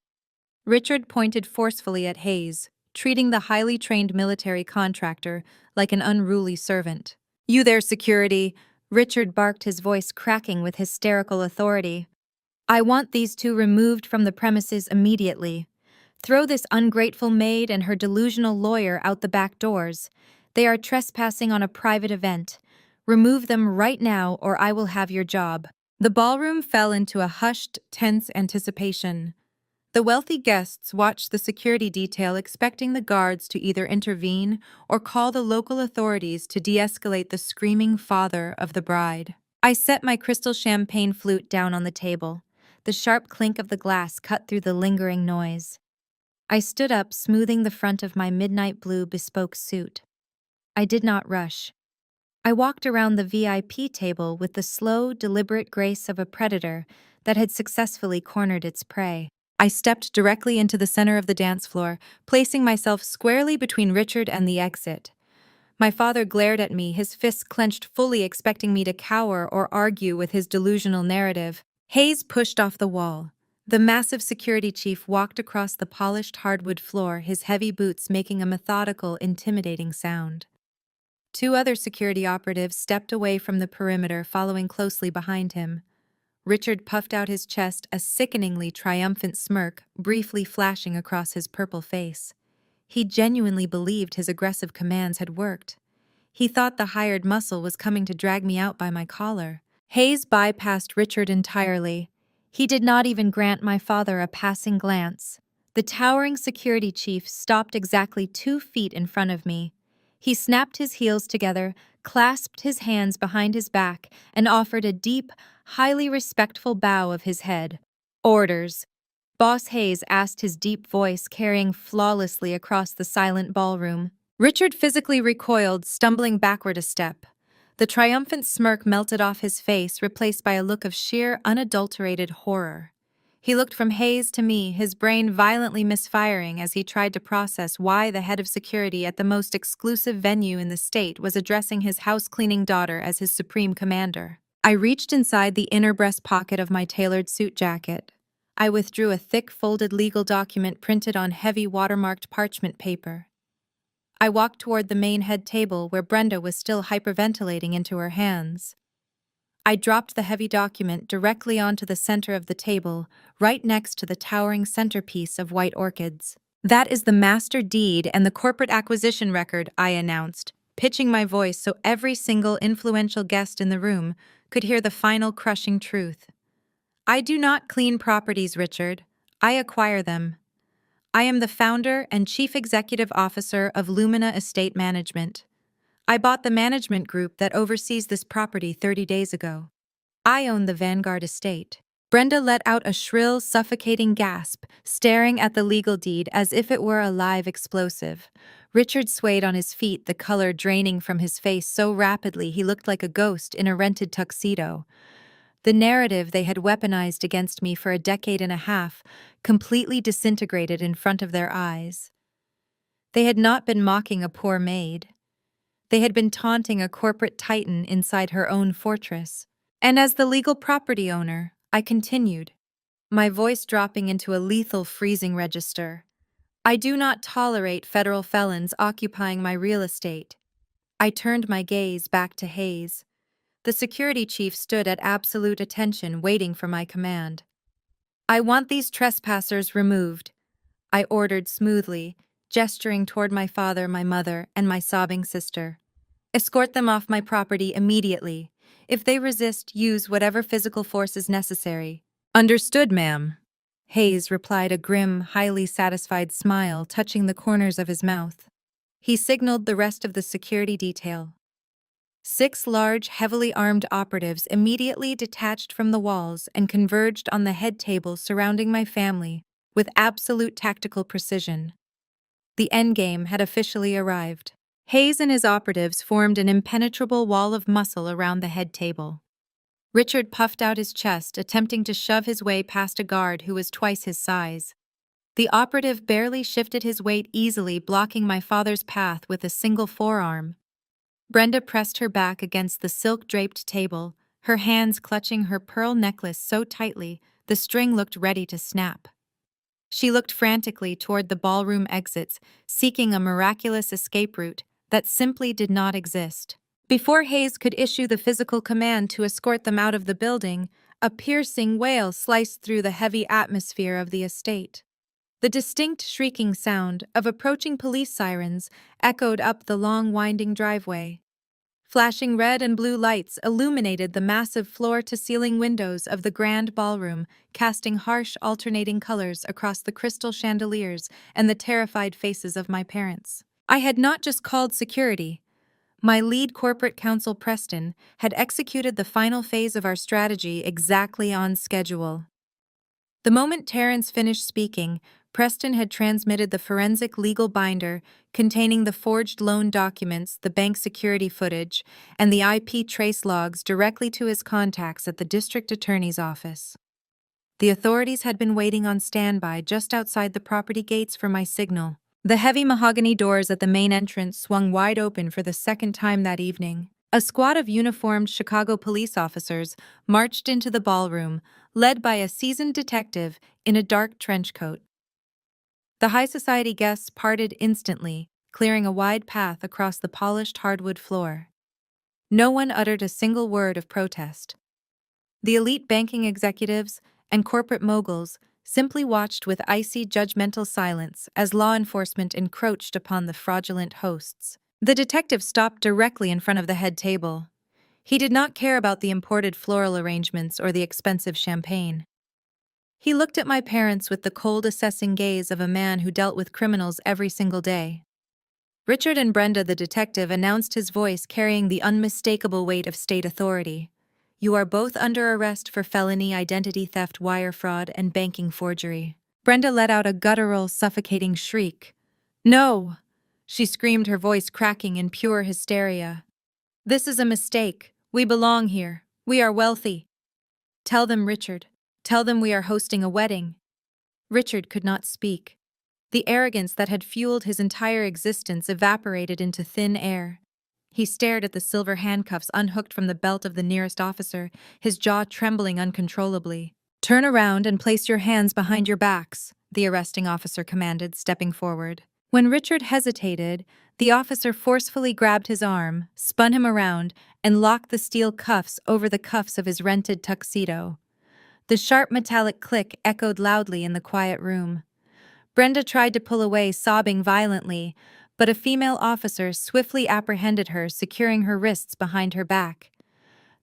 Speaker 1: Richard pointed forcefully at Hayes, treating the highly trained military contractor like an unruly servant. "You there, security!" Richard barked, his voice cracking with hysterical authority. "I want these two removed from the premises immediately. Throw this ungrateful maid and her delusional lawyer out the back doors. They are trespassing on a private event. Remove them right now, or I will have your job." The ballroom fell into a hushed, tense anticipation. The wealthy guests watched the security detail, expecting the guards to either intervene or call the local authorities to de-escalate the screaming father of the bride. I set my crystal champagne flute down on the table. The sharp clink of the glass cut through the lingering noise. I stood up, smoothing the front of my midnight blue bespoke suit. I did not rush. I walked around the VIP table with the slow, deliberate grace of a predator that had successfully cornered its prey. I stepped directly into the center of the dance floor, placing myself squarely between Richard and the exit. My father glared at me, his fists clenched fully, expecting me to cower or argue with his delusional narrative. Hayes pushed off the wall. The massive security chief walked across the polished hardwood floor, his heavy boots making a methodical, intimidating sound. Two other security operatives stepped away from the perimeter, following closely behind him. Richard puffed out his chest, a sickeningly triumphant smirk briefly flashing across his purple face. He genuinely believed his aggressive commands had worked. He thought the hired muscle was coming to drag me out by my collar. Hayes bypassed Richard entirely. He did not even grant my father a passing glance. The towering security chief stopped exactly 2 feet in front of me. He snapped his heels together, clasped his hands behind his back, and offered a deep, highly respectful bow of his head. "Orders." Boss Hayes asked, his deep voice carrying flawlessly across the silent ballroom. Richard physically recoiled, stumbling backward a step. The triumphant smirk melted off his face, replaced by a look of sheer, unadulterated horror. He looked from Hayes to me, his brain violently misfiring as he tried to process why the head of security at the most exclusive venue in the state was addressing his house-cleaning daughter as his supreme commander. I reached inside the inner breast pocket of my tailored suit jacket. I withdrew a thick, folded legal document printed on heavy, watermarked parchment paper. I walked toward the main head table where Brenda was still hyperventilating into her hands. I dropped the heavy document directly onto the center of the table, right next to the towering centerpiece of white orchids. "That is the master deed and the corporate acquisition record," I announced, pitching my voice so every single influential guest in the room could hear the final crushing truth. "I do not clean properties, Richard. I acquire them. I am the founder and chief executive officer of Lumina Estate Management. I bought the management group that oversees this property 30 days ago. I own the Vanguard estate." Brenda let out a shrill, suffocating gasp, staring at the legal deed as if it were a live explosive. Richard swayed on his feet, the color draining from his face so rapidly he looked like a ghost in a rented tuxedo. The narrative they had weaponized against me for a decade and a half completely disintegrated in front of their eyes. They had not been mocking a poor maid. They had been taunting a corporate titan inside her own fortress. And as the legal property owner, I continued, my voice dropping into a lethal freezing register. "I do not tolerate federal felons occupying my real estate." I turned my gaze back to Hayes. The security chief stood at absolute attention, waiting for my command. "I want these trespassers removed," I ordered smoothly, gesturing toward my father, my mother, and my sobbing sister. "Escort them off my property immediately. If they resist, use whatever physical force is necessary." "Understood, ma'am." Hayes replied, a grim, highly satisfied smile touching the corners of his mouth. He signaled the rest of the security detail. 6 large, heavily armed operatives immediately detached from the walls and converged on the head table surrounding my family with absolute tactical precision. The endgame had officially arrived. Hayes and his operatives formed an impenetrable wall of muscle around the head table. Richard puffed out his chest, attempting to shove his way past a guard who was twice his size. The operative barely shifted his weight easily, blocking my father's path with a single forearm. Brenda pressed her back against the silk-draped table, her hands clutching her pearl necklace so tightly the string looked ready to snap. She looked frantically toward the ballroom exits, seeking a miraculous escape route that simply did not exist. Before Hayes could issue the physical command to escort them out of the building, a piercing wail sliced through the heavy atmosphere of the estate. The distinct shrieking sound of approaching police sirens echoed up the long, winding driveway. Flashing red and blue lights illuminated the massive floor-to-ceiling windows of the grand ballroom, casting harsh, alternating colors across the crystal chandeliers and the terrified faces of my parents. I had not just called security. My lead corporate counsel, Preston, had executed the final phase of our strategy exactly on schedule. The moment Terrence finished speaking, Preston had transmitted the forensic legal binder containing the forged loan documents, the bank security footage, and the IP trace logs directly to his contacts at the district attorney's office. The authorities had been waiting on standby just outside the property gates for my signal. The heavy mahogany doors at the main entrance swung wide open for the second time that evening. A squad of uniformed Chicago police officers marched into the ballroom, led by a seasoned detective in a dark trench coat. The high society guests parted instantly, clearing a wide path across the polished hardwood floor. No one uttered a single word of protest. The elite banking executives and corporate moguls simply watched with icy, judgmental silence as law enforcement encroached upon the fraudulent hosts. The detective stopped directly in front of the head table. He did not care about the imported floral arrangements or the expensive champagne. He looked at my parents with the cold, assessing gaze of a man who dealt with criminals every single day. Richard and Brenda, the detective, announced, his voice carrying the unmistakable weight of state authority. "You are both under arrest for felony identity theft, wire fraud, and banking forgery." Brenda let out a guttural, suffocating shriek. "No!" She screamed, her voice cracking in pure hysteria. "This is a mistake. We belong here. We are wealthy." "Tell them, Richard. Tell them we are hosting a wedding." Richard could not speak. The arrogance that had fueled his entire existence evaporated into thin air. He stared at the silver handcuffs unhooked from the belt of the nearest officer, his jaw trembling uncontrollably. "Turn around and place your hands behind your backs," the arresting officer commanded, stepping forward. When Richard hesitated, the officer forcefully grabbed his arm, spun him around, and locked the steel cuffs over the cuffs of his rented tuxedo. The sharp metallic click echoed loudly in the quiet room. Brenda tried to pull away, sobbing violently, but a female officer swiftly apprehended her, securing her wrists behind her back.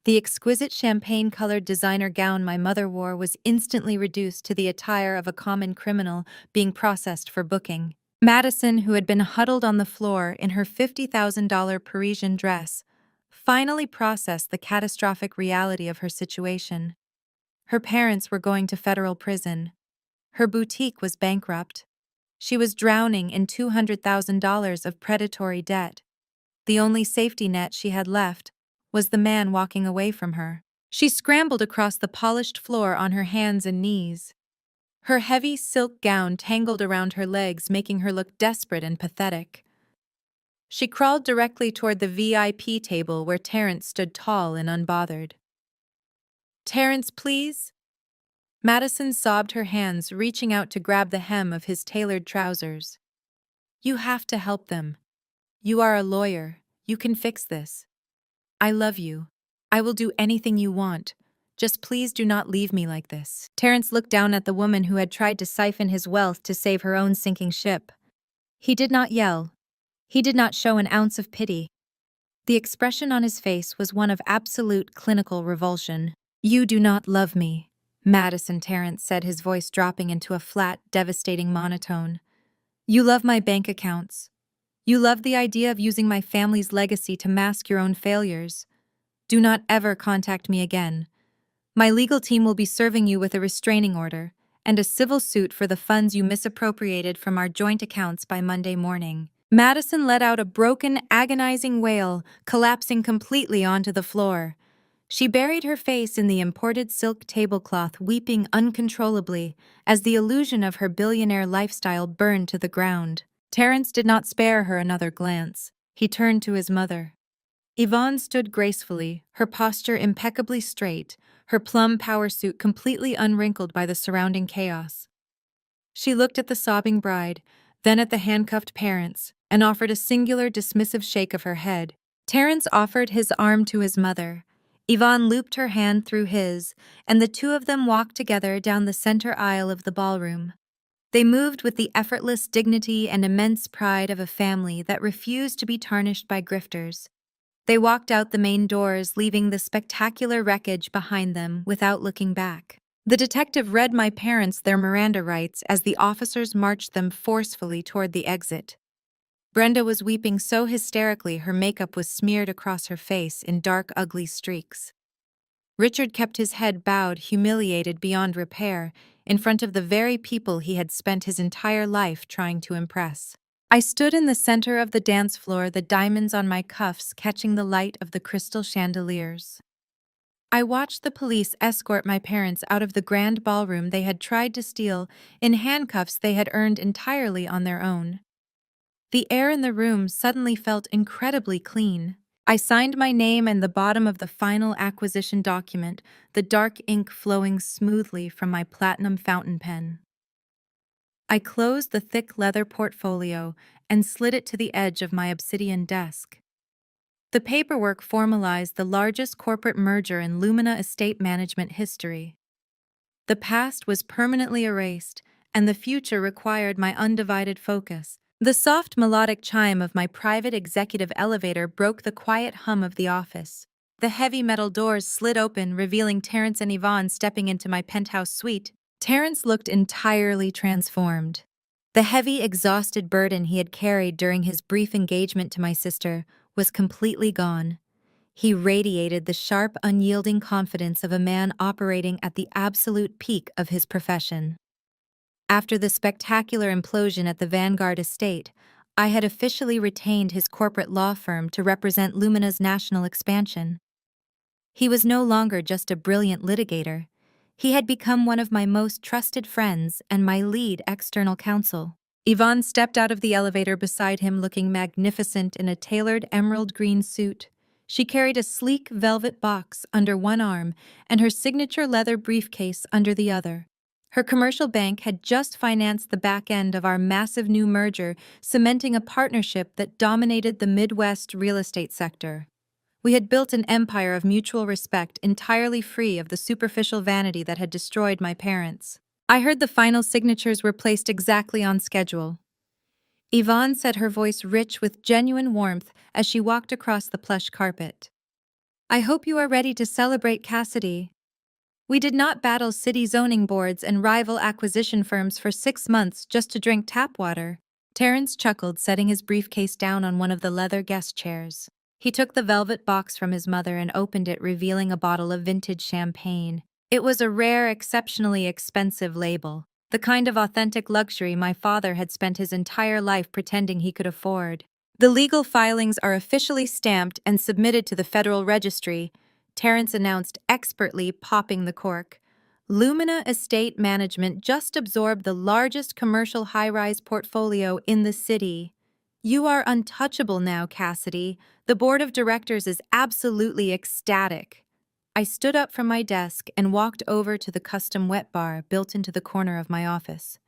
Speaker 1: The exquisite champagne-colored designer gown my mother wore was instantly reduced to the attire of a common criminal being processed for booking. Madison, who had been huddled on the floor in her $50,000 Parisian dress, finally processed the catastrophic reality of her situation. Her parents were going to federal prison. Her boutique was bankrupt. She was drowning in $200,000 of predatory debt. The only safety net she had left was the man walking away from her. She scrambled across the polished floor on her hands and knees. Her heavy silk gown tangled around her legs, making her look desperate and pathetic. She crawled directly toward the VIP table where Terrence stood tall and unbothered. "Terrence, please?" Madison sobbed, her hands reaching out to grab the hem of his tailored trousers. "You have to help them. You are a lawyer. You can fix this. I love you. I will do anything you want. Just please do not leave me like this." Terrence looked down at the woman who had tried to siphon his wealth to save her own sinking ship. He did not yell. He did not show an ounce of pity. The expression on his face was one of absolute clinical revulsion. "You do not love me," Madison, Terrence said, his voice dropping into a flat, devastating monotone. "You love my bank accounts. You love the idea of using my family's legacy to mask your own failures. Do not ever contact me again. My legal team will be serving you with a restraining order and a civil suit for the funds you misappropriated from our joint accounts by Monday morning." Madison let out a broken, agonizing wail, collapsing completely onto the floor. She buried her face in the imported silk tablecloth, weeping uncontrollably as the illusion of her billionaire lifestyle burned to the ground. Terrence did not spare her another glance. He turned to his mother. Yvonne stood gracefully, her posture impeccably straight, her plum power suit completely unwrinkled by the surrounding chaos. She looked at the sobbing bride, then at the handcuffed parents, and offered a singular, dismissive shake of her head. Terrence offered his arm to his mother. Yvonne looped her hand through his, and the two of them walked together down the center aisle of the ballroom. They moved with the effortless dignity and immense pride of a family that refused to be tarnished by grifters. They walked out the main doors, leaving the spectacular wreckage behind them without looking back. The detective read my parents their Miranda rights as the officers marched them forcefully toward the exit. Brenda was weeping so hysterically her makeup was smeared across her face in dark, ugly streaks. Richard kept his head bowed, humiliated beyond repair, in front of the very people he had spent his entire life trying to impress. I stood in the center of the dance floor, the diamonds on my cuffs catching the light of the crystal chandeliers. I watched the police escort my parents out of the grand ballroom they had tried to steal in handcuffs they had earned entirely on their own. The air in the room suddenly felt incredibly clean. I signed my name and the bottom of the final acquisition document, the dark ink flowing smoothly from my platinum fountain pen. I closed the thick leather portfolio and slid it to the edge of my obsidian desk. The paperwork formalized the largest corporate merger in Lumina estate management history. The past was permanently erased, and the future required my undivided focus. The soft melodic chime of my private executive elevator broke the quiet hum of the office. The heavy metal doors slid open, revealing Terrence and Yvonne stepping into my penthouse suite. Terrence looked entirely transformed. The heavy, exhausted burden he had carried during his brief engagement to my sister was completely gone. He radiated the sharp, unyielding confidence of a man operating at the absolute peak of his profession. After the spectacular implosion at the Vanguard estate, I had officially retained his corporate law firm to represent Lumina's national expansion. He was no longer just a brilliant litigator. He had become one of my most trusted friends and my lead external counsel. Yvonne stepped out of the elevator beside him looking magnificent in a tailored emerald green suit. She carried a sleek velvet box under one arm and her signature leather briefcase under the other. Her commercial bank had just financed the back end of our massive new merger, cementing a partnership that dominated the Midwest real estate sector. We had built an empire of mutual respect entirely free of the superficial vanity that had destroyed my parents. I heard the final signatures were placed exactly on schedule. Yvonne said, her voice rich with genuine warmth as she walked across the plush carpet. I hope you are ready to celebrate, Cassidy. We did not battle city zoning boards and rival acquisition firms for 6 months just to drink tap water. Terrence chuckled, setting his briefcase down on one of the leather guest chairs. He took the velvet box from his mother and opened it, revealing a bottle of vintage champagne. It was a rare, exceptionally expensive label, the kind of authentic luxury my father had spent his entire life pretending he could afford. The legal filings are officially stamped and submitted to the Federal Registry, Terrence announced, expertly popping the cork. Lumina Estate Management just absorbed the largest commercial high-rise portfolio in the city. You are untouchable now, Cassidy. The board of directors is absolutely ecstatic. I stood up from my desk and walked over to the custom wet bar built into the corner of my office.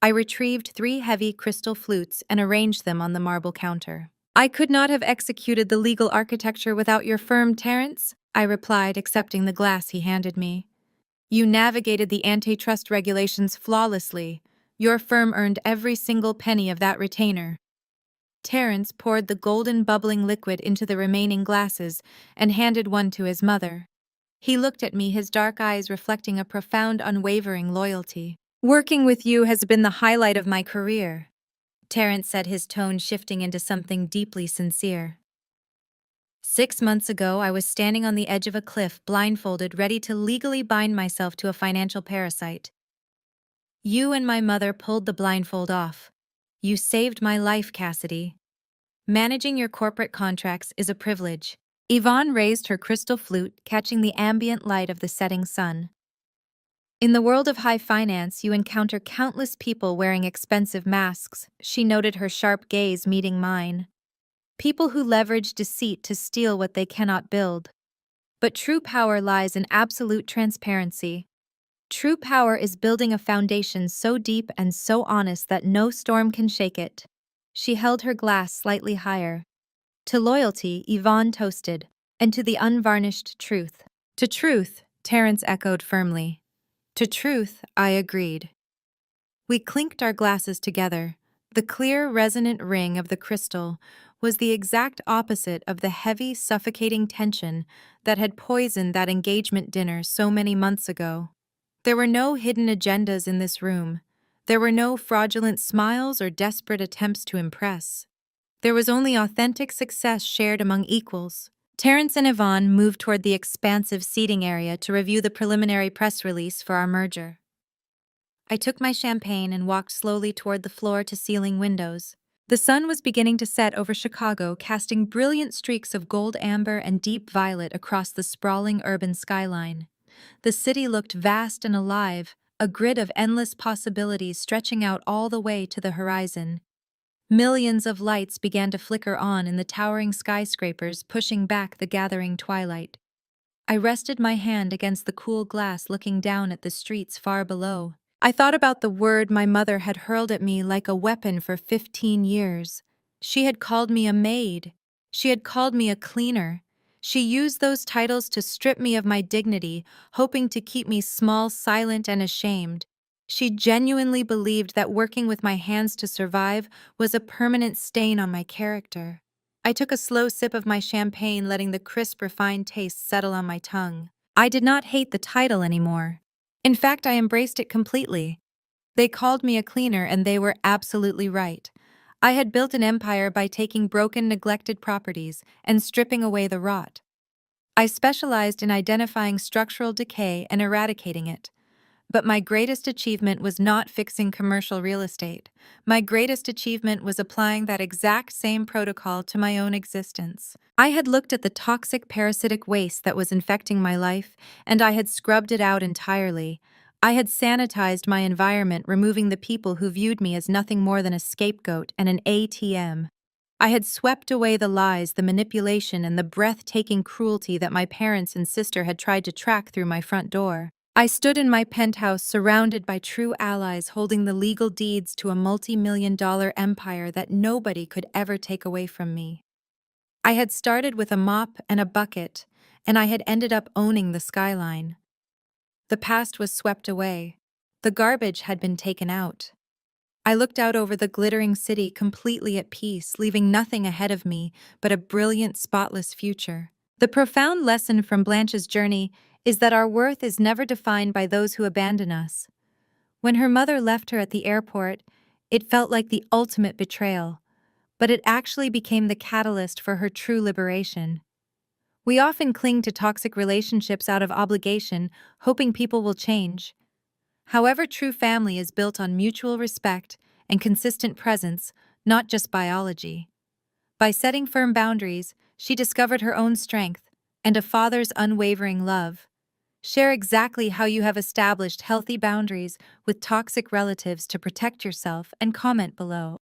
Speaker 1: I retrieved 3 heavy crystal flutes and arranged them on the marble counter. I could not have executed the legal architecture without your firm, Terrence, I replied, accepting the glass he handed me. You navigated the antitrust regulations flawlessly. Your firm earned every single penny of that retainer. Terrence poured the golden bubbling liquid into the remaining glasses and handed one to his mother. He looked at me, his dark eyes reflecting a profound, unwavering loyalty. Working with you has been the highlight of my career, Terrence said, his tone shifting into something deeply sincere. 6 months ago, I was standing on the edge of a cliff, blindfolded, ready to legally bind myself to a financial parasite. You and my mother pulled the blindfold off. You saved my life, Cassidy. Managing your corporate contracts is a privilege. Yvonne raised her crystal flute, catching the ambient light of the setting sun. In the world of high finance, you encounter countless people wearing expensive masks, she noted, her sharp gaze meeting mine. People who leverage deceit to steal what they cannot build. But true power lies in absolute transparency. True power is building a foundation so deep and so honest that no storm can shake it. She held her glass slightly higher. To loyalty, Yvonne toasted, and to the unvarnished truth. To truth, Terrence echoed firmly. To truth, I agreed. We clinked our glasses together. The clear, resonant ring of the crystal was the exact opposite of the heavy, suffocating tension that had poisoned that engagement dinner so many months ago. There were no hidden agendas in this room. There were no fraudulent smiles or desperate attempts to impress. There was only authentic success shared among equals. Terrence and Yvonne moved toward the expansive seating area to review the preliminary press release for our merger. I took my champagne and walked slowly toward the floor-to-ceiling windows. The sun was beginning to set over Chicago, casting brilliant streaks of gold amber and deep violet across the sprawling urban skyline. The city looked vast and alive, a grid of endless possibilities stretching out all the way to the horizon. Millions of lights began to flicker on in the towering skyscrapers, pushing back the gathering twilight. I rested my hand against the cool glass, looking down at the streets far below. I thought about the word my mother had hurled at me like a weapon for 15 years. She had called me a maid. She had called me a cleaner. She used those titles to strip me of my dignity, hoping to keep me small, silent, and ashamed. She genuinely believed that working with my hands to survive was a permanent stain on my character. I took a slow sip of my champagne, letting the crisp, refined taste settle on my tongue. I did not hate the title anymore. In fact, I embraced it completely. They called me a cleaner, and they were absolutely right. I had built an empire by taking broken, neglected properties and stripping away the rot. I specialized in identifying structural decay and eradicating it. But my greatest achievement was not fixing commercial real estate. My greatest achievement was applying that exact same protocol to my own existence. I had looked at the toxic parasitic waste that was infecting my life, and I had scrubbed it out entirely. I had sanitized my environment, removing the people who viewed me as nothing more than a scapegoat and an ATM. I had swept away the lies, the manipulation, and the breathtaking cruelty that my parents and sister had tried to track through my front door. I stood in my penthouse, surrounded by true allies, holding the legal deeds to a multi-million-dollar empire that nobody could ever take away from me. I had started with a mop and a bucket, and I had ended up owning the skyline. The past was swept away. The garbage had been taken out. I looked out over the glittering city, completely at peace, leaving nothing ahead of me but a brilliant, spotless future. The profound lesson from Blanche's journey is that our worth is never defined by those who abandon us. When her mother left her at the airport, it felt like the ultimate betrayal, but it actually became the catalyst for her true liberation. We often cling to toxic relationships out of obligation, hoping people will change. However, true family is built on mutual respect and consistent presence, not just biology. By setting firm boundaries, she discovered her own strength and a father's unwavering love. Share exactly how you have established healthy boundaries with toxic relatives to protect yourself, and comment below.